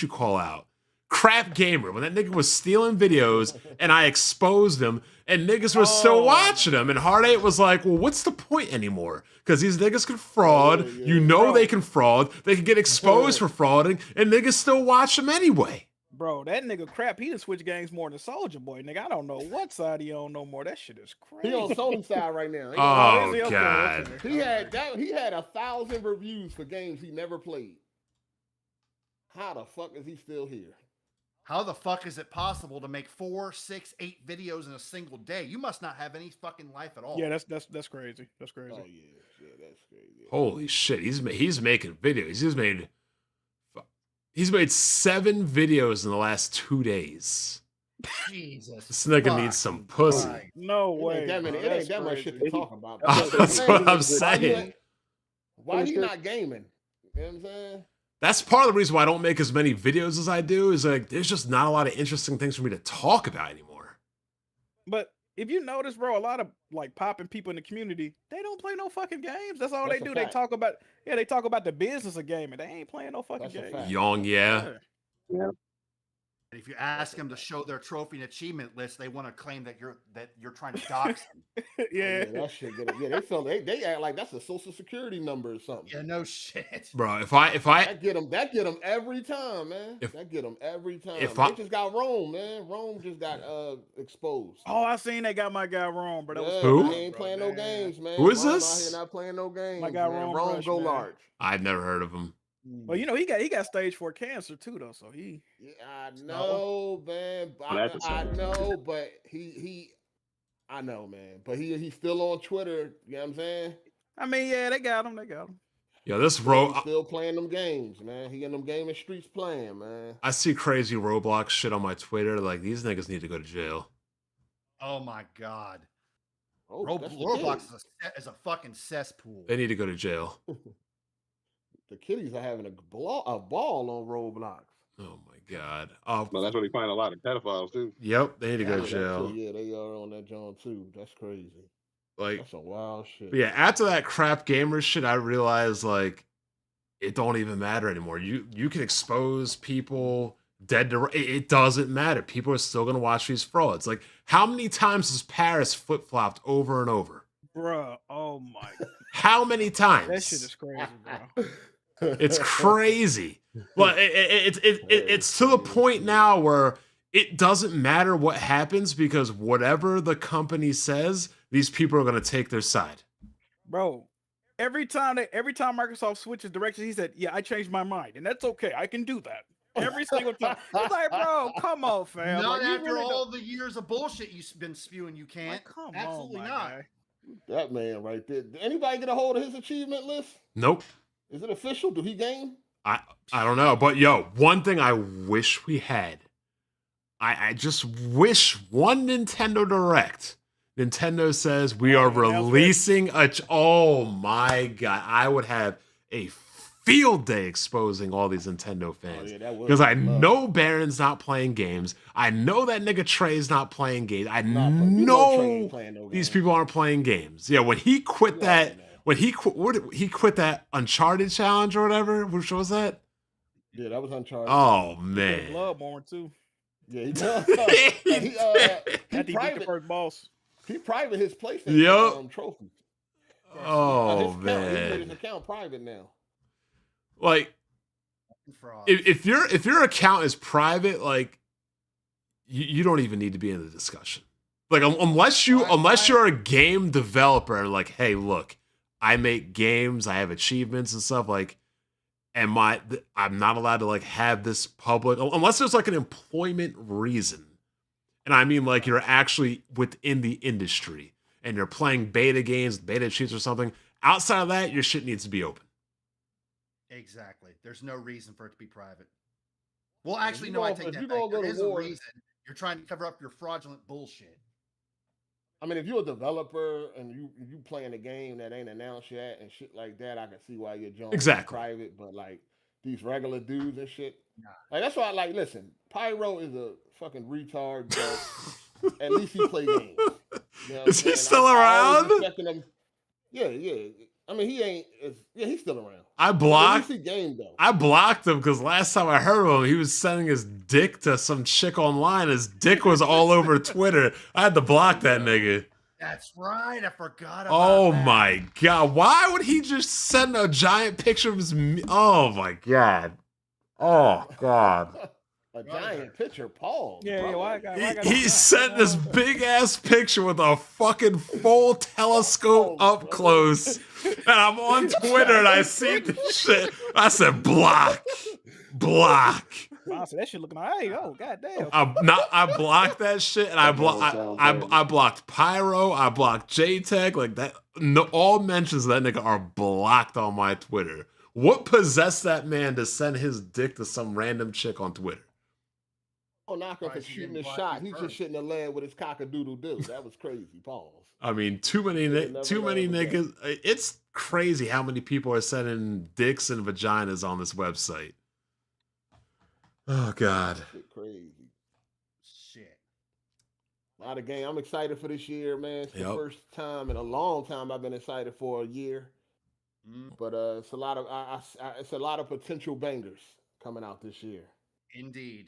you call out? Crap Gamer. When that nigga was stealing videos and I exposed him, and niggas were still watching him, and Hard8 was like, "Well, what's the point anymore? Because these niggas can fraud. Yeah, You know Bro. they can fraud. They can get exposed for frauding, and niggas still watch them anyway." Bro, that nigga crap, he done switch games more than Soldier Boy. Nigga, I don't know what side he on no more. That shit is He on crazy. Sony side right now. Oh is he? Okay, god. okay. He had 1,000 reviews for games he never played. How the fuck is he still here? How the fuck is it possible to make 4, 6, 8 videos in a single day? You must not have any fucking life at all. Yeah, that's crazy. That's crazy. Oh yeah, that's crazy. Holy shit, he's making videos. He's made 7 videos in the last 2 days. Jesus. This nigga needs some fucking pussy. Christ. No It way. ain't that bro. many. It That's ain't that much shit to crazy. talk about. That's what I'm saying. Why he not gaming? You know what I'm saying? That's part of the reason why I don't make as many videos as I do. Is like there's just not a lot of interesting things for me to talk about anymore. But if you notice, bro, a lot of like popping people in the community, they don't play no fucking games. That's all That's they a do. fact. They talk about the business of gaming. They ain't playing no fucking That's a games. fact. Young, yeah. If you ask them to show their trophy and achievement list, they want to claim that you're trying to dox them. Yeah. That shit. They act like that's a social security number or something. Yeah, no shit. Bro, if I That get them every time, man. That get them every time. They just got Rome, man. Rome just got exposed. Oh, I seen they got my guy wrong, but that was Who? He ain't playing no games, man. Who is Rome this? Out here not playing no games. My guy man. Rome Rome Rush, go man. large. I've never heard of him. Well, you know, he got stage 4 cancer too, though. So he Yeah, I know, man. I know, but I know, man. But he's still on Twitter. You know what I'm saying? I mean, yeah, they got him. Yo, this He's still playing them games, man. He in them gaming streets playing, man. I see crazy Roblox shit on my Twitter. Like these niggas need to go to jail. Oh my god. Oh, that's the Roblox kiddies. is a fucking cesspool. They need to go to jail. The kiddies are having a ball on Roblox. Oh my god. Oh, But that's where they find a lot of pedophiles too. yep. They need to go to That jail. too, yeah, they are on that John too. That's crazy. Like, That's some wild shit. but yeah. After that crap gamer shit, I realized like it don't even matter anymore. You can expose people dead to it doesn't matter. People are still gonna watch these frauds. Like, how many times has Paris flip flopped over and over? Bruh. Oh my god. How many times? That shit is crazy, bro. It's crazy. Well, it's to the point now where it doesn't matter what happens because whatever the company says, these people are going to take their side. Bro, every time Microsoft switches directions, he said, "Yeah, I changed my mind, and that's okay. I can do that." Every single time. It's like, bro, come on, fam. Not Like, you after really all the years of bullshit you've been spewing. You can't. Like, come Absolutely on, my not. guy. That man right there. Did anybody get a hold of his achievement list? Nope. Is it official? Do he game? I don't know. But yo, one thing I wish we had. I just wish one Nintendo Direct. Nintendo says we are releasing oh my god. I would have a field day exposing all these Nintendo fans. Because I know Baron's not playing games. I know that nigga Trey's not playing games. I know these people aren't playing games. Yeah, when he quit that, he quit that Uncharted challenge or whatever. Which was that? Yeah, that was Uncharted. Oh man, Bloodborne too. Yeah, he does. He beat the first boss. He private his PlayStation trophies. Oh He man, made his account private now. Like, if your account is private, like you don't even need to be in the discussion. Like, unless you're a game developer, like, hey, look, I make games, I have achievements and stuff. Like, I'm not allowed to like have this public unless there's like an employment reason. And I mean, like, you're actually within the industry and you're playing beta games, beta cheats or something. Outside of that, your shit needs to be open. Exactly. There's no reason for it to be private. Well, actually, no, I take that back. Go There to is a war, reason. You're trying to cover up your fraudulent bullshit. I mean, if you're a developer and you playing a game that ain't announced yet and shit like that, I can see why your Jones is Exactly. private. But like these regular dudes and shit, Nah. like that's why I like. Listen, Pyro is a fucking retard, but at least he play games. You know what Is I'm he saying? still I always around? respected him. Yeah. I mean, he ain't. Yeah, he's still around. I But at least blocked. he game though. I blocked him because last time I heard of him, he was sending his dick to some chick online. His dick was all over Twitter. I had to block that nigga. That's right. I forgot about Oh that. my god! Why would he just send a giant picture of his? Oh my god! Oh god! A giant picture, Paul. Yeah, why I got He sent this big ass picture with a fucking full telescope up close, and I'm on Twitter and I see this shit. I said block. Honestly, that shit looking like, hey, oh goddamn. I blocked that shit, and I blocked Pyro. I blocked JTech. Like that, no, all mentions of that nigga are blocked on my Twitter. What possessed that man to send his dick to some random chick on Twitter? Oh, knock off Why for is he shooting getting a blocked shot. in He just first? shouldn't have landed with his cock-a-doodle-doo. That was crazy. Pause. I mean, too many niggas. It's crazy how many people are sending dicks and vaginas on this website. Oh god. Shit crazy. Shit. A lot of game. I'm excited for this year, man. It's the Yep. first time in a long time I've been excited for a year. But it's a lot of it's a lot of potential bangers coming out this year. Indeed.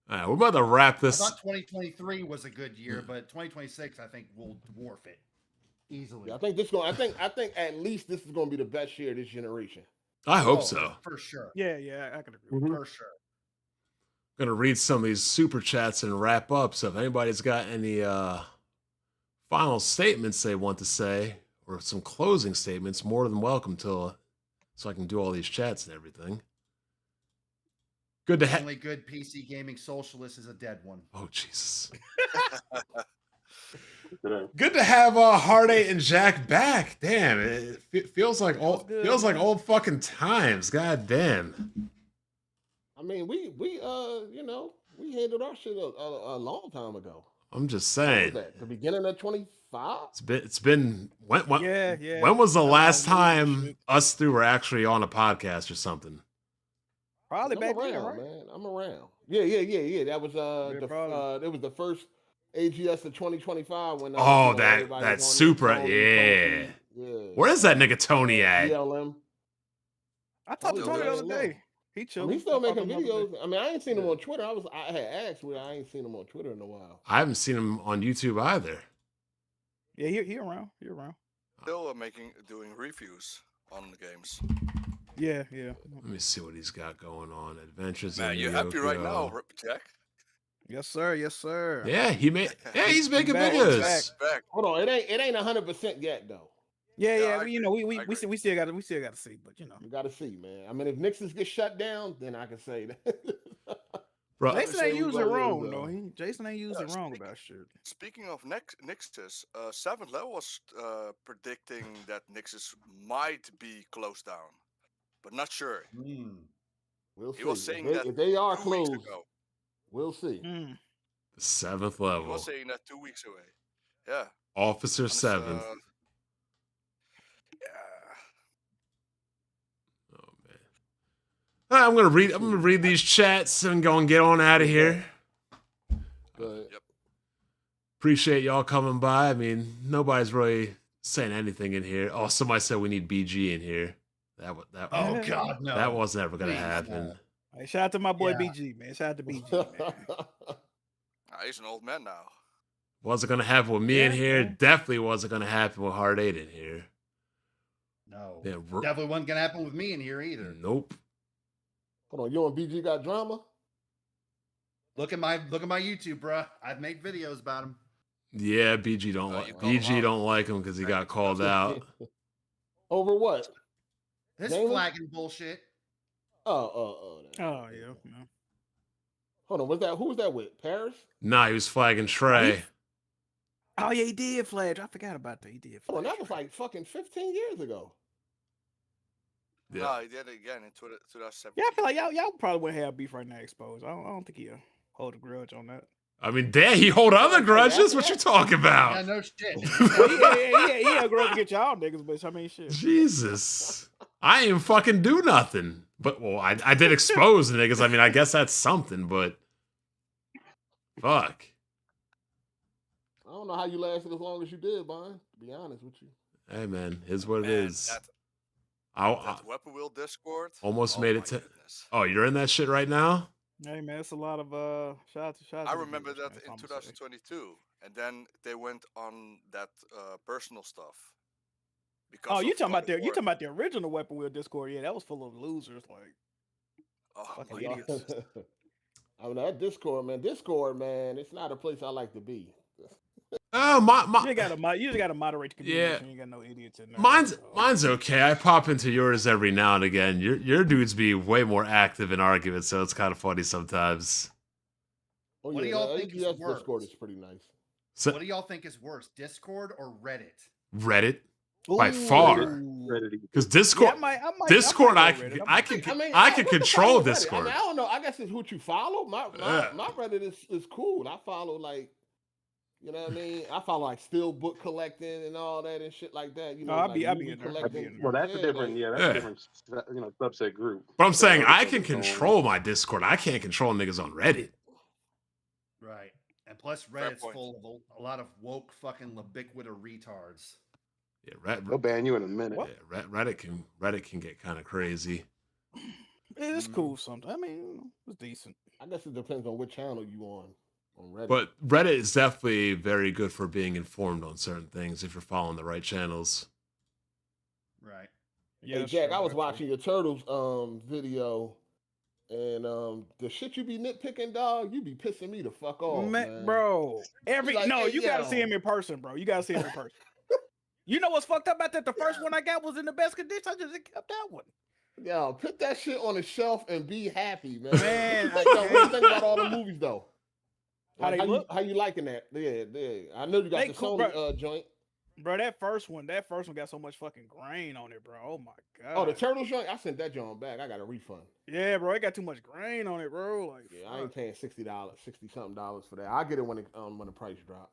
All right, we're about to wrap I this. thought 2023 was a good year, but 2026 I think will dwarf it easily. Yeah, I think this going. I think at least this is going to be the best year of this generation. I hope Oh, so. For sure. Yeah, I can agree. For sure. Gonna read some of these super chats and wrap up. So if anybody's got any final statements they want to say or some closing statements, more than welcome to, so I can do all these chats and everything. Good to The have. only good PC gaming socialist is a dead one. Oh Jesus. Good to have Hard8 and Jack back. Damn, it feels like old fucking times. God damn. I mean, we you know, we handled our shit a long time ago. I'm just What was saying. that? The beginning of 25? It's been when Yeah. when was the last movie and time shit. us three were actually on a podcast or something? Probably I'm back around, then, right? man. I'm around. Yeah. That was it was the first AGS of 2025 when Oh, you know, everybody was on there, Supra, Tony, yeah. Kofi, Where is that nigga Tony at? BLM. I talked to Still Tony the other doing day. He I chilled. mean, he's still I talked making to him the other videos. day. I mean, I ain't seen him on Twitter. I had asked where I ain't seen him on Twitter in a while. I haven't seen him on YouTube either. Yeah, he around. He around. Still doing reviews on the games. Yeah. Let me see what he's got going on. Adventures Man, in you happy right Yokio. now, Jack? Yes, sir. Yeah, he's making back, videos. Back. Hold on, it ain't 100% yet though. Yeah. Yeah, I You know, agree. I we agree. still got to see, but you know, You got to see, man. I mean, if Nixon's get shut down, then I can say that. Bro, Jason say ain't we using it gonna wrong lose, though. Jason ain't using it wrong speaking- about shit. Speaking of Nixus, 7th level was predicting that Nixus might be closed down, but not sure. We'll He see. was saying if they are 2 weeks closed, ago. we'll see. Mm. 7th He level. was saying that 2 weeks away. Yeah. Officer and it's, 7th. Yeah. Oh man. All right, I'm gonna read these chats and go and get on out of here. But Yep. Appreciate y'all coming by. I mean, nobody's really saying anything in here. Oh, somebody said we need BG in here. That Oh God, no. that wasn't ever gonna Please, happen. no. Hey, shout out to my boy Yeah. BG, man. Shout out to BG, man. He's an old man now. Wasn't gonna happen with me in Yeah, here. yeah. Definitely wasn't gonna happen with Hard8 in here. No. Yeah, Definitely wasn't gonna happen with me in here either. Nope. Hold on, you and BG got drama? Look at my YouTube, bruh. I've made videos about him. Yeah, BG don't Oh, like you called him BG out. don't like him because he got called out. Over what? This Damon? flagging bullshit. Oh. Oh yeah. Hold on, who was that with? Paris? Nah, he was flagging Trey. Oh yeah, he did flag. I forgot about that. He did. Hold on, flag that was Trey. like fucking 15 years ago. Yeah. No, he did it again in 2017. Yeah, I feel like y'all probably wouldn't have beef right now exposed. I don't think he'll hold a grudge on that. I mean, damn, he hold other grudges. What you talking Yeah, about? no shit. He had grudge to get y'all niggas, but I mean, shit. Jesus, I ain't fucking do nothing. But well, I did expose the niggas. I mean, I guess that's something. But fuck. I don't know how you lasted as long as you did, Bond. To be honest with you. Hey man, here's what it Man, is. that I Weapon Wheel Discord. almost Oh made my it to. goodness. Oh, you're in that shit right now? Hey man, it's a lot of shout out I to the remember viewers, that man, in that's all I'm gonna say. 2022, and then they went on that personal stuff. Because Oh, you of talking about God of the War. original Weapon Wheel Discord? Yeah, that was full of losers. Like, Oh fucking my idiots. goodness. I mean, that Discord, man, it's not a place I like to be. Oh, you just gotta moderate the community. Yeah. So you ain't got no idiots in there. Mine's okay. I pop into yours every now and again. Your dudes be way more active in arguments, so it's kind of funny sometimes. Oh, What do yeah, y'all the think is AGS worse? Discord is pretty nice. So, What do y'all think is worse, Discord or Reddit? Reddit by far, Reddit. because Discord, Discord, I can control Reddit. Discord. I mean, I don't know. I guess it's what you follow. My Yeah. Reddit is cool. I follow like, you know what I mean. I follow like still book collecting and all that and shit like that. You know, I'll like be movie in there. collecting. Well, that's a different, like, that's Yeah. a different, subset group. But I'm saying Other I stuff can is going on. control my Discord. I can't control niggas on Reddit. Right. And plus, Fair Reddit's point. full of a lot of woke fucking ubiquitous retards. Yeah, They'll ban you in a minute. yeah, Reddit can get kind of crazy. It's cool sometimes. I mean, it's decent. I guess it depends on what channel you on Reddit. But Reddit is definitely very good for being informed on certain things if you're following the right channels. Right. Yeah, hey, that's Jack, true, I was that's watching your Turtles video, and the shit you be nitpicking, dog, you be pissing me the fuck true. off, man. Bro. Like, hey, You gotta see yo. him in person, bro. You gotta see him in person. You know what's fucked up about that? The first one I got was in the best condition. I just kept that one. Yo, put that shit on the shelf and be happy, man. Man, Yo, what you think about all the movies though? How Like, they look? How you liking that? Yeah. I know you got They the cool, Sony joint. Bro, that first one got so much fucking grain on it, bro. Oh my god. Oh, the Turtles joint. I sent that joint back. I got a refund. Yeah, bro, it got too much grain on it, bro. Like, Yeah, I ain't paying $60, $60-something for that. I'll get it when the price drop.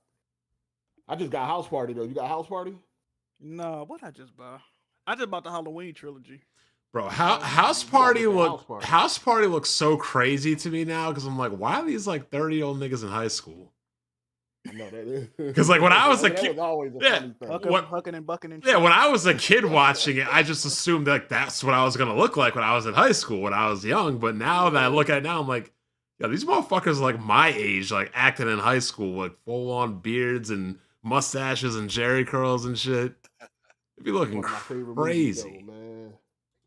I just got House Party though. You got House Party? No, what I just buy? I just bought the Halloween trilogy. Bro, House Party looks so crazy to me now because I'm like, why are these like 30-year-old niggas in high school? No, that is. Because like when I was a that kid, was always a yeah, funny thing. Hucking and bucking and yeah, shit. when I was a kid watching it, I just assumed like that's what I was gonna look like when I was in high school when I was young. But now that I look at it now, I'm like, yeah, these motherfuckers are like my age, like acting in high school, like full on beards and mustaches and jerry curls and shit. It'd be looking One of my favorite movies, crazy. though, man.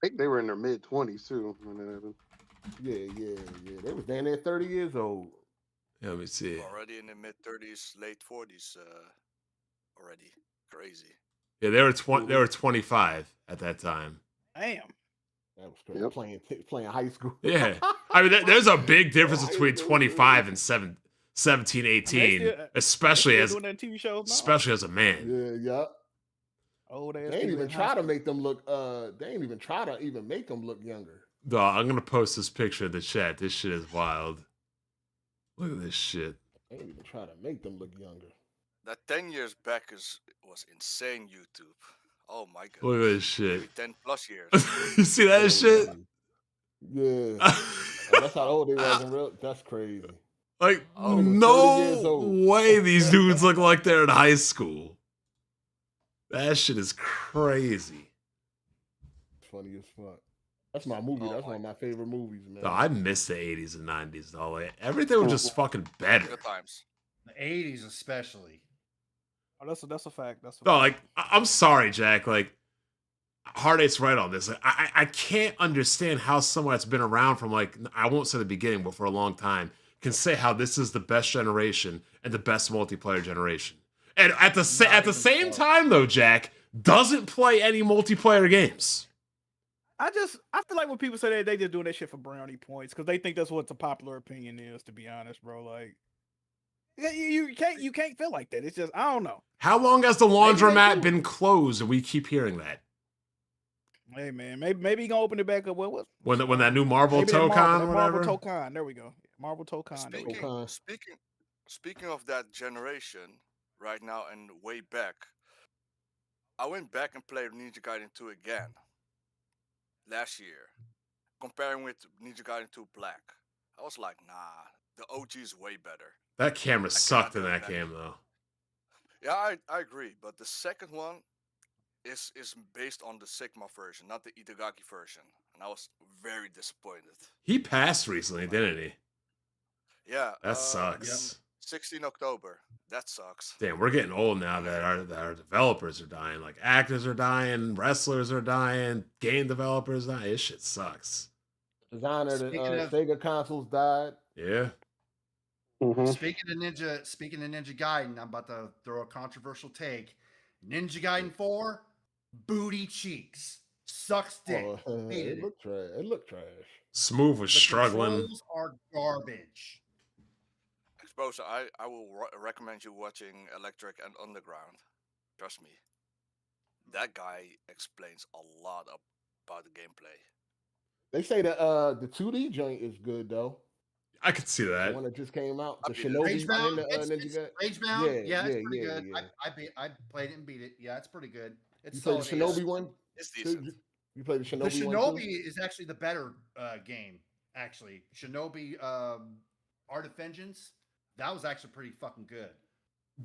I think they were in their mid-20s too when that happened. Yeah. They was down there 30 years old. Yeah, let me see. Already in the mid 30s, late 40s. Already crazy. Yeah, they were 25 at that time. Damn. That was crazy. Yep. Playing high school. Yeah. I mean, there's a big difference between 25 and 17, 18, especially as doing that TV shows now? especially as a man. Yeah. Old ass They ain't people even in high try to school. make them look. They ain't even try to even make them look younger. Dog, I'm gonna post this picture in the chat. This shit is wild. Look at this shit. They ain't even try to make them look younger. That 10 years back was insane YouTube. Oh my god. Look at this shit. Maybe 10 plus years. You see that shit? Yeah. That's how old they was in real. That's crazy. Like, Oh, 30 years no old. way these dudes look like they're in high school. That shit is crazy. Funny as fuck. That's my movie. Oh That's my one of my favorite movies, man. Dog, I miss the 80s and 90s, though. Like, everything was just fucking better. Good times. The 80s especially. Oh, that's a fact. That's a No, fact. like, I'm sorry, Jack. Like, Hard8's right on this. Like, I can't understand how someone that's been around from, like, I won't say the beginning, but for a long time, can say how this is the best generation and the best multiplayer generation. And at the same time, though, Jack doesn't play any multiplayer games. I feel like when people say that, they just doing that shit for brownie points because they think that's what the popular opinion is. To be honest, bro, like, yeah, you can't feel like that. It's just I don't know. How long has the laundromat been closed and we keep hearing that? Hey man, maybe he gonna open it back up. What When that new Marvel maybe that Tokon or whatever? Marvel Tokon. There we go. Marvel Tokon. Speaking speaking of that generation, right now and way back, I went back and played Ninja Gaiden 2 again last year, comparing with Ninja Gaiden 2 Black. I was like, nah, the OG is way better. That camera I sucked cannot in go that back. game though. Yeah, I agree, but the second one is based on the Sigma version, not the Itagaki version, and I was very disappointed. He passed recently, didn't he? Yeah, That sucks. 16 October. That sucks. Damn, we're getting old now that our developers are dying. Like actors are dying, wrestlers are dying, game developers dying. This shit sucks. Designer of the Speaking of- Sega consoles died. Yeah. Mhm. Speaking of Ninja Gaiden, I'm about to throw a controversial take. Ninja Gaiden 4, booty cheeks. Sucks dick. Oh, Hated it looked trash. It looked trash. Smooth was The struggling. controls are garbage. Exposure, I will recommend you watching Electric and Underground. Trust me. That guy explains a lot about the gameplay. They say that the 2D joint is good though. I could see The that. one that just came out, the I beat it. Shinobi Ragebound, and the it's Ninja Gaiden. Ragebound, Yeah, it's yeah, pretty yeah, good. yeah. I played it and beat it. Yeah, it's pretty good. It's You played the solid. Shinobi one? It's Too? decent. You played the The Shinobi one Shinobi too? is actually the better game. Actually, Shinobi Art of Vengeance. That was actually pretty fucking good.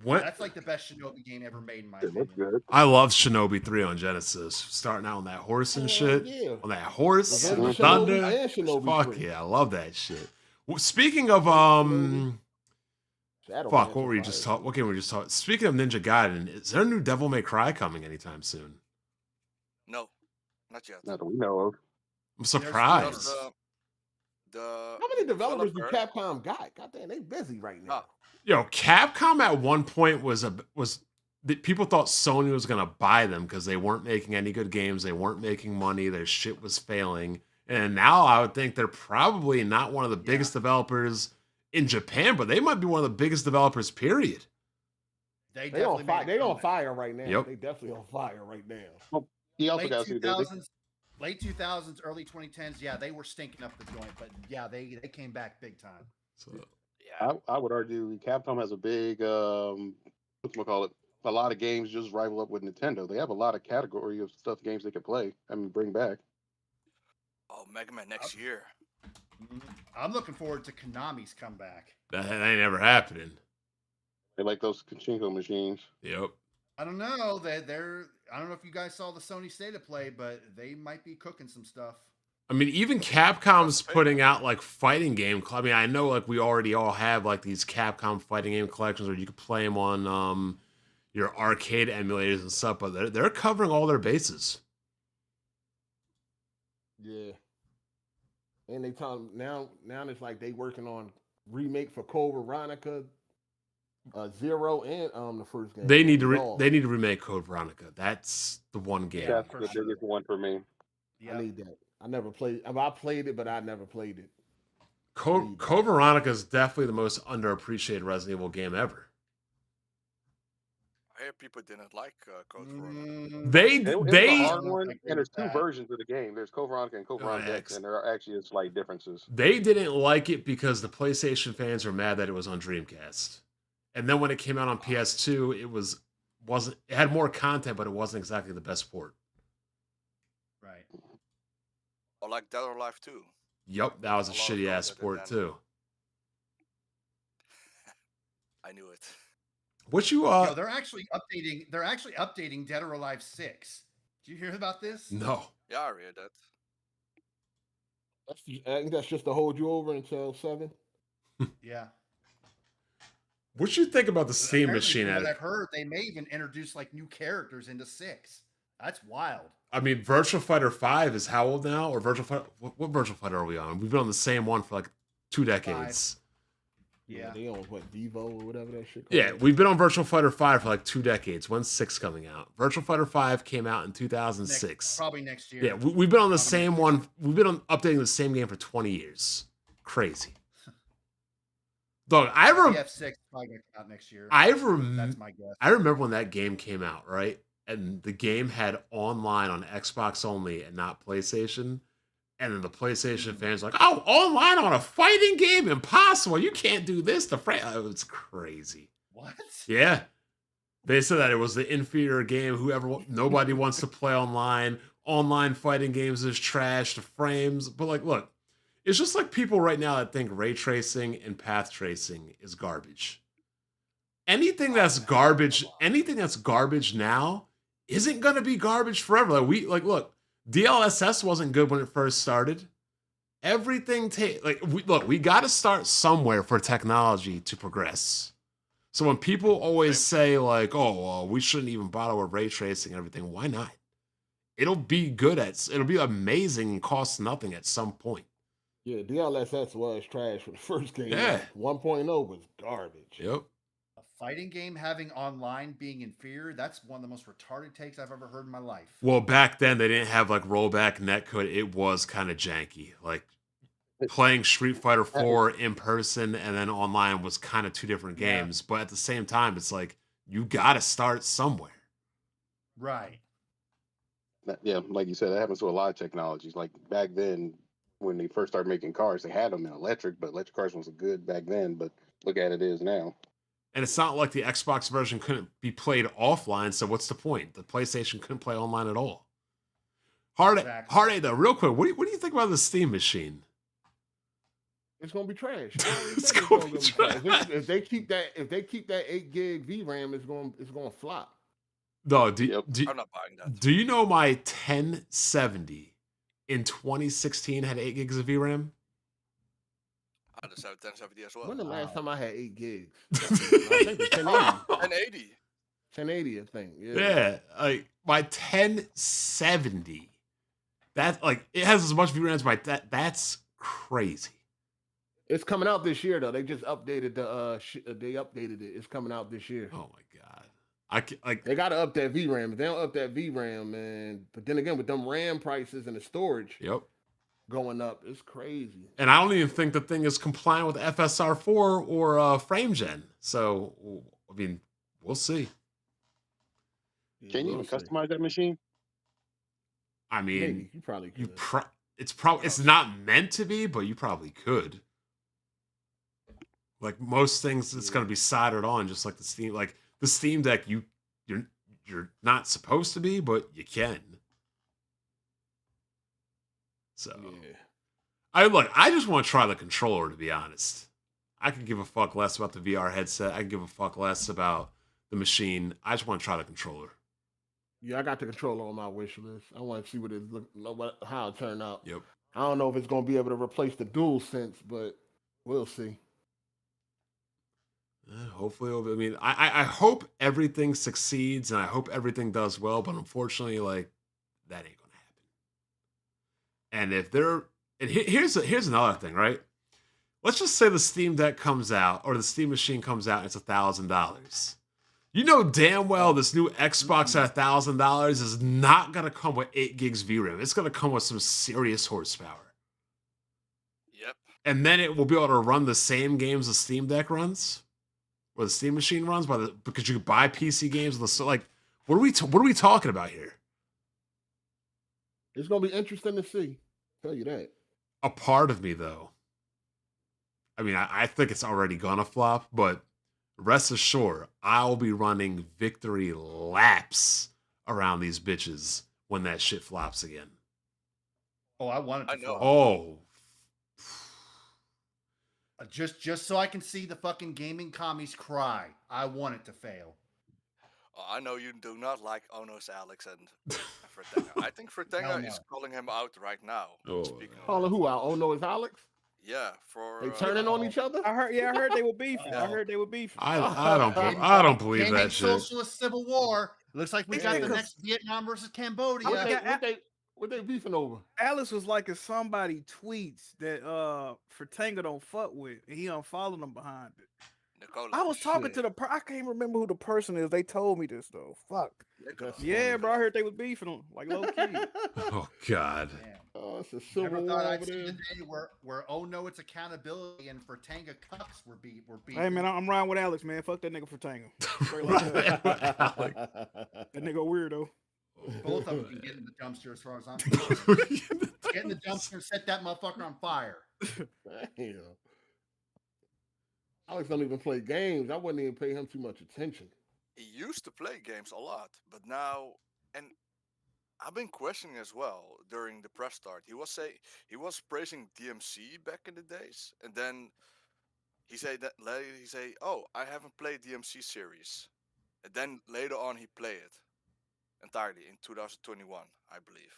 What? That's like the best Shinobi game ever made, in my It opinion. looks good. I love Shinobi 3 on Genesis. Starting out on that horse and shit. Yeah. On that horse, Revenge and of thunder. Shinobi and Shinobi Fuck 3. yeah, I love that shit. Well, speaking of Shadowlands fuck, what was were you fire. just talking? What game were we just talking? Speaking of Ninja Gaiden, is there a new Devil May Cry coming anytime soon? No, not yet. Not that we know of. I'm Because surprised. the How many developers do developer- Capcom got? Goddamn, they busy right now. Yo, Capcom at one point was people thought Sony was gonna buy them because they weren't making any good games, they weren't making money, their shit was failing. And now I would think they're probably not one of the biggest developers in Japan, but they might be one of the biggest developers, period. They They on definitely fire. made a They on comeback. fire right now. Yep. They definitely on fire right now. He also Late got to see that. 2000s, late 2000s, early 2010s. Yeah, they were stinking up the joint, but yeah, they came back big time. So yeah, I would argue Capcom has a big whatchamacallit, a lot of games just rival up with Nintendo. They have a lot of category of stuff games they could play. I mean, bring back. oh, Mega Man next year. I'm looking forward to Konami's comeback. that ain't never happening. They like those Pachinko machines. Yep. I don't know. They're I don't know if you guys saw the Sony State of Play, but they might be cooking some stuff. I mean, even Capcom's putting out like fighting game. I mean, I know like we already all have like these Capcom fighting game collections where you can play them on your arcade emulators and stuff, but they're covering all their bases. Yeah. And they talking now it's like they working on remake for Code Veronica, Zero, and the first game. They need to All. they need to remake Code Veronica. That's the one game. Yeah, That's for the sure. biggest one for me. Yeah. I need that. I never played. I played it, but I never played it. Code Veronica is definitely the most underappreciated Resident Evil game ever. I hear people didn't like Code Veronica. They It's a they hard one, I agree and there's with two that. versions of the game. There's Code Veronica and Code Veronica X, X. and there are actually slight differences. they didn't like it because the PlayStation fans were mad that it was on Dreamcast. And then when it came out on PS2, it had more content, but it wasn't exactly the best port. Right. Or like Dead or Alive 2. Yup, that was a A lot of shitty ass content port and too. I knew it. What you Yo, they're actually updating Dead or Alive 6. Did you hear about this? no. Yeah, I read that. I think that's just to hold you over until 7. Yeah. What you think about the Steam Apparently, machine? from what At I've heard, they may even introduce like new characters into 6. That's wild. I mean, Virtual Fighter 5 is how old now? Or Virtual Fighter? What Virtual Fighter are we on? We've been on the same one for like 2 decades. Yeah. They on what, Devo or whatever that shit. Yeah, called? we've been on Virtual Fighter 5 for like 2 decades. When's 6 coming out? Virtual Fighter 5 came out in 2006. Probably next year. Yeah, we've been on the Probably same next one. We've been on updating the same game for 20 years. Crazy. Dog, TF6 probably gonna come out next year. That's my guess. I remember when that game came out, right? And the game had online on Xbox only and not PlayStation. And then the PlayStation fans like, oh, online on a fighting game? Impossible. You can't do this to oh, it's crazy. What? Yeah. They said that it was the inferior game. Nobody wants to play online. Online fighting games is trash. The frames. But like, look, it's just like people right now that think ray tracing and path tracing is garbage. Anything that's garbage now isn't gonna be garbage forever. Look, DLSS wasn't good when it first started. Everything we got to start somewhere for technology to progress. So when people always say like, "Oh, well, we shouldn't even bother with ray tracing and everything," why not? It'll be amazing and cost nothing at some point. Yeah, DLSS was trash for the first game. Yeah. 1.0 was garbage. Yep. A fighting game having online being inferior, that's one of the most retarded takes I've ever heard in my life. Well, back then they didn't have like rollback netcode. It was kind of janky. Like playing Street Fighter 4 in person and then online was kind of two different games. But at the same time, it's like you got to start somewhere. Right. Yeah, like you said, that happens to a lot of technologies. Like back then, when they first started making cars, they had them in electric, but electric cars wasn't good back then. But look at it is now. And it's not like the Xbox version couldn't be played offline. So what's the point? The PlayStation couldn't play online at all. Hard8 though, real quick, what do you think about the Steam machine? It's gonna be trash. It's gonna be trash. If they keep that 8 gig VRAM, it's gonna flop. No, I'm not buying that. Do you know my 1070 in 2016 had 8 gigs of VRAM? I just have 1070 as well. When the last time I had 8 gigs? I think it's 1080. 1080. 1080, I think. Yeah, like my 1070. That like it has as much VRAM as my that's crazy. It's coming out this year though. They just updated they updated it. It's coming out this year. Oh my god. They gotta up that VRAM. If they don't up that VRAM, man. But then again, with them RAM prices and the storage going up, it's crazy. And I don't even think the thing is compliant with FSR4 or FrameGen. So I mean, we'll see. Can you even customize that machine? I mean, maybe. You probably could. It's not meant to be, but you probably could. Like most things, it's going to be soldered on, just like the Steam Deck. You're not supposed to be, but you can. So, I just want to try the controller. To be honest, I could give a fuck less about the VR headset. I could give a fuck less about the machine. I just want to try the controller. Yeah, I got the controller on my wish list. I want to see how it turned out. Yep. I don't know if it's going to be able to replace the DualSense, but we'll see. Hopefully, I mean, I hope everything succeeds and I hope everything does well, but unfortunately, like that ain't gonna happen. And here's another thing, right? Let's just say the Steam Deck comes out or the Steam machine comes out and it's $1,000. You know damn well this new Xbox at $1,000 is not gonna come with 8 gigs VRAM. It's gonna come with some serious horsepower. Yep. And then it will be able to run the same games the Steam Deck runs. Or the Steam machine runs because you can buy PC games. Like, what are we talking about here? It's gonna be interesting to see. Tell you that. A part of me, though, I mean, I think it's already gonna flop, but rest assured, I'll be running victory laps around these bitches when that shit flops again. Oh, I want it to flop. Oh. Just so I can see the fucking gaming commies cry. I want it to fail. Oh, I know you do not like Ono's Alex and Fratanga. I think Fratanga is calling him out right now. Calling who out? Oh no, it's Alex? Yeah, for they turning on each other. I heard they were beefing. I heard they were beefing. I don't believe gaming that shit. Socialist civil war. Looks like we got the next Vietnam versus Cambodia. What they beefing over? Alice was liking somebody tweets that Fratanga don't fuck with, and he unfollowed them behind it. Nicola, I was talking to I can't remember who the person is. They told me this though. Fuck. Yeah, bro. I heard they was beefing them like low key. Oh God. Oh, it's a civil Never war thought I'd over see there. the day where oh no, it's accountability and Fratanga cucks were beat. Hey man, I'm riding with Alex, man. Fuck that nigga Fratanga. Straight like that. That nigga weirdo. Both of them can get in the dumpster as far as I'm concerned. Get in the dumpster and set that motherfucker on fire. Damn. Alex don't even play games. I wouldn't even pay him too much attention. He used to play games a lot, but now, and I've been questioning as well during the press start. He was praising DMC back in the days, and then he said that later he say, "Oh, I haven't played DMC series," and then later on he played it entirely in 2021, I believe.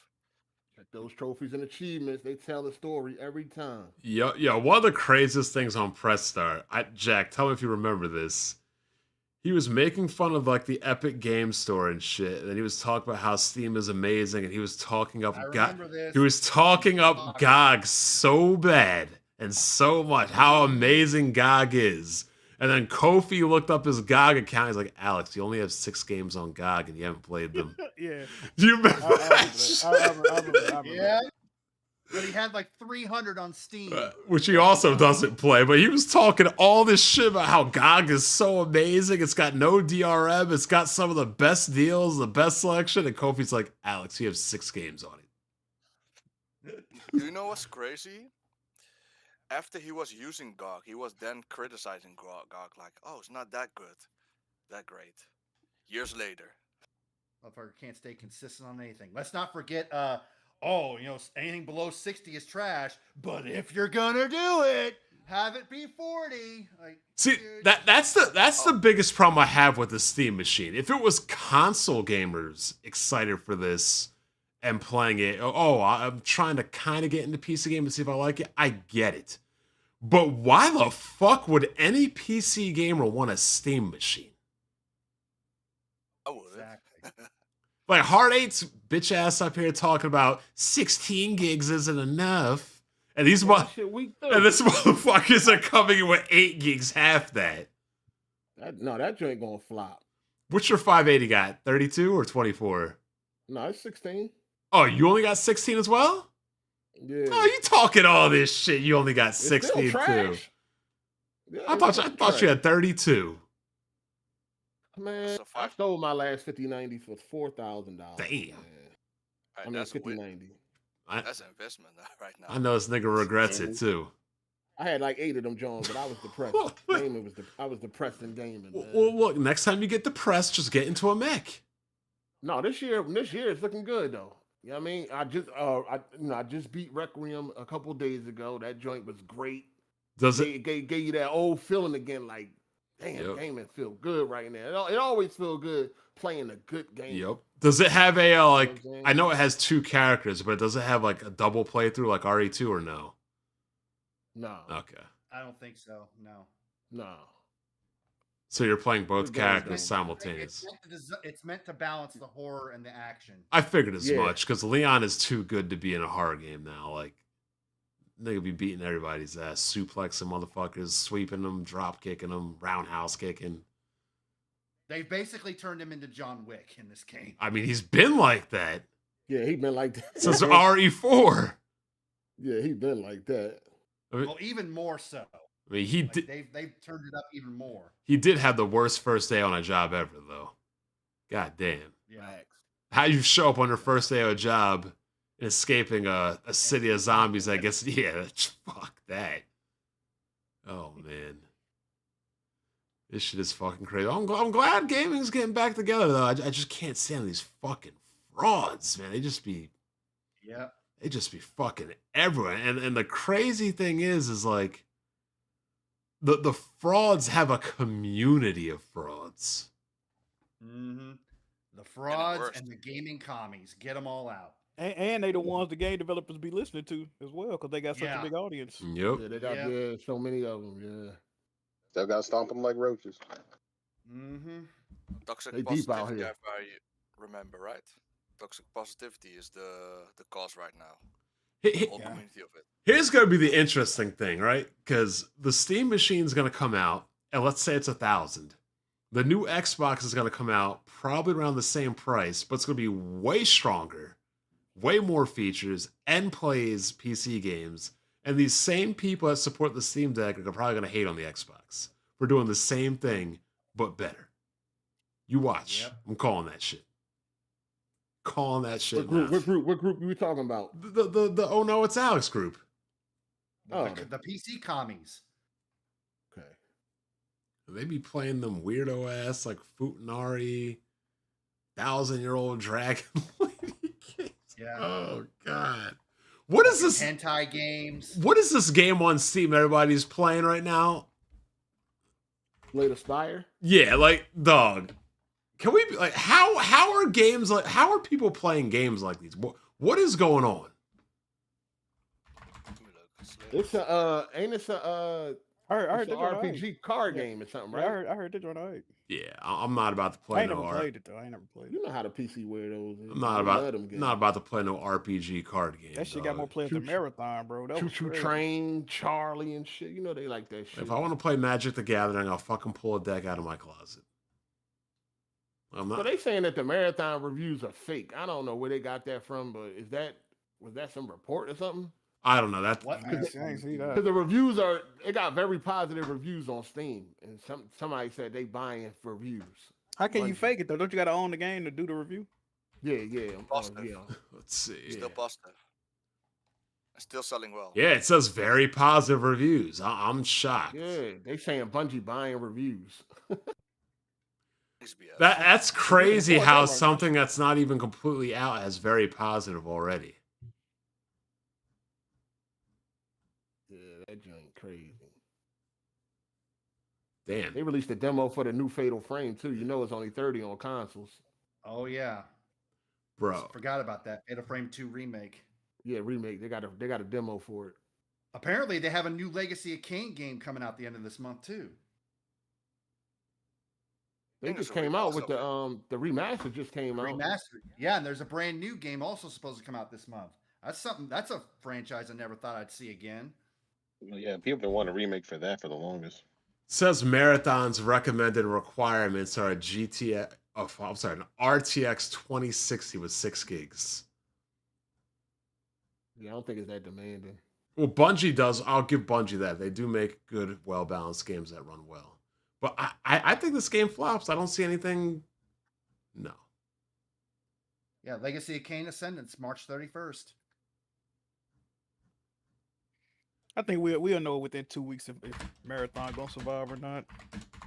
Those trophies and achievements, they tell the story every time. Yeah. One of the craziest things on press start, Jack, tell me if you remember this. He was making fun of like the Epic Game Store and shit, and he was talking about how Steam is amazing, and he was talking up this. He was talking up GOG so bad and so much how amazing GOG is. And then Kofi looked up his GOG account. He's like, Alex, you only have 6 games on GOG and you haven't played them. Yeah. Do you remember I remember. Yeah. But he had like 300 on Steam. Which he also doesn't play, but he was talking all this shit about how GOG is so amazing. It's got no DRM. It's got some of the best deals, the best selection. And Kofi's like, Alex, you have 6 games on it. Do you know what's crazy? After he was using GOG, he was then criticizing GOG like, "Oh, it's not that good, that great." Years later, Motherfucker can't stay consistent on anything. Let's not forget, anything below 60 is trash. But if you're gonna do it, have it be 40. Like, see, dude, that's the biggest problem I have with the Steam machine. If it was console gamers excited for this and playing it, I'm trying to kind of get into PC game and see if I like it, I get it. But why the fuck would any PC gamer want a Steam machine? I would. exactly. Like Hard8's bitch ass up here talking about 16 gigs isn't enough, and these this motherfuckers are coming in with 8 gigs, half that. That joint gonna flop. What's your 580 got? 32 or 24? No, it's 16. Oh, you only got 16 as well? Yeah. Oh, you talking all this shit? You only got 16 too. Yeah, I thought you had 32. Man, I sold my last 5090 for $4,000. Damn. I mean, 5090. That's an investment right now. I know this nigga regrets it too. I had like 8 of them Jones, but I was depressed. I was depressed in gaming. Well, look, next time you get depressed, just get into a mech. No, this year it's looking good though. You know what I mean? I just beat Requiem a couple days ago. That joint was great. Does it gave you that old feeling again? Like, damn, gaming feel good right now. It always feel good playing a good game. Yep. Does it have a I know it has 2 characters, but does it have like a double playthrough like RE2 or no? No. Okay. I don't think so. No. So you're playing both characters simultaneous. It's meant to balance the horror and the action. I figured as much because Leon is too good to be in a horror game now. Like, nigga be beating everybody's ass, suplexing motherfuckers, sweeping them, drop kicking them, roundhouse kicking. They've basically turned him into John Wick in this game. I mean, he's been like that. Yeah, he's been like that since RE4. Yeah, he's been like that. Well, even more so. I mean, they've turned it up even more. He did have the worst first day on a job ever, though. God damn. Yeah. How you show up on your first day of a job and escaping a city of zombies, I guess. Yeah, fuck that. Oh, man. This shit is fucking crazy. I'm glad gaming's getting back together, though. I just can't stand these fucking frauds, man. They just be fucking everywhere. And the crazy thing is like, the frauds have a community of frauds. Mm-hmm. The frauds and the gaming commies. Get them all out. And they the ones the game developers be listening to as well because they got such a big audience. Yep. Yeah, they got so many of them. Yeah. Still got to stomp them like roaches. Mm-hmm. Toxic they positivity, deep out here. if I remember right. Toxic positivity is the cause right now. The whole community of it. Here's going to be the interesting thing, right? Because the Steam machine's going to come out, and let's say it's 1,000. The new Xbox is going to come out probably around the same price, but it's going to be way stronger, way more features, and plays PC games. And these same people that support the Steam Deck are probably going to hate on the Xbox for doing the same thing, but better. You watch. Yep. I'm calling that shit. calling that shit. What group you talking about? The Oh No, It's Alex group. The PC commies. Okay. They be playing them weirdo ass like Futanari, 1,000-year-old dragon lady games. Yeah. Oh god. What is this? Hentai games. What is this game on Steam everybody's playing right now? Slay the Spire? Yeah, like dog. Can we like how are games like how are people playing games like these? What is going on? It's a ain't it a I heard it's an RPG card game or something, right? I heard that one. Right. Yeah, I'm not about to I play ain't no never played it though. I ain't never played it. You know how the PC weirdos is. I'm not about to play no RPG card game. That shit got more players than Marathon, bro. That Choo was Choo crazy. Train, Charlie, and shit. You know they like that shit. If I want to play Magic the Gathering, I'll fucking pull a deck out of my closet. I'm not. So they saying that the marathon reviews are fake. I don't know where they got that from, but was that some report or something? I don't know that. What? I ain't see that. Because the reviews it got very positive reviews on Steam, and somebody said they buying for reviews. How can you fake it though? Don't you got to own the game to do the review? Yeah. Positive. Let's see. Still positive. Still selling well. Yeah, it says very positive reviews. I'm shocked. Yeah, they saying Bungie buying reviews. That's crazy Before how that, something that's not even completely out has very positive already. Yeah, that joint crazy. Damn. They released a demo for the new Fatal Frame too. You know it's only 30 on consoles. Oh yeah, Bro. Forgot about that. Fatal Frame 2 remake. Yeah, remake. They got a demo for it. Apparently, they have a new Legacy of Kain game coming out the end of this month too. They just came out with the remaster just came out. Remastered. Yeah, and there's a brand new game also supposed to come out this month. That's a franchise I never thought I'd see again. Yeah, people been wanting a remake for that for the longest. Says Marathon's recommended requirements are a an RTX 2060 with 6 gigs. Yeah, I don't think it's that demanding. Well, Bungie does. I'll give Bungie that. They do make good, well-balanced games that run well. But I think this game flops. I don't see anything. No. Yeah, Legacy of Kain Ascendance, March 31st. I think we'll know within 2 weeks if Marathon gonna survive or not.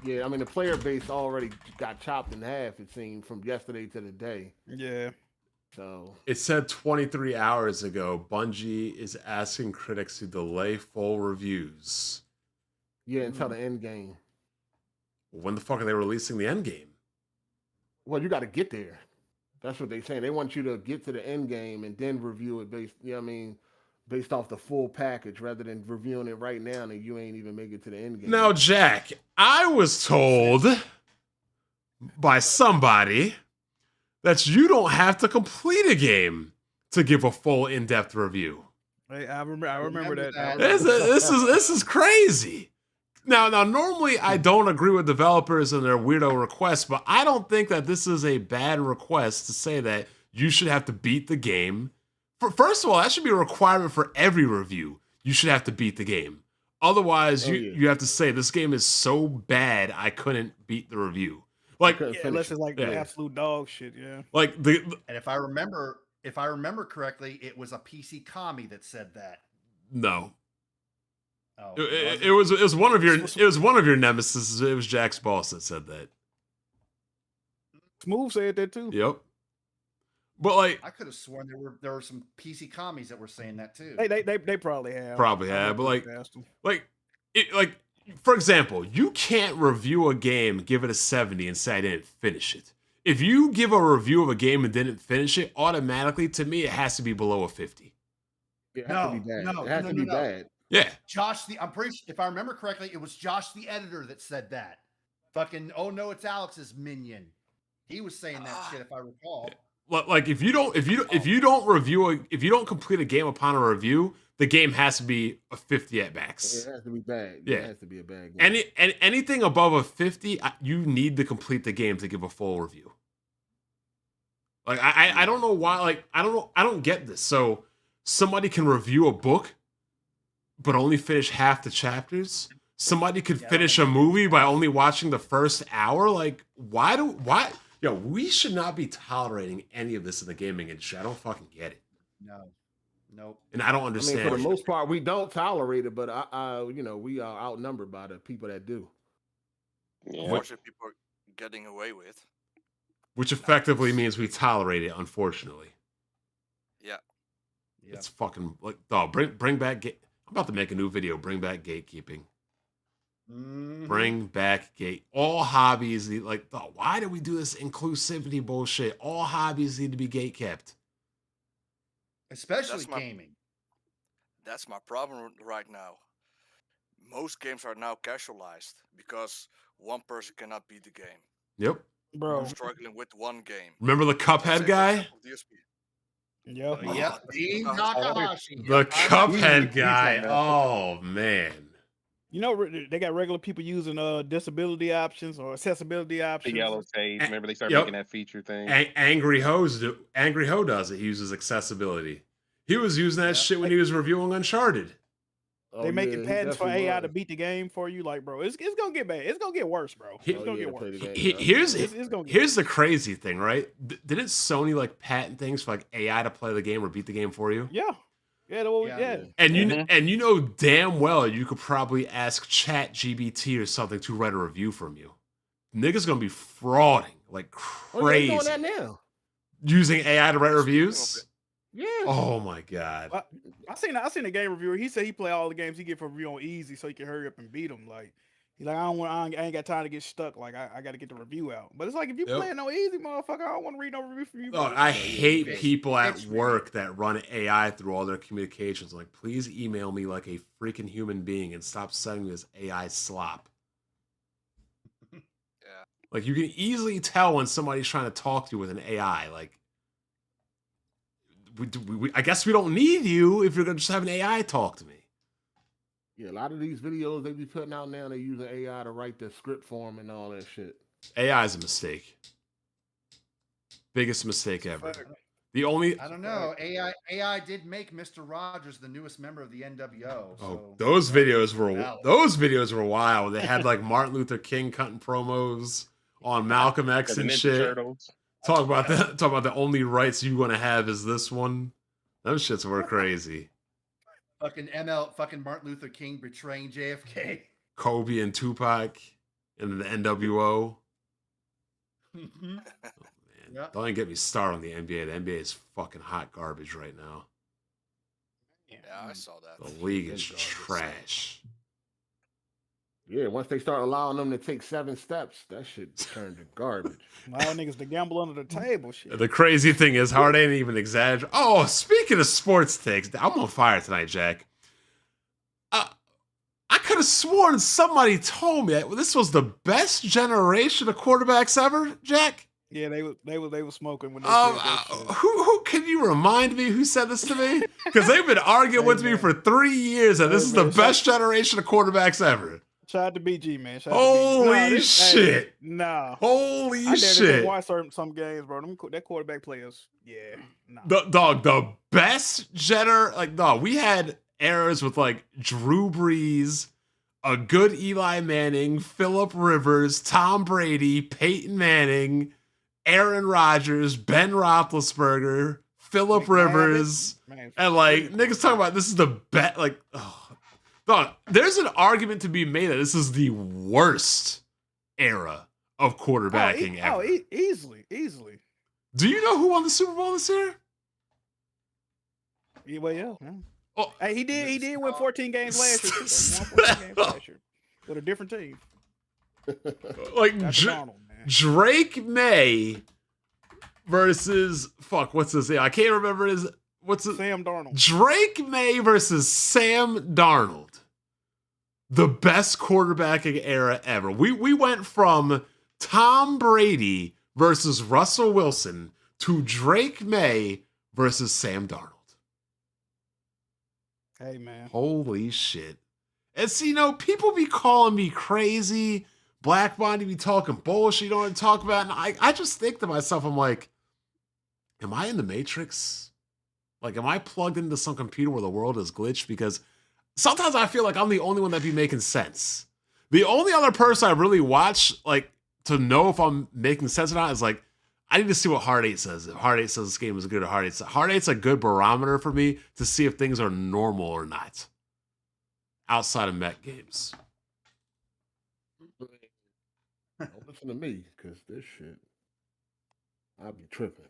Yeah, I mean the player base already got chopped in half. It seemed from yesterday to today. Yeah. So it said 23 hours ago, Bungie is asking critics to delay full reviews. Yeah, until the end game. When the fuck are they releasing the end game? Well, you got to get there. That's what they're saying. They want you to get to the end game and then review it based off the full package rather than reviewing it right now and you ain't even make it to the end game. Now, Jack, I was told by somebody that you don't have to complete a game to give a full in-depth review. Hey, I remember that. This is crazy. Now, normally I don't agree with developers and their weirdo requests, but I don't think that this is a bad request to say that you should have to beat the game. First of all, that should be a requirement for every review. You should have to beat the game. Otherwise, you have to say this game is so bad I couldn't beat the review. Like, unless it's like absolute dog shit, yeah. Like and if I remember correctly, it was a PC commie that said that. No. Oh, it was one of your nemesis. It was Jack's boss that said that. Smooth said that too. Yep. But like, I could have sworn there were some PC commies that were saying that too. They probably have. Probably have, but like, for example, you can't review a game, give it a 70, and say I didn't finish it. If you give a review of a game and didn't finish it, automatically to me it has to be below a 50. It has to be bad. It has to be bad. Yeah. I'm pretty sure, if I remember correctly, it was Josh the editor that said that. Fucking, oh no, it's Alex's minion. He was saying that shit if I recall. Like if you don't complete a game upon a review, the game has to be a 50 at max. It has to be bad. Yeah. It has to be a bad game. Anything above a 50, you need to complete the game to give a full review. Like I don't know why. Like I don't get this. So somebody can review a book, but only finish half the chapters. Somebody could finish a movie by only watching the first hour. Like why? Yo, we should not be tolerating any of this in the gaming industry. I don't fucking get it. No. Nope. And I don't I mean, understand. for the most part, we don't tolerate it, but we are outnumbered by the people that do. Yeah. Unfortunately, people are getting away with. Which effectively means we tolerate it, unfortunately. Yeah. Yep. It's fucking like, dog, bring back I'm about to make a new video, bring back gatekeeping. Mhm. Bring back all hobbies need, like, dog, why do we do this inclusivity bullshit? All hobbies need to be gate kept. Especially That's my- gaming. That's my problem right now. Most games are now casualized because one person cannot beat the game. Yep. Bro. We're struggling with one game. Remember the Let's Cuphead say, for guy? example, DSP. Yep. Yeah, Dean Takahashi. The Yep, I remember. Cuphead guy. Oh man. You know, they got regular people using disability options or accessibility The options. yellow tape. Remember they started Yep. making that feature thing. Angry Ho does it. He uses accessibility. He was using that Yeah. shit when he was reviewing Uncharted. They making he patents for definitely AI to was. beat the game for you. Like, bro, it's gonna get bad. It's gonna get worse, bro. He- It's gonna yeah, get to play worse. the game, yeah. It's gonna get Here's the crazy thing, right? Didn't Sony like patent things for like AI to play the game or beat the game for you? Yeah. Yeah, Yeah. yeah. And you know damn well you could probably ask ChatGPT or something to write a review from you. Niggas gonna be frauding like Oh, yeah, crazy they doing that now. using AI to write reviews. Yeah. Oh my god. I seen a game reviewer. He said he play all the games he get for review on easy so he can hurry up and beat them. Like he's like, I ain't got time to get stuck. Like I got to get the review out. But it's like if you Yep. playing no easy, motherfucker, I don't want to read no review from you. Oh, bro. I hate Bitch. people at Bitch, work that run AI through all their communications. Like, please email me like a freaking human being and stop sending me this AI slop. Yeah. Like, you can easily tell when somebody's trying to talk to you with an AI. Like, I guess we don't need you if you're going to just have an AI talk to me. Yeah, a lot of these videos they be putting out now, they using AI to write the script for them and all that shit. AI is a mistake. Biggest mistake ever. Fact. The only... I don't know. AI did make Mr. Rogers the newest member of the NWO. Oh, So those videos valid. were wild. They had like Martin Luther King cutting promos on Malcolm X The and Ninja shit. Turtles. Talk about that. Talk about the only rights you're gonna have is this one. Those shits were crazy. fucking Martin Luther King betraying JFK. Kobe and Tupac and the NWO. Mhm. Oh, man. Yeah. Don't even get me started on the NBA. The NBA is fucking hot garbage right now. Yeah, I saw that. The league is It's garbage. trash. Yeah, once they start allowing them to take 7 steps, that shit turned to garbage. All niggas to gamble under the table. Shit. The crazy thing is, Hard ain't even exaggerate. Oh, speaking of sports takes, I'm on fire tonight, Jack. I could have sworn somebody told me that this was the best generation of quarterbacks ever, Jack. Yeah, they were smoking when they Um, said that shit. who can you remind me who said this to me? Because they've been arguing with me for 3 years, and this is the best generation of quarterbacks ever. Shout out to BG, man. Shout out Holy to BG. Hey, shit. nah. Holy I dare to shit. go watch some games, bro. That quarterback players, yeah, nah. The best we had eras with like Drew Brees, a good Eli Manning, Phillip Rivers, Tom Brady, Peyton Manning, Aaron Rodgers, Ben Roethlisberger, Phillip Rivers, Man, and like niggas talking about this is the best. Like, dog, there's an argument to be made that this is the worst era of quarterbacking ever. Easily. Do you know who won the Super Bowl this year? Yeah, well, yeah. Oh. Hey, he did win 14 games last year. Too, though. He won 14 games last year with a different team. Like That's Donald, man. Drake May versus what's his name? I can't remember his Sam Darnold. Drake May versus Sam Darnold. The best quarterbacking era ever. We went from Tom Brady versus Russell Wilson to Drake May versus Sam Darnold. Hey, man. Holy shit. And see, people be calling me crazy. Black Bonnie be talking bullshit you don't want to talk about. And I just think to myself, I'm like, am I in the Matrix? Like, am I plugged into some computer where the world is glitched? Because sometimes I feel like I'm the only one that be making sense. The only other person I really watch, like, to know if I'm making sense or not is, like, I need to see what Hard 8 says. If Hard 8 says this game is good, or Hard 8 Hard 8's a good barometer for me to see if things are normal or not outside of mech games. Don't listen to me, because this shit, I'll be tripping.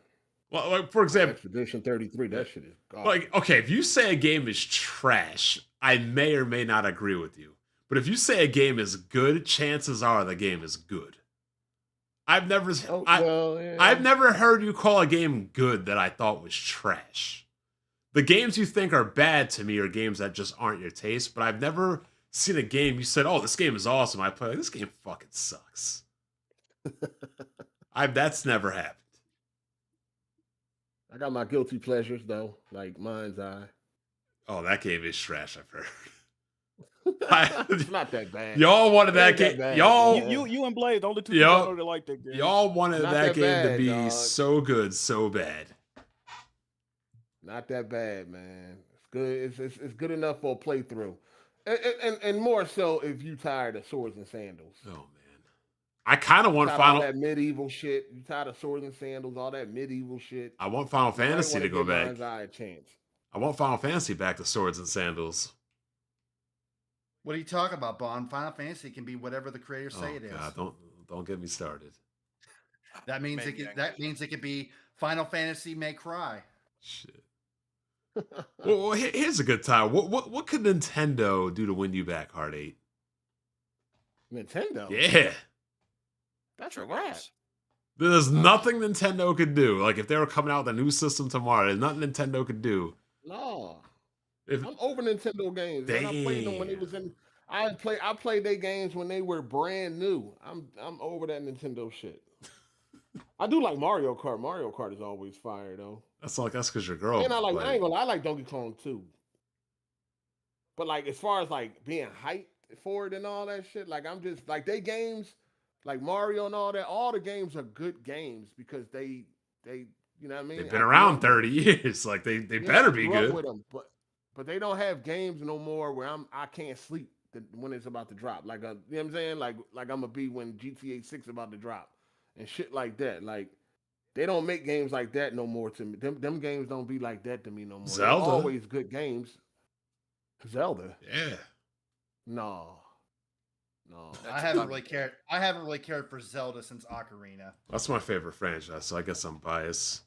Well, like, for example, Expedition 33, that shit is garbage. like, okay, if you say a game is trash, I may or may not agree with you. But if you say a game is good, chances are the game is good. I've never heard you call a game good that I thought was trash. The games you think are bad to me are games that just aren't your taste, but I've never seen a game you said, "Oh, this game is awesome." I play, like, this game fucking sucks. That's never happened. I got my guilty pleasures though, like Mind's Eye. Oh, that game is trash, I've heard. It's not that bad. Y'all wanted that It ain't game. that bad. Y'all, You and Blaze, the only two people I know that like that game. y'all wanted Not that that game to bad, be dog. so good, so bad. Not that bad, man. It's good. It's good enough for a playthrough, and more so if you tired of swords and sandals. Oh man, I kind of want Tired of all Final. that medieval shit. You tired of swords and sandals, all that medieval shit. I want Final You might Fantasy wanna to go give back. Mind's Eye a chance. I want Final Fantasy back to swords and sandals. What are you talking about, Bond? Final Fantasy can be whatever the creators say Oh it is. God, don't get me started. That means it could be Final Fantasy May Cry. Shit. Well, here's a good time. What could Nintendo do to win you back, Hard 8? Nintendo. Yeah. That's a wrap. There's nothing Nintendo could do. Like if they were coming out with a new system tomorrow, there's nothing Nintendo could do. No. If I'm over Nintendo games. Man. I played them when it was in. I played their games when they were brand new. I'm over that Nintendo shit. I do like Mario Kart. Mario Kart is always fire though. that's because your girl. And I ain't played. gonna lie, I like Donkey Kong too. But like as far as like being hyped for it and all that shit, like I'm just like they games, like Mario and all that. All the games are good games because they you know what I mean. They've been around 30 years. Like they better be good. With them, but they don't have games no more where I can't sleep when it's about to drop. Like you know what I'm saying? Like I'm gonna be when GTA 6 about to drop and shit like that. Like they don't make games like that no more to me. Them games don't be like that to me no more. Zelda. They're always good games. Zelda. Yeah. No. I haven't really cared for Zelda since Ocarina. That's my favorite franchise, so I guess I'm biased.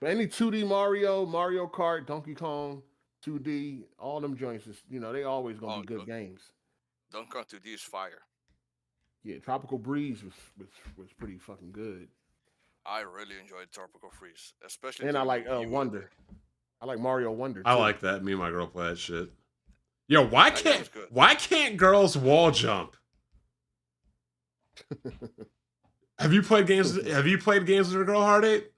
But any 2D Mario Kart, Donkey Kong, 2D, all them joints is, they always gonna be good games. Donkey Kong 2D is fire. Yeah, Tropical Breeze was pretty fucking good. I really enjoyed Tropical Freeze, especially. And I like Wonder. I like Mario Wonder too. I like that. Me and my girl play that shit. Yo, why can't girls wall jump? Have you played games with your girl, Hard 8?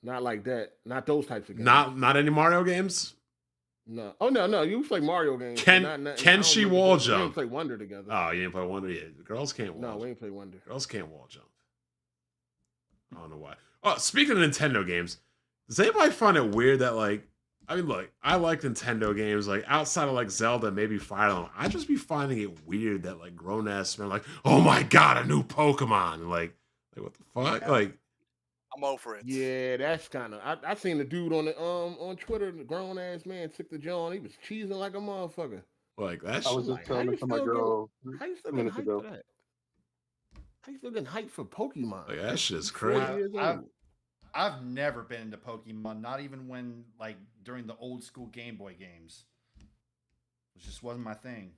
Not like that. Not those types of games. Not any Mario games? No. Oh no. You play Mario games. Can she wall jump? We didn't play Wonder together. Oh, you didn't play Wonder yet. Girls can't wall jump. No, we ain't play Wonder. Girls can't wall jump. I don't know why. Oh, speaking of Nintendo games, does anybody find it weird that look, I like Nintendo games, like outside of like Zelda, maybe Fire Emblem. I just be finding it weird that like grown ass men are like, oh my god, a new Pokemon. And like what the fuck? Yeah. Like I'm over it. Yeah, that's kind of. I seen the dude on Twitter, the grown ass man took the John. He was cheesing like a motherfucker. like that I shit. was just Like, telling it to my girl How you still getting minutes hyped ago. for that? How you still getting hyped for Pokemon? Like that shit's You're 40 crazy. years old. I've never been into Pokemon, not even when during the old school Game Boy games. It just wasn't my thing.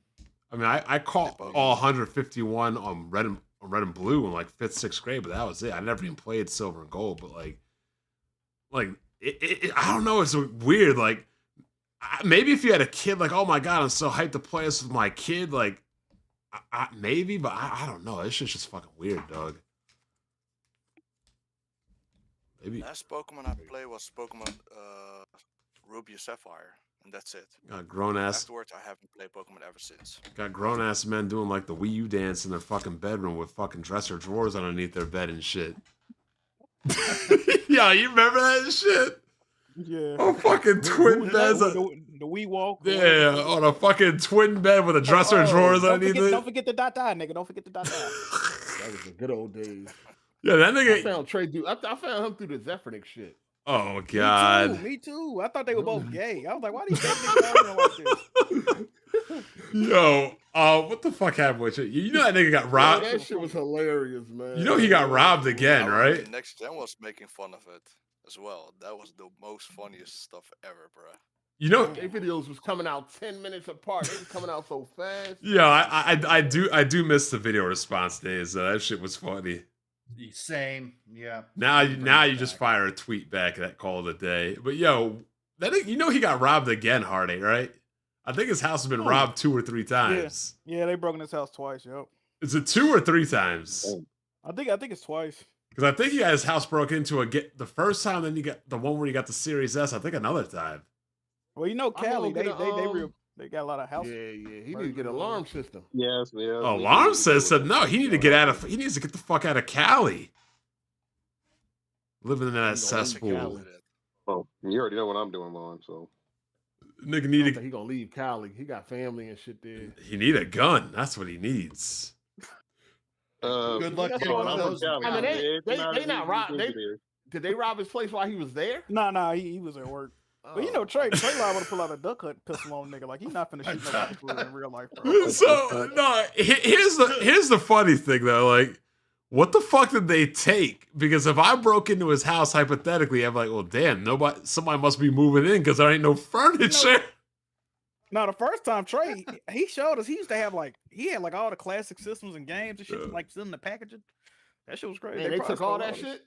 I mean, I caught all 151 on red and blue in like 5th, 6th grade, but that was it. I never even played silver and gold, but like I don't know. It's weird. Like maybe if you had a kid, like, oh my god, I'm so hyped to play this with my kid. Like maybe, but I don't know. This shit's just fucking weird, dog. Maybe. Last Pokemon I played was Pokemon Ruby and Sapphire, and that's it. Got grown ass. Afterwards, I haven't played Pokemon ever since. Got grown ass men doing like the Wii U dance in their fucking bedroom with fucking dresser drawers underneath their bed and shit. Yeah, you remember that shit? Yeah. Oh, fucking twin beds. The Wii walk. Yeah, on a fucking twin bed with a dresser and drawers underneath it. Don't forget the dot, nigga. Don't forget the dot. That was the good old days. Yeah, that I nigga. found Trey dude. I found him through the Zephyrnick shit. Oh God. Me too. I thought they were both gay. I was like, why these gay niggas arguing like this? Yo, what the fuck happened with you? You know that nigga got Yo, robbed. that shit was hilarious, man. You know he got robbed again, I remember right? Next Gen was making fun of it as well. That was the most funniest stuff ever, bro. You know, Their videos was coming out 10 minutes apart. They was coming out so fast. yeah, I do miss the video response days. That shit was funny. Same, yeah. Now Bring it you just back. fire a tweet back that called a day. But yo, that nigga, you know he got robbed again, Hard8, right? I think his house has been robbed 2 or 3 times. Yeah, they broke in his house twice. Yep. Is it 2 or 3 times? I think it's twice. Because I think he got his house broke into the first time, then you got the one where you got the Series S. I think another time. Well, you know, I'm gonna Cali, get they got a lot of house. Yeah. He need to get an alarm system. Yes, yeah. Alarm system? No, he needs to get the fuck out of Cali. Living in that He gonna cesspool. leave Cali. Oh, you already know what I'm doing, Lon. So Nigga I need don't to, think he gonna leave Cali. He got family and shit there. he need a gun. That's what he needs. Good luck That's getting all one of I'm those. I mean, they not rob. rob. Did they rob his place while he was there? Nah, he was at work. But you know, Trey liable to pull out a duck hunt pistol on a nigga. Like, he's not finna shoot no people in real life, bro. So no, here's the funny thing though. Like, what the fuck did they take? Because if I broke into his house hypothetically, I'm like, well, damn, somebody must be moving in because there ain't no furniture. Now, the first time Trey, he showed us, he used to have he had all the classic systems and games and shit, like still in the packaging. That shit was crazy. Man, they probably took all stole that shit.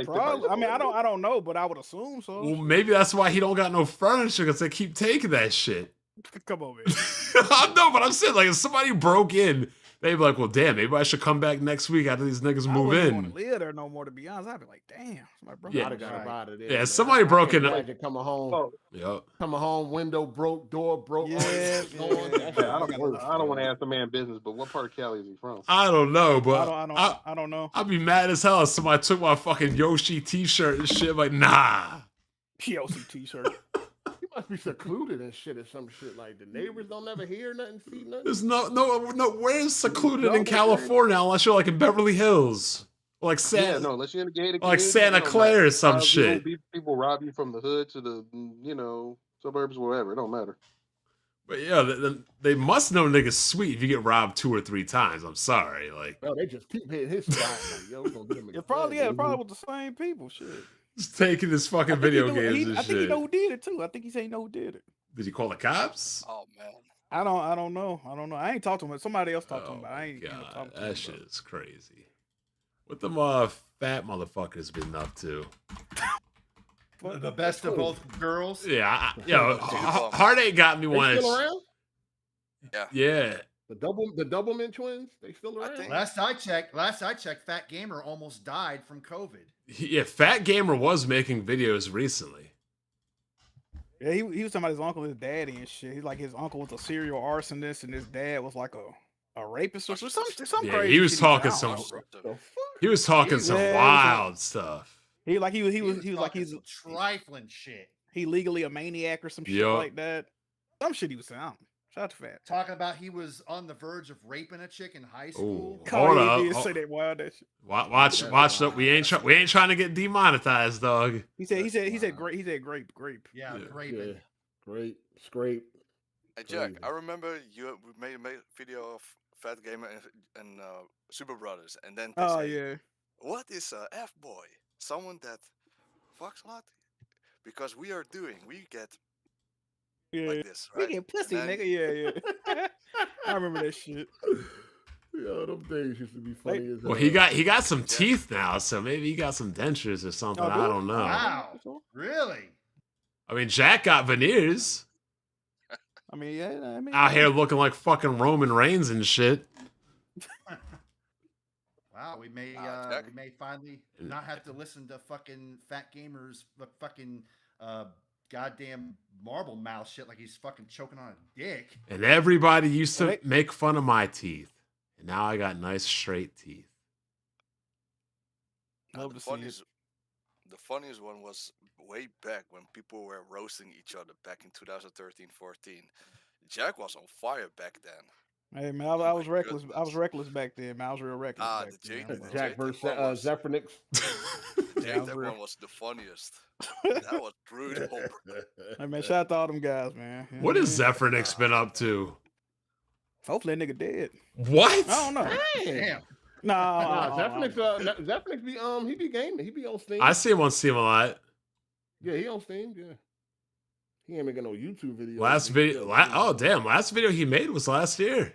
Probably. I mean, I don't know, but I would assume so. Well, maybe that's why he don't got no furniture because they keep taking that shit. Come on, man. No, but I'm saying, like, if somebody broke in, they'd be like, well, damn, maybe I should come back next week after these niggas I move wouldn't in. want to live there no more, to be honest. I'd be like, damn, somebody broke Yeah. I'd have got him out of there. Yeah, man. somebody I broke can't in. imagine coming home. Yep. Coming home, window broke, door broke. Yeah, I don't want to ask the man business, but what part of Cali is he from? I don't know, but I don't know. I'd be mad as hell if somebody took my fucking Yoshi t-shirt and shit. Like, nah. PLC t-shirt. He must be secluded and shit or some shit. Like the neighbors don't never hear nothing, see nothing. There's no. Where's secluded in California unless you're like in Beverly Hills, or like unless you're in the gated like community, Santa Clara or some shit. People rob you from the hood to the suburbs, wherever. It don't matter. But yeah, they must know niggas sweet if you get robbed 2 or 3 times. I'm sorry, like. Bro, they just keep hitting his spot. Like, yo, we gonna get him It probably with the same people. Shit. Just taking his fucking video games and I think he shit. know who did it too. I think he said he know who did it. Did he call the cops? Oh man. I don't know. I ain't talked to him. Somebody else talked to him, but I ain't. God, talked to that him, shit bro. is crazy. What them fat motherfuckers been up to? The best of both girls. Yeah, Hard8 got me They one. still around? Yeah. The Doublemint twins, they still around? think- Last I checked, Fat Gamer almost died from COVID. Yeah, Fat Gamer was making videos recently. Yeah, he was talking about his uncle, his daddy, and shit. He's like, his uncle was a serial arsonist, and his dad was like a rapist or some Yeah, crazy. he was shit talking said. I some. don't know, bro. The fuck? He was talking some Yeah, wild stuff. He was like talking he's some trifling shit. he legally a maniac or some shit Yup. like that. Some shit he was saying. Shout out to Fat. Talking about he was on the verge of raping a chick in high school. Ooh. Hold He up. did say that wild that shit. Watch up. We ain't trying to get demonetized, dog. He said grape. Yeah, Yeah. raping. Yeah. Great. Scrape. Hey Jack, Crazy. I remember we made a video of Fat Gamer and Super Brothers, and then they Oh say, yeah. what is a F boy? Someone that fucks a lot? Because we get Yeah. like this, We right? get pussy, And then- nigga. Yeah. I remember that shit. Yo, them days used to be funny as hell. Well, he got some teeth now, so maybe he got some dentures or something. Oh, I dude. don't know. Wow. Really? I mean, Jack got veneers I mean, yeah. I mean, out here looking like fucking Roman Reigns and shit. Wow, we may Jack? we may finally not have to listen to fucking Fat Gamer's fucking goddamn marble mouth shit like he's fucking choking on a dick. And everybody used to make fun of my teeth, and now I got nice straight teeth. Love to see it. The funniest one was way back when people were roasting each other back in 2013-14. Jack was on fire back then. Hey man, I was reckless. I was reckless back then, man. I was real reckless Ah, back the then. Jake- bro. the Jack Jake versus one was- Zephyrnix. Yeah, I was that real. one was the funniest. That was brutal. Hey man, shout out to all them guys, man. You know What I has mean? Zephyrnix been up to? Hopefully that nigga dead. What? I don't know. Damn. Nah, Nah, Zephyrix be he be gaming. He be on Steam. I see him on Steam a lot. Yeah, he on Steam. Yeah, he ain't making no YouTube videos. Last video. Oh damn! Last video he made was last year.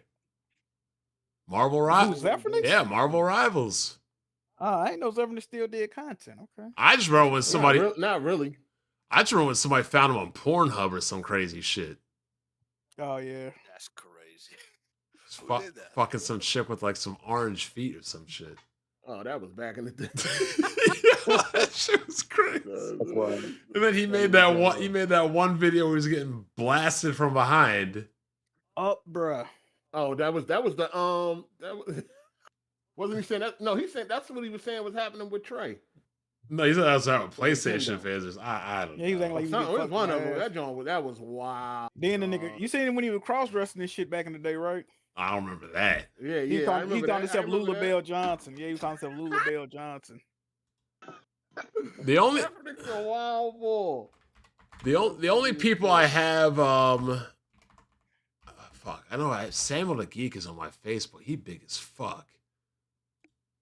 Marvel Rivals. Zephyrix? Yeah, Marvel Rivals. I ain't know Zephyrix still did content. Okay. I just remember when somebody. Not really. I just remember when somebody found him on Pornhub or some crazy shit. Oh yeah. That's crazy. Just Who did that? fucking some chick with like some orange feet or some shit. Oh, that was back in the day. Yeah, that shit was crazy. That's why. And then he made that one. He made that one video where he was getting blasted from behind. Up, bruh. Oh, that was the that was, wasn't he saying that? No, he said that's what he was saying was happening with Trey. No, he said that was how PlayStation Nintendo. fans. I don't Yeah, he was know. acting like he was Something, it getting was one of fucked in them. the ass. That joint that was wild. Then the nigga, you seen him when he was cross dressing and shit back in the day, right? I don't remember that. Yeah, He yeah. called himself Lula Bell. Bell Johnson. Yeah, he was calling himself Lula Bell Johnson. The only Zephyrix a wild boy. the only people I have fuck, I know Samuel the Geek is on my Facebook. He big as fuck.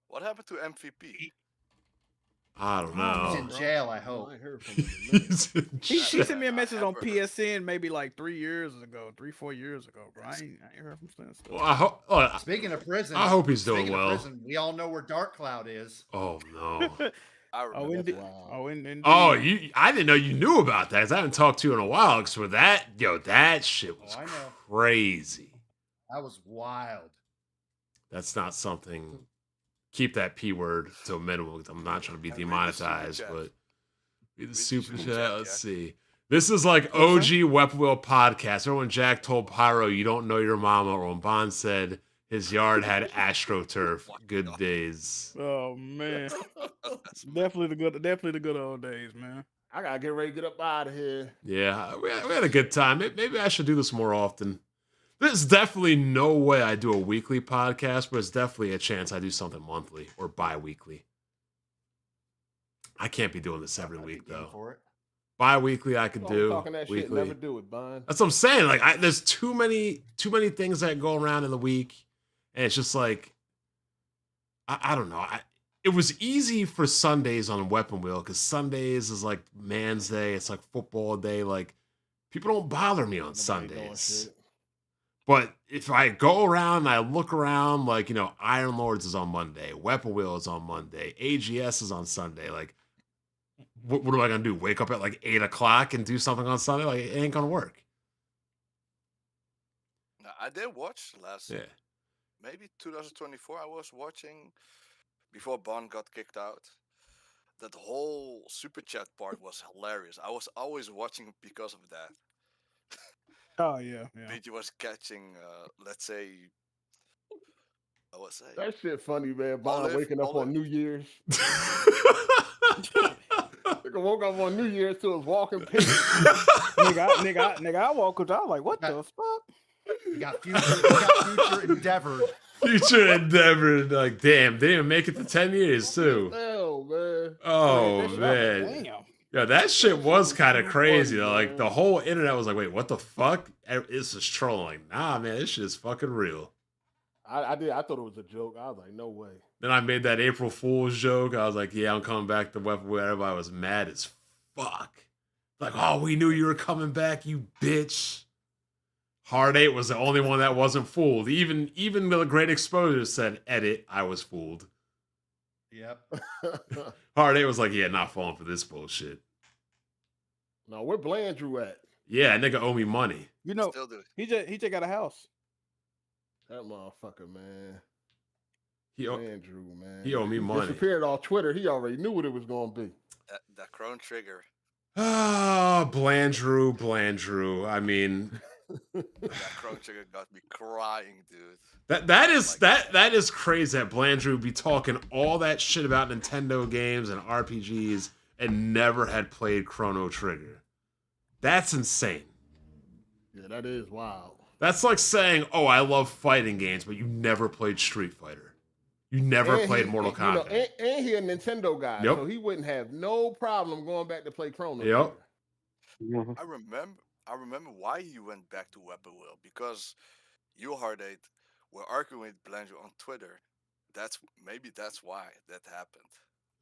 What happened to MVP? I don't He's know. in jail, I hope. I ain't heard from him in a minute. He's in He jail. sent me a message on Ever. PSN maybe like 3 years ago, 4 years ago, bro. I ain't heard from since. Well, I hope. Speaking of prison, I hope he's doing speaking of well. prison, we all know where Dark Cloud is. Oh no. I Oh, remember. indeed. wild. Oh, indeed. Oh, I didn't know you knew about that. 'Cause I haven't talked to you in a while. Because for that, that shit was Oh, I know. crazy. That was wild. That's not something. Keep that P word to a minimum. 'Cause I'm not trying to be And read the super demonetized, chat. but read the the super super chat. chat, Let's yeah. see. This is like OG Weapon Wheel podcast. Remember when Jack told Pyro, "You don't know your mama," or when Bond said his yard had AstroTurf. My Good God. days. Oh man, That's definitely the good old days, man. I gotta get ready to get up out of here. Yeah, we had a good time. Maybe I should do this more often. There's definitely no way I do a weekly podcast, but it's definitely a chance I do something monthly or bi-weekly. I can't be doing this every I'd be week game though. for it. Bi-weekly I could All do. talking that shit, Weekly. never do it, Bond. That's what I'm saying. Like, there's too many things that go around in the week, and it's just like, I don't know. It was easy for Sundays on Weapon Wheel because Sundays is like man's day. It's like football day. Like, people don't bother me on Nobody doing Sundays. shit. But if I go around and I look around, like, Iron Lords is on Monday, Weapon Wheel is on Monday, AGS is on Sunday. Like, what am I gonna do? Wake up at like 8 o'clock and do something on Sunday? Like, it ain't gonna work. No, I did watch last, Yeah. maybe 2024. I was watching before Bond got kicked out. That whole super chat part was hilarious. I was always watching because of that. Oh yeah, yeah. BG was catching, let's say, I was saying, That shit funny, man. Bond Olive, waking up Olive. on New Year's. Nigga woke up on New Year's to his walking pace. nigga, I walk up. I was like, what the fuck? You got future endeavored. Future endeavor. Like, damn, they didn't make it to 10 years, too. Hell, man. Oh, That shit, I was like, man. damn. Yeah, that shit was kind of so crazy. funny, Though. Like, man. the whole internet was like, wait, what the fuck? It's just trolling. Nah, man, this shit is fucking real. I thought it was a joke. I was like, no way. Then I made that April Fool's joke. I was like, yeah, I'm coming back to Weapon Wheel. Everybody was mad as fuck. Like, oh, we knew you were coming back, you bitch. Hard8 was the only one that wasn't fooled. Even the Great Exposure said, edit, I was fooled. Yep. Hard8 was like, yeah, not falling for this bullshit. No, where Blandrew at? Yeah, nigga owe me money. You know, still do it. he just got a house. That motherfucker, man. He owe Blandrew, man. me He money. disappeared off Twitter. He already knew what it was going to be. That Chrome Trigger. Ah, Blandrew. I mean, That Chrome Trigger got me crying, dude. that is crazy that Blandrew be talking all that shit about Nintendo games and RPGs and never had played Chrono Trigger. That's insane. Yeah, that is wild. That's like saying, "Oh, I love fighting games," but you never played Street Fighter. You never And played he, Mortal and, you know, Kombat. and he a Nintendo guy, Yep. so he wouldn't have no problem going back to play Chrono Yep. Trigger. I remember why he went back to Weapon Wheel, because you, Hard8, were arguing with Blanjo on Twitter. Maybe that's why that happened.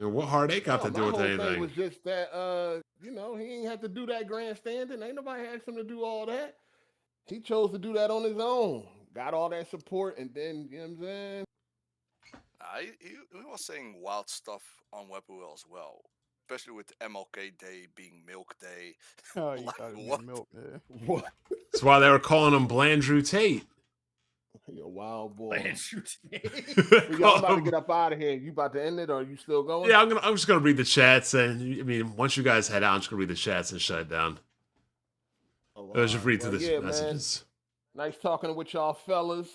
And what Hard8 got No, to do my with whole thing anything? was just that, he ain't have to do that grandstanding. Ain't nobody asked him to do all that. He chose to do that on his own. Got all that support, and then, you know what I'm saying? He was saying wild stuff on Weapon Wheel as well, especially with MLK Day being Milk Day. Oh, you Like, thought it was what? milk, yeah. What? That's why they were calling him Blandrew Tate. He a wild boy. Call Y'all about to him- get up out of here. You about to end it, or are you still going? Yeah, I'm just gonna read the chats, and I mean, once you guys head out, I'm just gonna read the chats and shut it down. Oh, Let's just read well, through the yeah, man. messages. Nice talking with y'all fellas.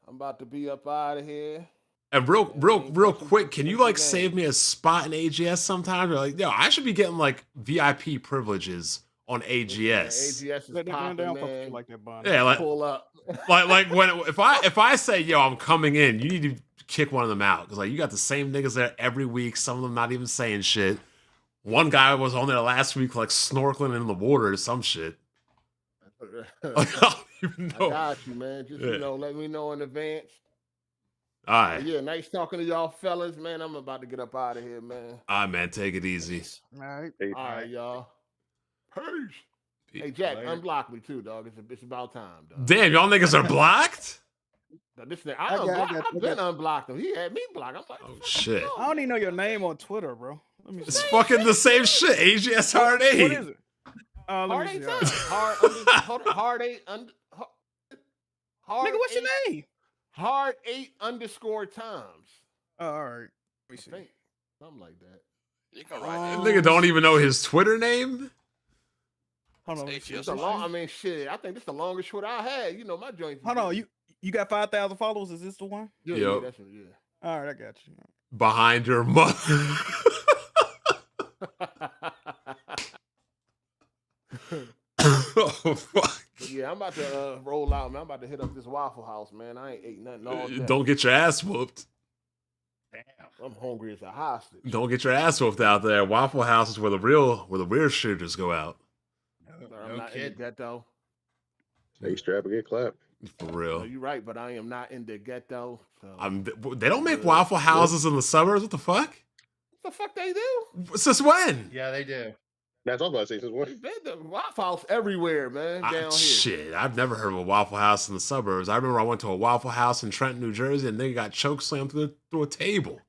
I'm about to be up out of here. And real Catch quick, can you some like games. save me a spot in AGS sometime? Or like, yo, I should be getting like VIP privileges on AGS. AGS is They popping, don't fuck with you man. like that, Bond. Yeah, like Pull up. if I say, yo, I'm coming in, you need to kick one of them out, because like you got the same niggas there every week. Some of them not even saying shit. One guy was on there last week like snorkeling in the water or some shit. Like, I don't even I know. got you, man. Just Yeah. let me know in advance. All right, Yeah, nice talking to y'all fellas, man. I'm about to get up out of here, man. all right, man, take it easy. All right. All right, y'all. Peace. Hey, Jack, unblock me too, dog. It's about time, dog. Damn, y'all niggas are blocked. Now, this thing, I got I've you. been unblocked him. He had me blocked. I'm like, Oh shit, I don't even know your name on Twitter, bro. Let me it's see. fucking the same shit. AGS What Hard8. is it? Let Hard me eight see. All times. right. Hard eight. Nigga, what's your name? Hard 8_times. Oh, all right. Let me I see. think something like that. You can write Oh. Nigga don't even know his Twitter name. Hold on. It's let me see. AGS. It's a long. I mean, shit. I think this is the longest Twitter I had. You know, my joints. Hold on. You got 5,000 followers? Is this the one? Yeah, Yup. yeah, that's it. Yeah. All right, I got you. Behind your mother. Oh fuck! But yeah, I'm about to roll out, man. I'm about to hit up this Waffle House, man. I ain't ate nothing all day. Don't get your ass whooped. I'm hungry as a hostage. Don't get your ass whooped out there. Waffle House is where the weird shooters go out. I'm not in the ghetto. Hey, strap and get clapped. For No, real. you're right, but I am not in the ghetto. So. They don't make Waffle Houses in the suburbs. What the fuck? What the fuck they do? Since when? Yeah, they do. That's all I was about to say. Since when? The Waffle House everywhere, man. Down here. Shit, I've never heard of a Waffle House in the suburbs. I remember I went to a Waffle House in Trenton, New Jersey, and they got choke slammed through a table.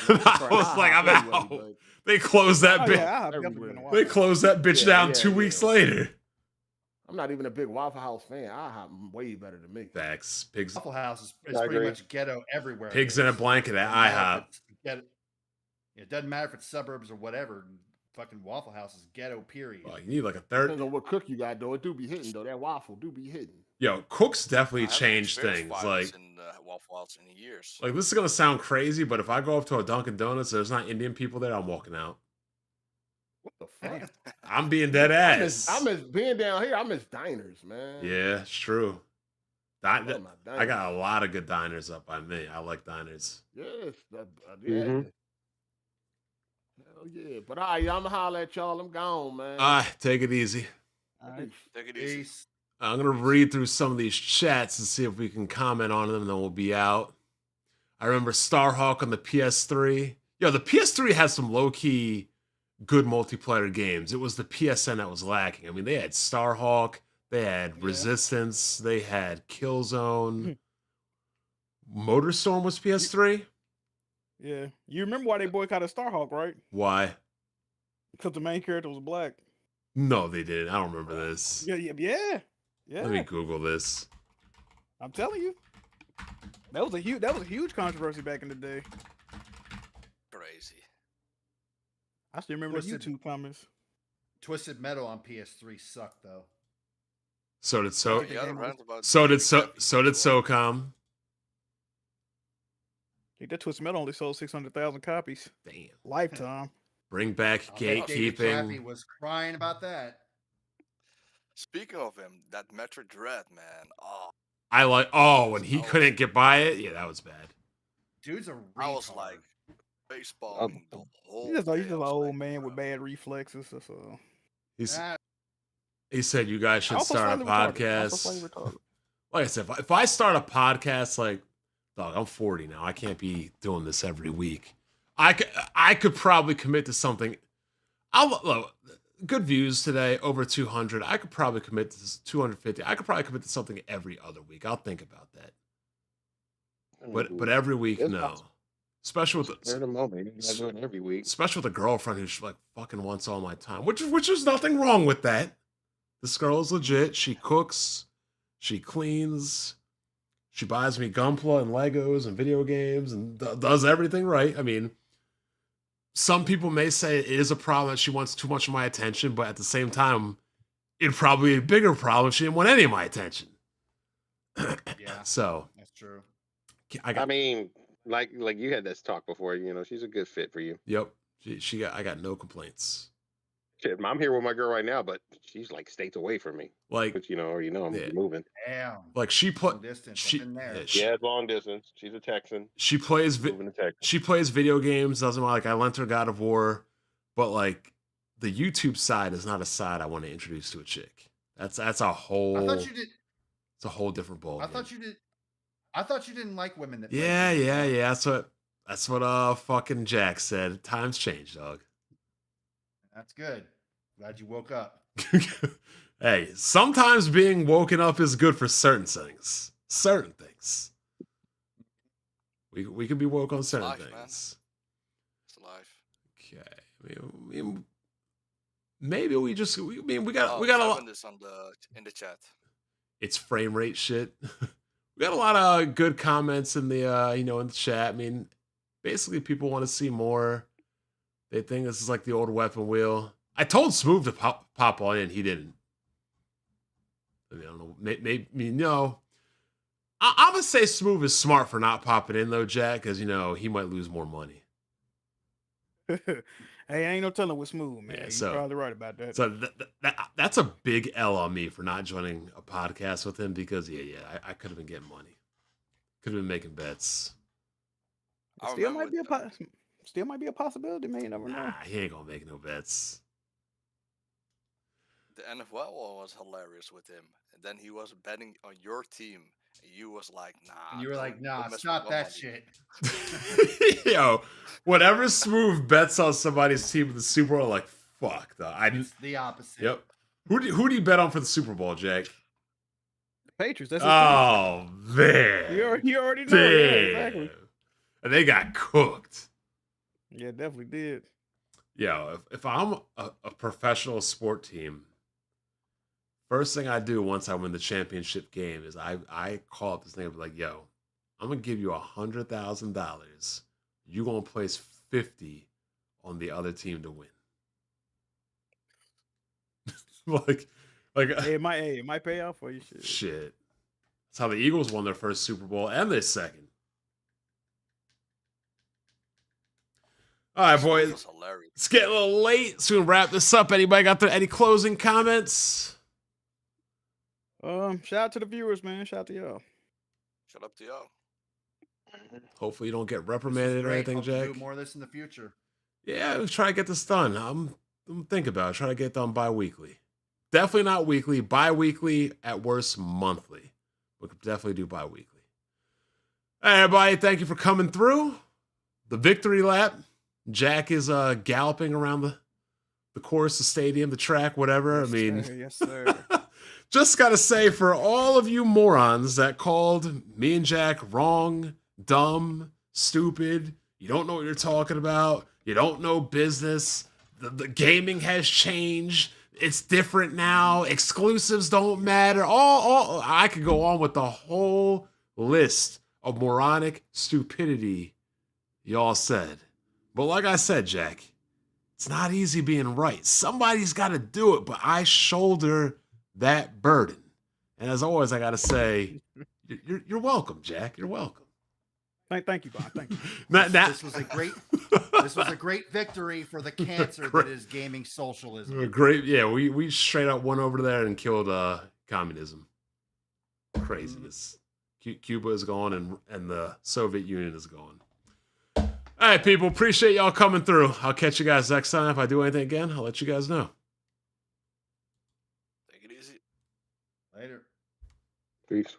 I was like, I'm out. They closed that Oh, bitch. yeah, I've definitely been a They while. closed that bitch Yeah, down yeah, 2 yeah. weeks later. I'm not even a big Waffle House fan. IHOP way better than me. Facts. Pigs. Waffle House is I pretty agree. much ghetto everywhere. Pigs in a blanket at IHOP. It doesn't matter if it's suburbs or whatever. Fucking Waffle House is ghetto, period. Oh, you need like a third. Depends on what cook you got, though. It do be hitting, though. That waffle do be hitting. Yo, Cook's definitely I haven't changed experienced things. violence Like, in Waffle House in years. like this is gonna sound crazy, but if I go up to a Dunkin' Donuts, there's not Indian people there, I'm walking out. What the fuck? I'm being dead ass. I miss being down here. I miss diners, man. Yeah, it's true. I love my I diners. got a lot of good diners up by me. I like diners. Yes. Yeah. Mhm. Hell yeah. But all right, y'all, I'm going to holler at y'all. I'm gone, man. Take it easy. All right. Take it easy. Peace. I'm gonna read through some of these chats and see if we can comment on them, and then we'll be out. I remember Starhawk on the PS3. Yo, the PS3 has some low-key good multiplayer games. It was the PSN that was lacking. I mean, they had Starhawk, they had Resistance, they had Killzone. Motorstorm was PS3? Yeah. You remember why they boycotted Starhawk, right? Why? Because the main character was black. No, they didn't. I don't remember this. Yeah. Let me Google this. I'm telling you. That was a huge controversy back in the day. Crazy. I still remember the Twisted- YouTube comments. Twisted Metal on PS3 sucked though. So did Yeah, the rant about so did graphics SOCOM. I think that Twisted Metal only sold 600,000 copies. Damn. Lifetime. Bring back David Chappie gatekeeping. was crying about that. Speaking of him, that Metroid Dread, man. Oh, when he couldn't get by it. Yeah, that was bad. Dude's a I was retard. like facepalming the whole He's just day. an I was old like, man with bro. bad reflexes. So. Ah, He said you guys should Also start a slightly retarded. Also podcast. slightly retarded. Like I said, if I start a podcast, like, dog, I'm 40 now. I can't be doing this every week. I could probably commit to something. Look, good views today, over 200. I could probably commit to 250. I could probably commit to something every other week. I'll think about that. But every week, It's no. possible. Especially with Spur of the moment. You gotta do it every week. especially with a girlfriend who's like fucking wants all my time, which is nothing wrong with that. This girl is legit. She cooks, she cleans, she buys me Gunpla and Legos and video games and does everything right. I mean, some people may say it is a problem that she wants too much of my attention, but at the same time, it'd probably be a bigger problem if she didn't want any of my attention. yeah, So that's true. I mean, like you had this talk before. You know, she's a good fit for you. yep, I got no complaints. Shit, I'm here with my girl right now, but she's like states away from me. Like, But I'm Yeah. moving. Damn. like she Long put distance. she I've been there. yeah, she, Yeah, it's long distance. She's a Texan. she plays Moving to Texas. she plays video games. Doesn't matter. Like I lent her God of War, but like the YouTube side is not a side I want to introduce to a chick. That's a whole. I thought you did. It's a whole different ball. I thought you did. I thought you didn't like women that. play Yeah, games. yeah. That's what fucking Jack said. Times change, dog. That's good. Glad you woke up. Hey, sometimes being woken up is good for certain things. Certain things. We can be woke on certain life, man. things. It's life. Okay. I mean, maybe we got a Type lot. on this in the chat. It's frame rate shit. We got a lot of good comments in the in the chat. I mean, basically people want to see more. They think this is like the old weapon wheel. I told Smooth to pop on in. He didn't. I mean, I don't know. Maybe no. I'm gonna say Smooth is smart for not popping in though, Jack, because he might lose more money. Hey, ain't no telling what's smooth, man. Yeah, You're so- probably right about that. So that's a big L on me for not joining a podcast with him because I could have been getting money. Could have been making bets. I Still remember might be a with still might be a possibility, man. You never know. Nah, he ain't gonna make no bets. the NFL one was hilarious with him, and then he was betting on your team, and you was like, nah. And you were like, don't nah, mess with stop my that money." shit. Yo, whenever Smooth bets on somebody's team in the Super Bowl, like fuck, though. It's the opposite. Yep. Who do you bet on for the Super Bowl, Jack? Patriots. That's his Oh man, team. You already know. Yeah, exactly. damn. And they got cooked. Yeah, definitely did. Yo, if I'm a professional sport team, first thing I do once I win the championship game is I call up this thing and be like, yo, I'm gonna give you $100,000. You gonna place 50 on the other team to win. like Hey, it might pay off for you. Shit. shit. That's how the Eagles won their first Super Bowl and their second. All right, This boys. was hilarious. It's getting a little late, so we'll wrap this up. Anybody got any closing comments? Shout out to the viewers, man. Shout out to y'all. Shut up to y'all. Hopefully you don't get This is reprimanded or great. anything, Hope to Jack. do more of this in the future. Yeah, we'll try to get this done. I'm think about it. Try to get it done bi-weekly. Definitely not weekly. Bi-weekly, at worst, monthly. We could definitely do bi-weekly. All right, everybody, thank you for coming through. The victory lap. Jack is galloping around the course, the stadium, the track, whatever. Yes, I mean, sir. Yes, sir. just got to say, for all of you morons that called me and Jack wrong, dumb, stupid, you don't know what you're talking about, you don't know business, the gaming has changed, it's different now, exclusives don't matter, all I could go on with the whole list of moronic stupidity y'all said. But like I said, Jack, it's not easy being right. Somebody's got to do it, but I shoulder that burden. And as always, I got to say, you're welcome, Jack. You're welcome. Thank you, Bond. Thank you. This was a great victory for the cancer that is gaming socialism. Great. Yeah, we straight up went over there and killed communism. Craziness. Cuba is gone and the Soviet Union is gone. All right, people. Appreciate y'all coming through. I'll catch you guys next time. If I do anything again, I'll let you guys know. Take it easy. Later. Peace.